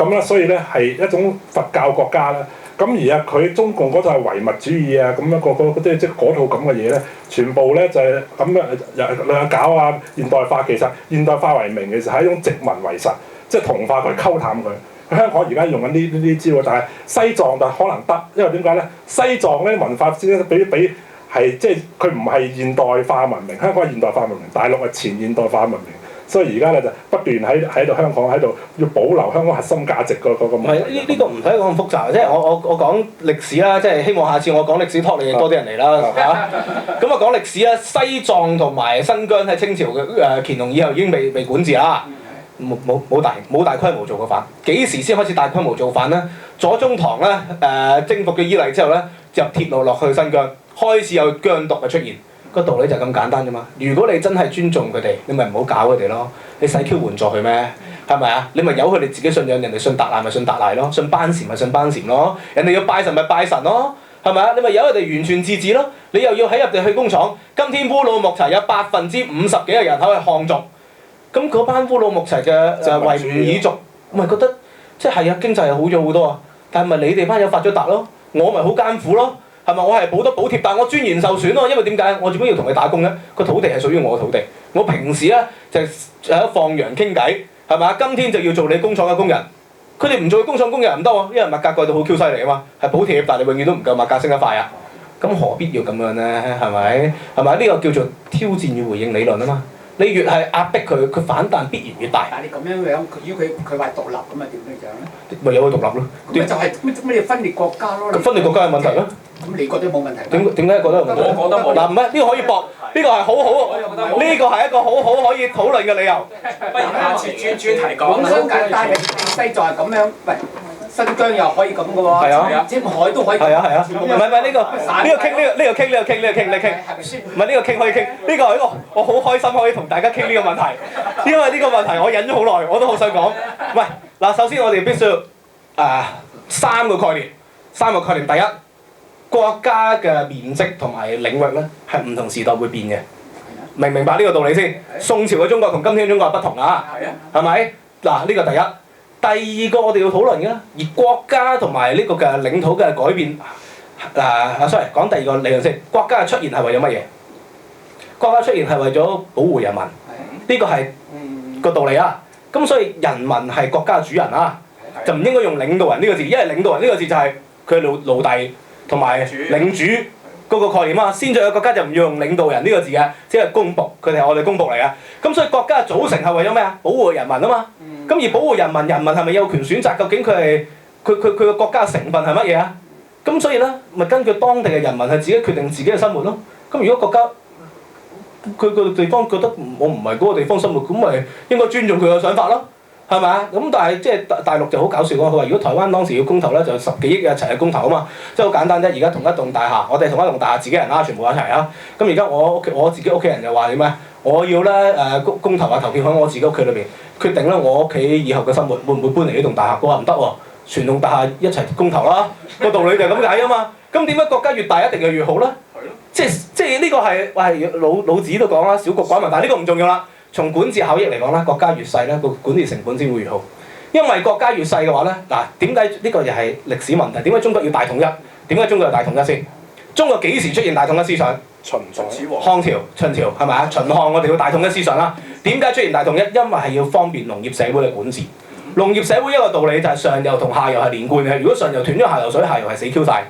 咁咧所以咧係一種佛教國家啦。咁而佢中共嗰套係唯物主義啊，咁樣即係嗰套咁嘅嘢咧，全部咧就係咁樣又搞啊現代化，其實現代化為名，其實係一種殖民為實，即係同化佢、溝淡佢。香港而家用緊呢招，但係西藏就可能得，因為點解咧？西藏咧文化先比係即係佢唔係現代化文明，香港係現代化文明，大陸係前現代化文明。所以而家咧就不斷喺度香港喺度要保留香港核心價值個問題。唔係呢個唔使講咁複雜，即係我講歷史啦，即係希望下次我講歷史託你哋多啲人嚟啦嚇。咁啊講歷史啦，西藏同埋新疆喺清朝嘅乾隆以後已經被管治啦，冇大規模做過反。幾時先開始大規模做反咧？左宗棠咧征服咗伊犁之後咧，入鐵路落去新疆，開始有疆獨嘅出現。個道理就係咁簡單啫嘛！如果你真係尊重佢哋，你咪唔好搞佢哋咯。你使 Q 援助佢咩？係咪啊？你咪由佢哋自己信仰，人哋信達賴咪信達賴咯，信班禪咪信班禪咯。人哋要拜神咪拜神咯，係咪啊？你咪由佢哋完全自治咯。你又要喺入地去工廠，今天烏魯木齊有50%幾嘅人口係漢族，咁嗰班烏魯木齊嘅維吾爾族，我咪覺得即係啊經濟係好咗好多啊，但係咪你哋班友發咗達咯？我咪好艱苦咯。係咪？我係補得補貼，但係我尊嚴受損咯。因為點解？我做咩要同你打工咧？個土地係屬於我嘅土地。我平時咧就喺度放羊傾偈，係咪啊？今天就要做你工廠嘅工人。佢哋唔做工廠工人唔得喎，因為物價貴到好 Q 犀利啊嘛。係補貼，但係你永遠都唔夠物價升得快啊。咁咁何必要咁樣咧？係咪？係咪？呢個叫做挑戰與回應理論啊嘛。你越係壓迫佢，佢反彈必然越大。但係你咁樣樣，如果佢話獨立咁啊點樣樣咧？咪有佢獨立咯。咁咪就係乜嘢分裂國家咯？咁分裂國家有問題咯？咁你覺得冇問題？點解覺得有問題？我覺得冇嗱唔係呢個可以駁，呢個係好好，呢個係一個好好可以討論嘅理由。不如下次專題講本身簡單嘅西藏係咁樣，喂，新疆又可以咁嘅喎，係啊青海都可以。係啊係啊，唔係呢個傾呢個傾你傾。係咪先？唔係呢個傾可以傾，呢個係一個我好開心可以同大家傾呢個問題，因為呢個問題我忍咗好耐，我都好想講。喂，嗱，首先我哋必須要三個概念。第一，國家嘅面積同埋領域咧係唔同時代會變嘅，明唔明白呢個道理先？宋朝嘅中國同今天嘅中國係不同啊，係咪？嗱，呢個第一。第二個我哋要討論嘅，而國家同埋呢個嘅領土嘅改變。sorry， 講第二個理論先。國家嘅出現係為咗乜嘢？國家出現係為咗保護人民，呢個係個道理啊。咁所以人民係國家嘅主人啊，就唔應該用領導人呢個字，因為領導人呢個字就係佢奴隸同埋領主嗰個概念啊。先進嘅國家就唔要用領導人呢個字嘅，只係公僕，佢哋係我哋公僕嚟嘅。咁所以國家嘅組成係為咗咩啊？保護人民啊嘛。咁而保護人民，人民係咪有權選擇究竟佢個國家嘅成分係乜嘢啊？咁所以咧，咪根據當地嘅人民係自己決定自己嘅生活咯。咁如果國家佢個地方覺得我唔係嗰個地方生活，咁咪應該尊重佢嘅想法咯，係咪啊？咁但係即係大陸就好搞笑喎，佢話如果台灣當時要公投咧，就10幾億一齊去公投啊嘛，即係好簡單啫。而家同一棟大廈，我哋同一棟大廈自己人啦，全部一齊啊。咁而家我自己屋企人就話點咩？我要咧公投啊投票喺我自己屋企裏邊決定咧，我屋企以後嘅生活會唔會搬嚟呢棟大廈？佢話唔得喎，全棟大廈一齊公投啦，個道理就係咁解啊嘛。咁點解國家越大一定係越好咧？即係呢個係老子都講啦，小國寡民，但係呢個唔重要啦。從管治效益嚟講咧，國家越細咧，個管治成本先會越好。因為國家越細嘅話咧，嗱，點解呢個又係歷史問題？點解中國要大統一？點解中國要大統一先？中國幾時出現大統一思想？秦始皇、漢朝、秦朝係咪啊？秦漢我哋要大統一思想啦。點解出現大統一？因為係要方便農業社會嘅管治。農業社會一個道理就係上游同下游係連貫嘅。如果上游斷咗下游水，下游係死 Q 晒。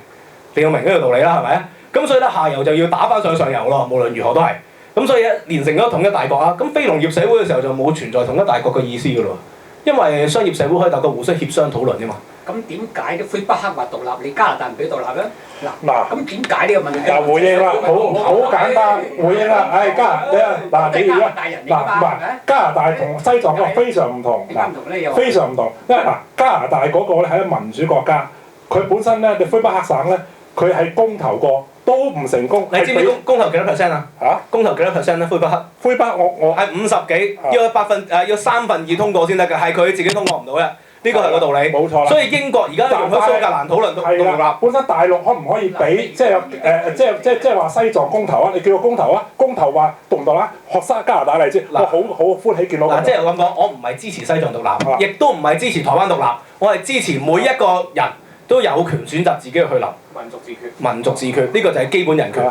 你要明呢個道理啦，係咪啊？咁所以咧，下游就要打翻上游咯。無論如何都係。咁所以連成咗統一大國啊。咁非農業社會嘅時候就冇存在統一大國嘅意思㗎咯。因為商業社會可以大家互相協商討論啫嘛。咁點解啲魁北克話獨立，你加拿大唔俾獨立咧？嗱，咁點解呢個問題？嗱，回應啦，好簡單回應啦。加拿大你而家唔係加拿大同西藏嗰個非常唔同，非常唔同。因為加拿大嗰個咧係一個民主國家，佢本身咧，你魁北克省咧，佢係公投過都唔成功。你知唔知公投幾多 percent 啊？嚇？公投幾多 percent 咧？魁北克我係50幾，要3分2通過先得㗎，係佢自己通過唔到嘅。呢個係個道理，冇錯啦。所以英國而家容許蘇格蘭討論獨立。本身大陸可唔可以俾即係話西藏公投啊？你叫個公投啊？公投話獨唔獨立？學生加拿大例子，我好歡喜見到。即係咁講，我唔係支持西藏獨立，亦都唔係支持台灣獨立，我係支持每一個人都有權選擇自己去留。民族自決。民族自決，呢個就係基本人權。其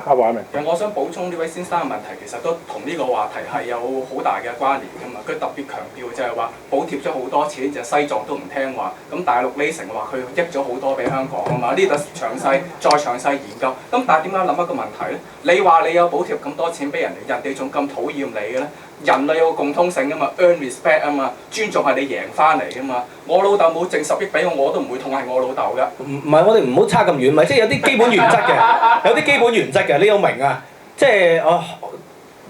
實我想補充呢位先生嘅問題，其實都同呢個話題係有好大嘅關聯㗎嘛。佢特別強調就係話補貼咗好多錢，就西藏都唔聽話。咁大陸呢成話佢益咗好多俾香港啊嘛。呢度再詳細研究。咁但係點解諗一個問題咧？你話你有補貼咁多錢俾人哋，人哋仲咁討厭你嘅咧？人類有個共通性㗎嘛 ，earn respect 啊嘛，尊重係你贏翻嚟㗎嘛。我老豆冇剩10億俾我都唔會痛係我老豆㗎。唔係，我哋唔好差咁遠，咪即係有啲基本原則嘅，有啲基本原則嘅，你要明啊。即係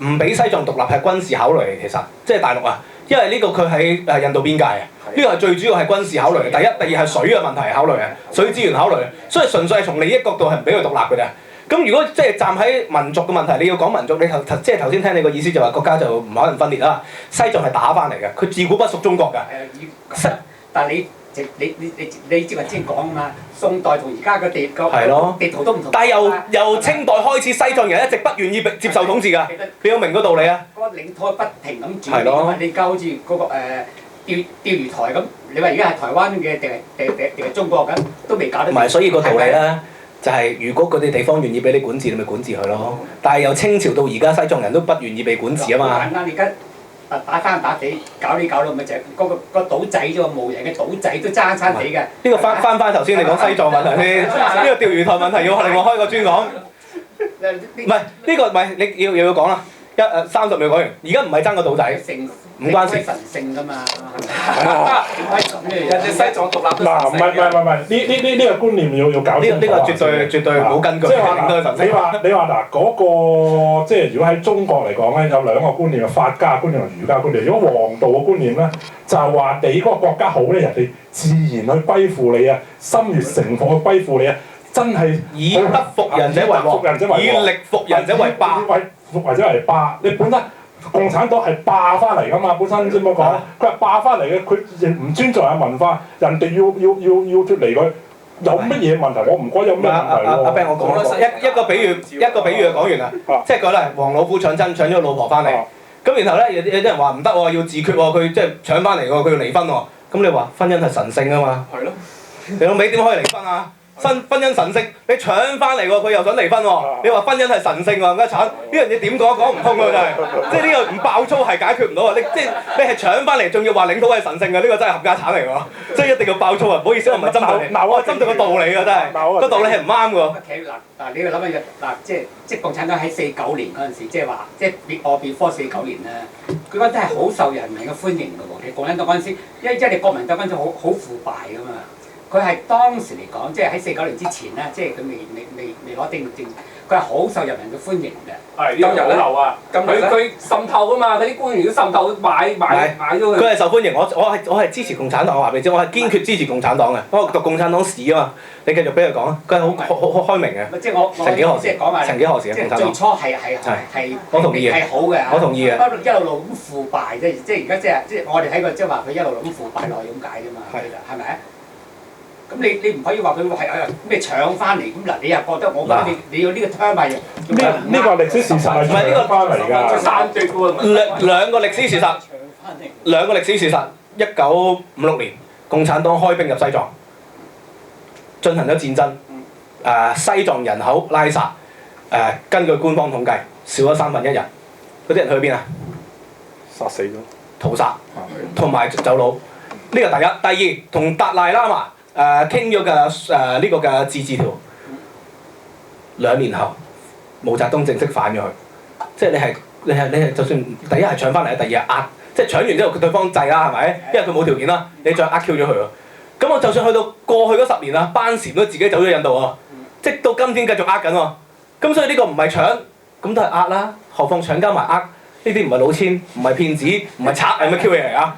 唔俾西藏獨立係軍事考慮嚟，其實即係大陸啊，因為呢個佢喺印度邊界啊，呢個係最主要係軍事考慮。第一、第二係水嘅問題考慮啊，水資源考慮，所以純粹係從利益角度係唔俾佢獨立嘅啫。咁如果即係站喺民族嘅問題，你要講民族，你即係頭先聽你個意思就話國家就唔可能分裂啦。西藏係打翻嚟嘅，佢自古不屬中國㗎。但係你之前講啊嘛，宋代同而家嘅地圖都唔同。但係由清代開始，西藏人一直不願意接受統治㗎。你要明個道理啊！嗰個領土不停咁轉變㗎嘛，你而家好似嗰個釣魚台咁，你話而家係台灣嘅定係中國咁，都未搞得。唔係，所以個道理咧。就係如果嗰啲地方願意俾你管治，你咪管治佢咯。但係由清朝到而家，西藏人都不願意被管治啊嘛。簡單，你而家打生打死，搞到咪就係嗰個島仔啫喎，無人嘅島仔都爭地嘅。呢個翻頭先你講西藏問題先，呢個釣魚台問題要另外開個專講。唔係呢個唔係你又要講啦，30秒講完。而家唔係爭個島仔，聖唔關事。神聖㗎嘛，點解咁嘅人哋西藏獨立都嗱，唔係，呢個觀念要搞清楚。呢個絕對冇根據。即係話令到佢神聖你話嗱嗰個即係如果喺中國嚟講咧，有兩個觀念，法家觀念同儒家觀念。如果黃道嘅觀念咧，就係話你嗰個國家好咧，人哋自然去歸附你啊，心悅誠服去歸附你啊，真係以德服人者為王，以力服人者為霸。服或者為霸，你本身共產黨係霸翻嚟㗎嘛，本身知唔知講？佢係霸翻嚟嘅，佢亦唔尊重人文化，人哋要脱離佢，有乜嘢問題？我唔覺得有咩問題喎。阿 Ben， 我講一個比喻就講完啦，即係講咧，黃老虎搶咗老婆翻嚟，咁然後咧有啲人話唔得喎，要自決喎，佢即係搶翻嚟喎，佢要離婚喎，咁你話婚姻係神聖啊嘛？係咯。你老味點可以離婚啊？婚姻神聖，你搶翻嚟喎，佢又想離婚喎，你話婚姻係神聖喎，咁一慘，呢樣嘢點講唔通㗎真係，即係呢個唔爆粗係解決唔到啊！你係搶翻嚟，仲要話領土係神聖嘅，呢個真係冚家產嚟喎，即係一定要爆粗啊！唔好意思，我唔係針對你，我係針對個道理㗎真係，個道理係唔啱㗎。嗱，你要諗下嗱，即係共產黨喺49年嗰陣時，即係話即係before 49年咧，佢嗰陣係好受人民嘅歡迎㗎喎。其實共產黨嗰陣時，因為你國民黨嗰陣時好腐敗㗎嘛。佢係當時嚟講，即係喺49年之前咧，即係佢未攞定政，佢係好受人民嘅歡迎嘅。係呢個好流啊！佢滲透啊嘛，佢啲官員都滲透買咗佢。佢係受歡迎，我係支持共產黨，我話俾你知，我係堅決支持共產黨嘅。我讀共產黨史啊嘛，你繼續俾佢講啊，佢係好開明嘅。即係我即係講埋，曾幾何時即係最初係我同意嘅，係好嘅。我同意嘅。不過一路咁腐敗即係而家即係我哋睇過，即係話佢一路咁腐敗落去咁解啫嘛。係咪啊？咁你唔可以話佢係咩搶翻嚟咁嗱？你又覺得我覺得你要呢個 term 係呢個歷史事實係搶翻嚟㗎。山奪喎。兩個歷史事實。兩個歷史事實。1956年，共產黨開兵入西藏，進行咗戰爭。西藏人口拉薩，根據官方統計少咗1/3人。嗰啲人去邊啊？殺死咗。屠殺，同埋走佬。呢個第一，第二同達賴喇嘛。傾咗嘅呢個嘅自治條，2年後毛澤東正式反咗佢，即係你係就算第一係搶翻嚟，第二係壓，即係搶完之後對方制啦，係咪？因為佢冇條件啦，你再Q咗佢喎。咁我就算去到過去嗰10年啦，班禪都自己走咗印度喎，即係到今天繼續呃緊喎。咁所以呢個唔係搶，咁都係呃啦。何況搶加埋呃，呢啲唔係老千，唔係騙子，唔係賊，係乜 Q 嘢嚟啊？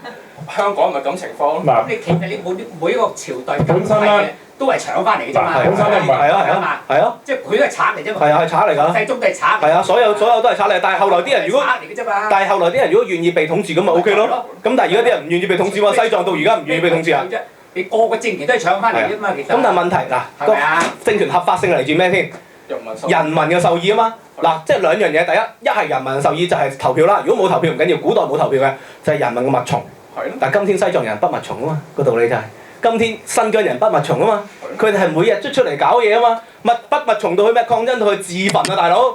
香港咪咁情況咯。咁你其實你每一個朝代本身咧都係搶翻嚟嘅啫嘛。本身都唔係係啊，即係佢都係賊嚟啫嘛。係啊，係賊嚟㗎。世宗都係賊。係啊，所有都係賊嚟，但係後來啲人如果願意被統治咁咪 OK 咯。咁但係而家啲人唔願意被統治喎，西藏到而家唔願意被統治啊。你個政權都係搶翻嚟啫嘛，其實。咁但係問題嗱，個政權合法性嚟自咩先？人民嘅授意啊嘛。嗱，即係兩樣嘢，第一係人民授意就係投票啦。如果冇投票唔緊要，古代冇投票嘅就係人民嘅默從。但係今天西藏人不默從啊嘛，個道理就係今天新疆人不默從啊嘛，佢哋係每日出嚟搞嘢啊嘛，不默從到去咩抗爭到去自焚啊大佬，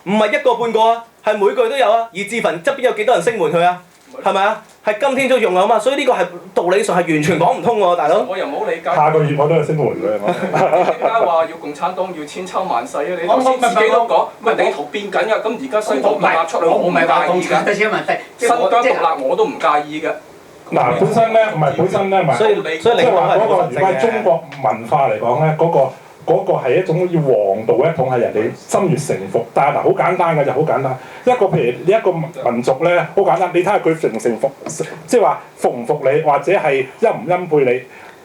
唔係一個半個啊，係每個月都有啊，而自焚側邊有幾多人聲援佢啊？係咪啊？係今天都用啊嘛，所以呢個係道理上係完全講唔通喎，大佬。我又冇理解。下個月我都係聲援佢啊嘛。點解話要共產黨要千秋萬世啊？你頭先自己都講，咪地圖變緊㗎，咁而家西藏獨立出嚟，我唔介意嘅。新疆獨立我都唔介意嘅。嗱，本身咧唔係本身咧，唔係所以即係話嗰個，如果係中國文化嚟講咧，嗰個係一種要黃道一統，係人哋心悅誠服。但係嗱，好簡單嘅就好簡單。一個譬如你一個民族咧，好簡單，你睇下佢誠唔誠服，即係話服唔服你，或者係欽唔欽佩你。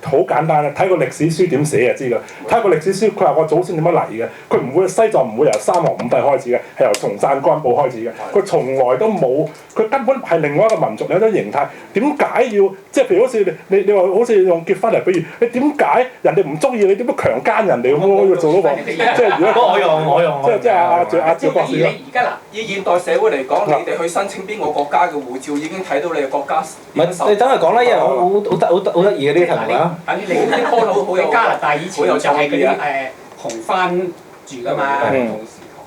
好簡單嘅，睇個歷史書點寫就知㗎。睇個歷史書，佢話我祖先點樣嚟嘅，佢唔會西藏唔會由三皇五帝開始嘅，係由松贊干布開始嘅。佢從來都冇，佢根本係另外一個民族，有種形態。點解要即係譬如好似你話好似用結婚嚟比喻，你點解人哋唔中意你點樣強姦人哋咁樣要做嗰個？即係如果我用即係阿趙博士而家嗱，以現代社會嚟講，你哋去申請邊個國家嘅護照已經睇到你嘅國家。唔係你等佢講啦，因為好得意嘅呢啲題目啊。等於你加拿大以前就係嗰啲紅番住㗎嘛。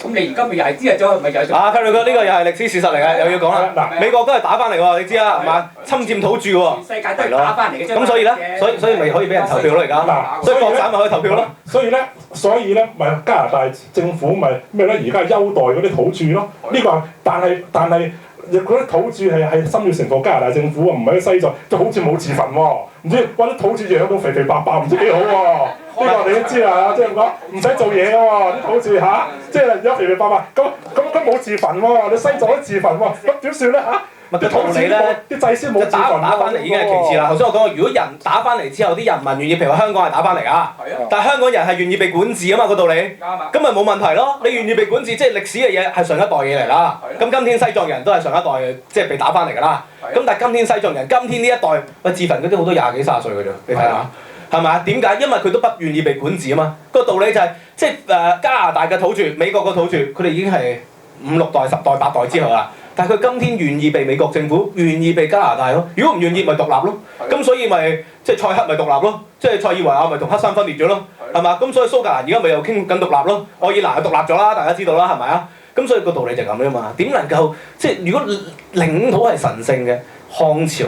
咁你而家咪又係知日咗，咪又係啊，輝瑞哥呢個又係歷史事實嚟嘅，又要講啦。嗱美國都係打翻嚟喎，你知啊，係嘛？侵佔土著喎。全世界都係打翻嚟嘅啫嘛。咁所以咧，所以咪可以俾人投票咯而家。嗱所以國產咪可以投票咯。所以咧，咪加拿大政府咪咩咧？而家優待嗰啲土著咯。呢個但係嗰啲土著係心要承服加拿大政府啊，唔係喺西藏，就好似冇自焚喎。唔知哇啲土著養到肥肥白白，唔知幾好喎。呢個你都知啦，即係咁講，唔使做嘢嘅喎，啲土著嚇，即係而家肥肥白白，咁冇自焚喎，你西藏都自焚喎，咁點算咧嚇？咪個道理咧，啲祭司冇自焚打翻嚟已經係其次啦。頭先我講過，如果人打翻嚟之後，啲人民願意，譬如話香港係打翻嚟啊，但係香港人係願意被管治啊嘛，個道理。啱啊。咁咪冇問題咯。你願意被管治，即係歷史嘅嘢係上一代嘢嚟啦。咁今天西藏人都係上一代即係被打翻嚟㗎啦。咁但係今天西藏人，今天呢一代喂自焚嗰啲好多廿幾30歲㗎啫，你睇下。係咪啊？點解？因為佢都不願意被管治啊嘛。個道理就係、即係加拿大嘅土著、美國嘅土著，佢哋已經係5、6代、10代、8代之後啦。但係佢今天願意被美國政府、願意被加拿大咯。如果唔願意，咪獨立咯。咁所以咪即係塞克咪獨立咯。即係塞爾維亞咪同黑山分裂咗咯。係嘛？咁所以蘇格蘭而家咪又傾緊獨立咯。愛爾蘭就獨立咗啦，大家知道啦，係咪啊？咁所以個道理就係咁啫嘛。點能夠即係如果領土係神聖嘅，漢朝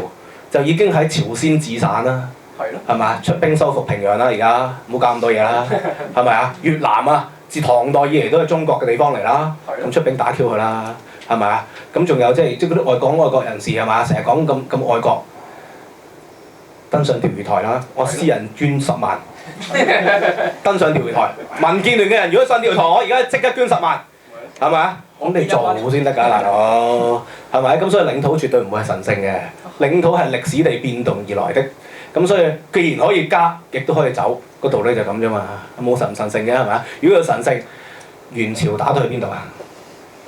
就已經喺朝鮮自散啦。係嘛？出兵收復平壤啦，而家唔好搞咁多嘢啦，係咪啊？越南啊，自唐代以嚟都係中國嘅地方嚟啦，咁出兵打 Q 佢啦，係咪啊？咁仲有即係嗰啲外國人士係嘛？成日講咁愛國，登上釣魚台啦，我私人捐10萬，登上釣魚台。民建聯嘅人如果上釣魚台，我而家即刻捐10萬，係咪啊？咁你做先得㗎，大佬，係咪？咁所以領土絕對唔會係神聖嘅，領土係歷史地變動而來的。咁所以既然可以加，亦都可以走，個道理就咁啫嘛。冇神聖嘅係咪啊？如果有神聖，元朝打到去邊度啊？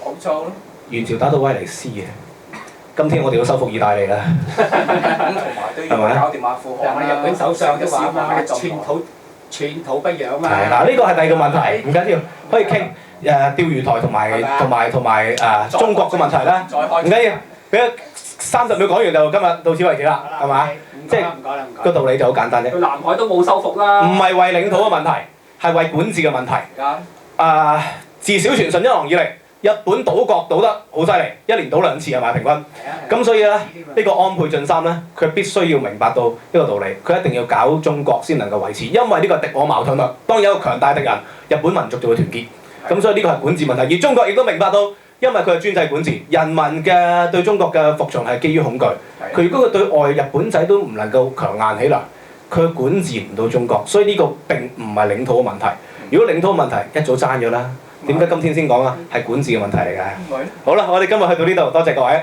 澳洲咯。元朝打到威尼斯嘅，今天我哋要收復意大利啦。咁同埋都要搞掂阿富汗啦。日本首相都話嘛，寸土不讓嘛。係嗱，呢個係第二個問題，唔緊要，可以傾釣魚台同埋中國嘅問題啦。唔緊要，俾30秒講完就今日到此為止啦，係嘛？即係個道理就好簡單啫。佢南海都冇收復啦。唔係為領土嘅問題，係為管治嘅問題。自小船順一郎以嚟，日本島國賭得好犀利，1年賭2次係咪平均？咁所以咧，呢個安倍晉三咧，佢必須要明白到呢個道理，佢一定要搞中國先能夠維持，因為呢個敵我矛盾啦。當有一個強大敵人，日本民族就會團結。咁所以呢個係管治問題，而中國亦都明白到。因為佢係專制管治，人民嘅對中國嘅服從係基於恐懼。佢如果佢對外日本仔都唔能夠強硬起嚟，佢管治唔到中國，所以呢個並唔係領土嘅問題。如果領土嘅問題一早爭咗啦，點解今天先講啊？係管治嘅問題嚟㗎。好啦，我哋今日去到呢度，多謝各位。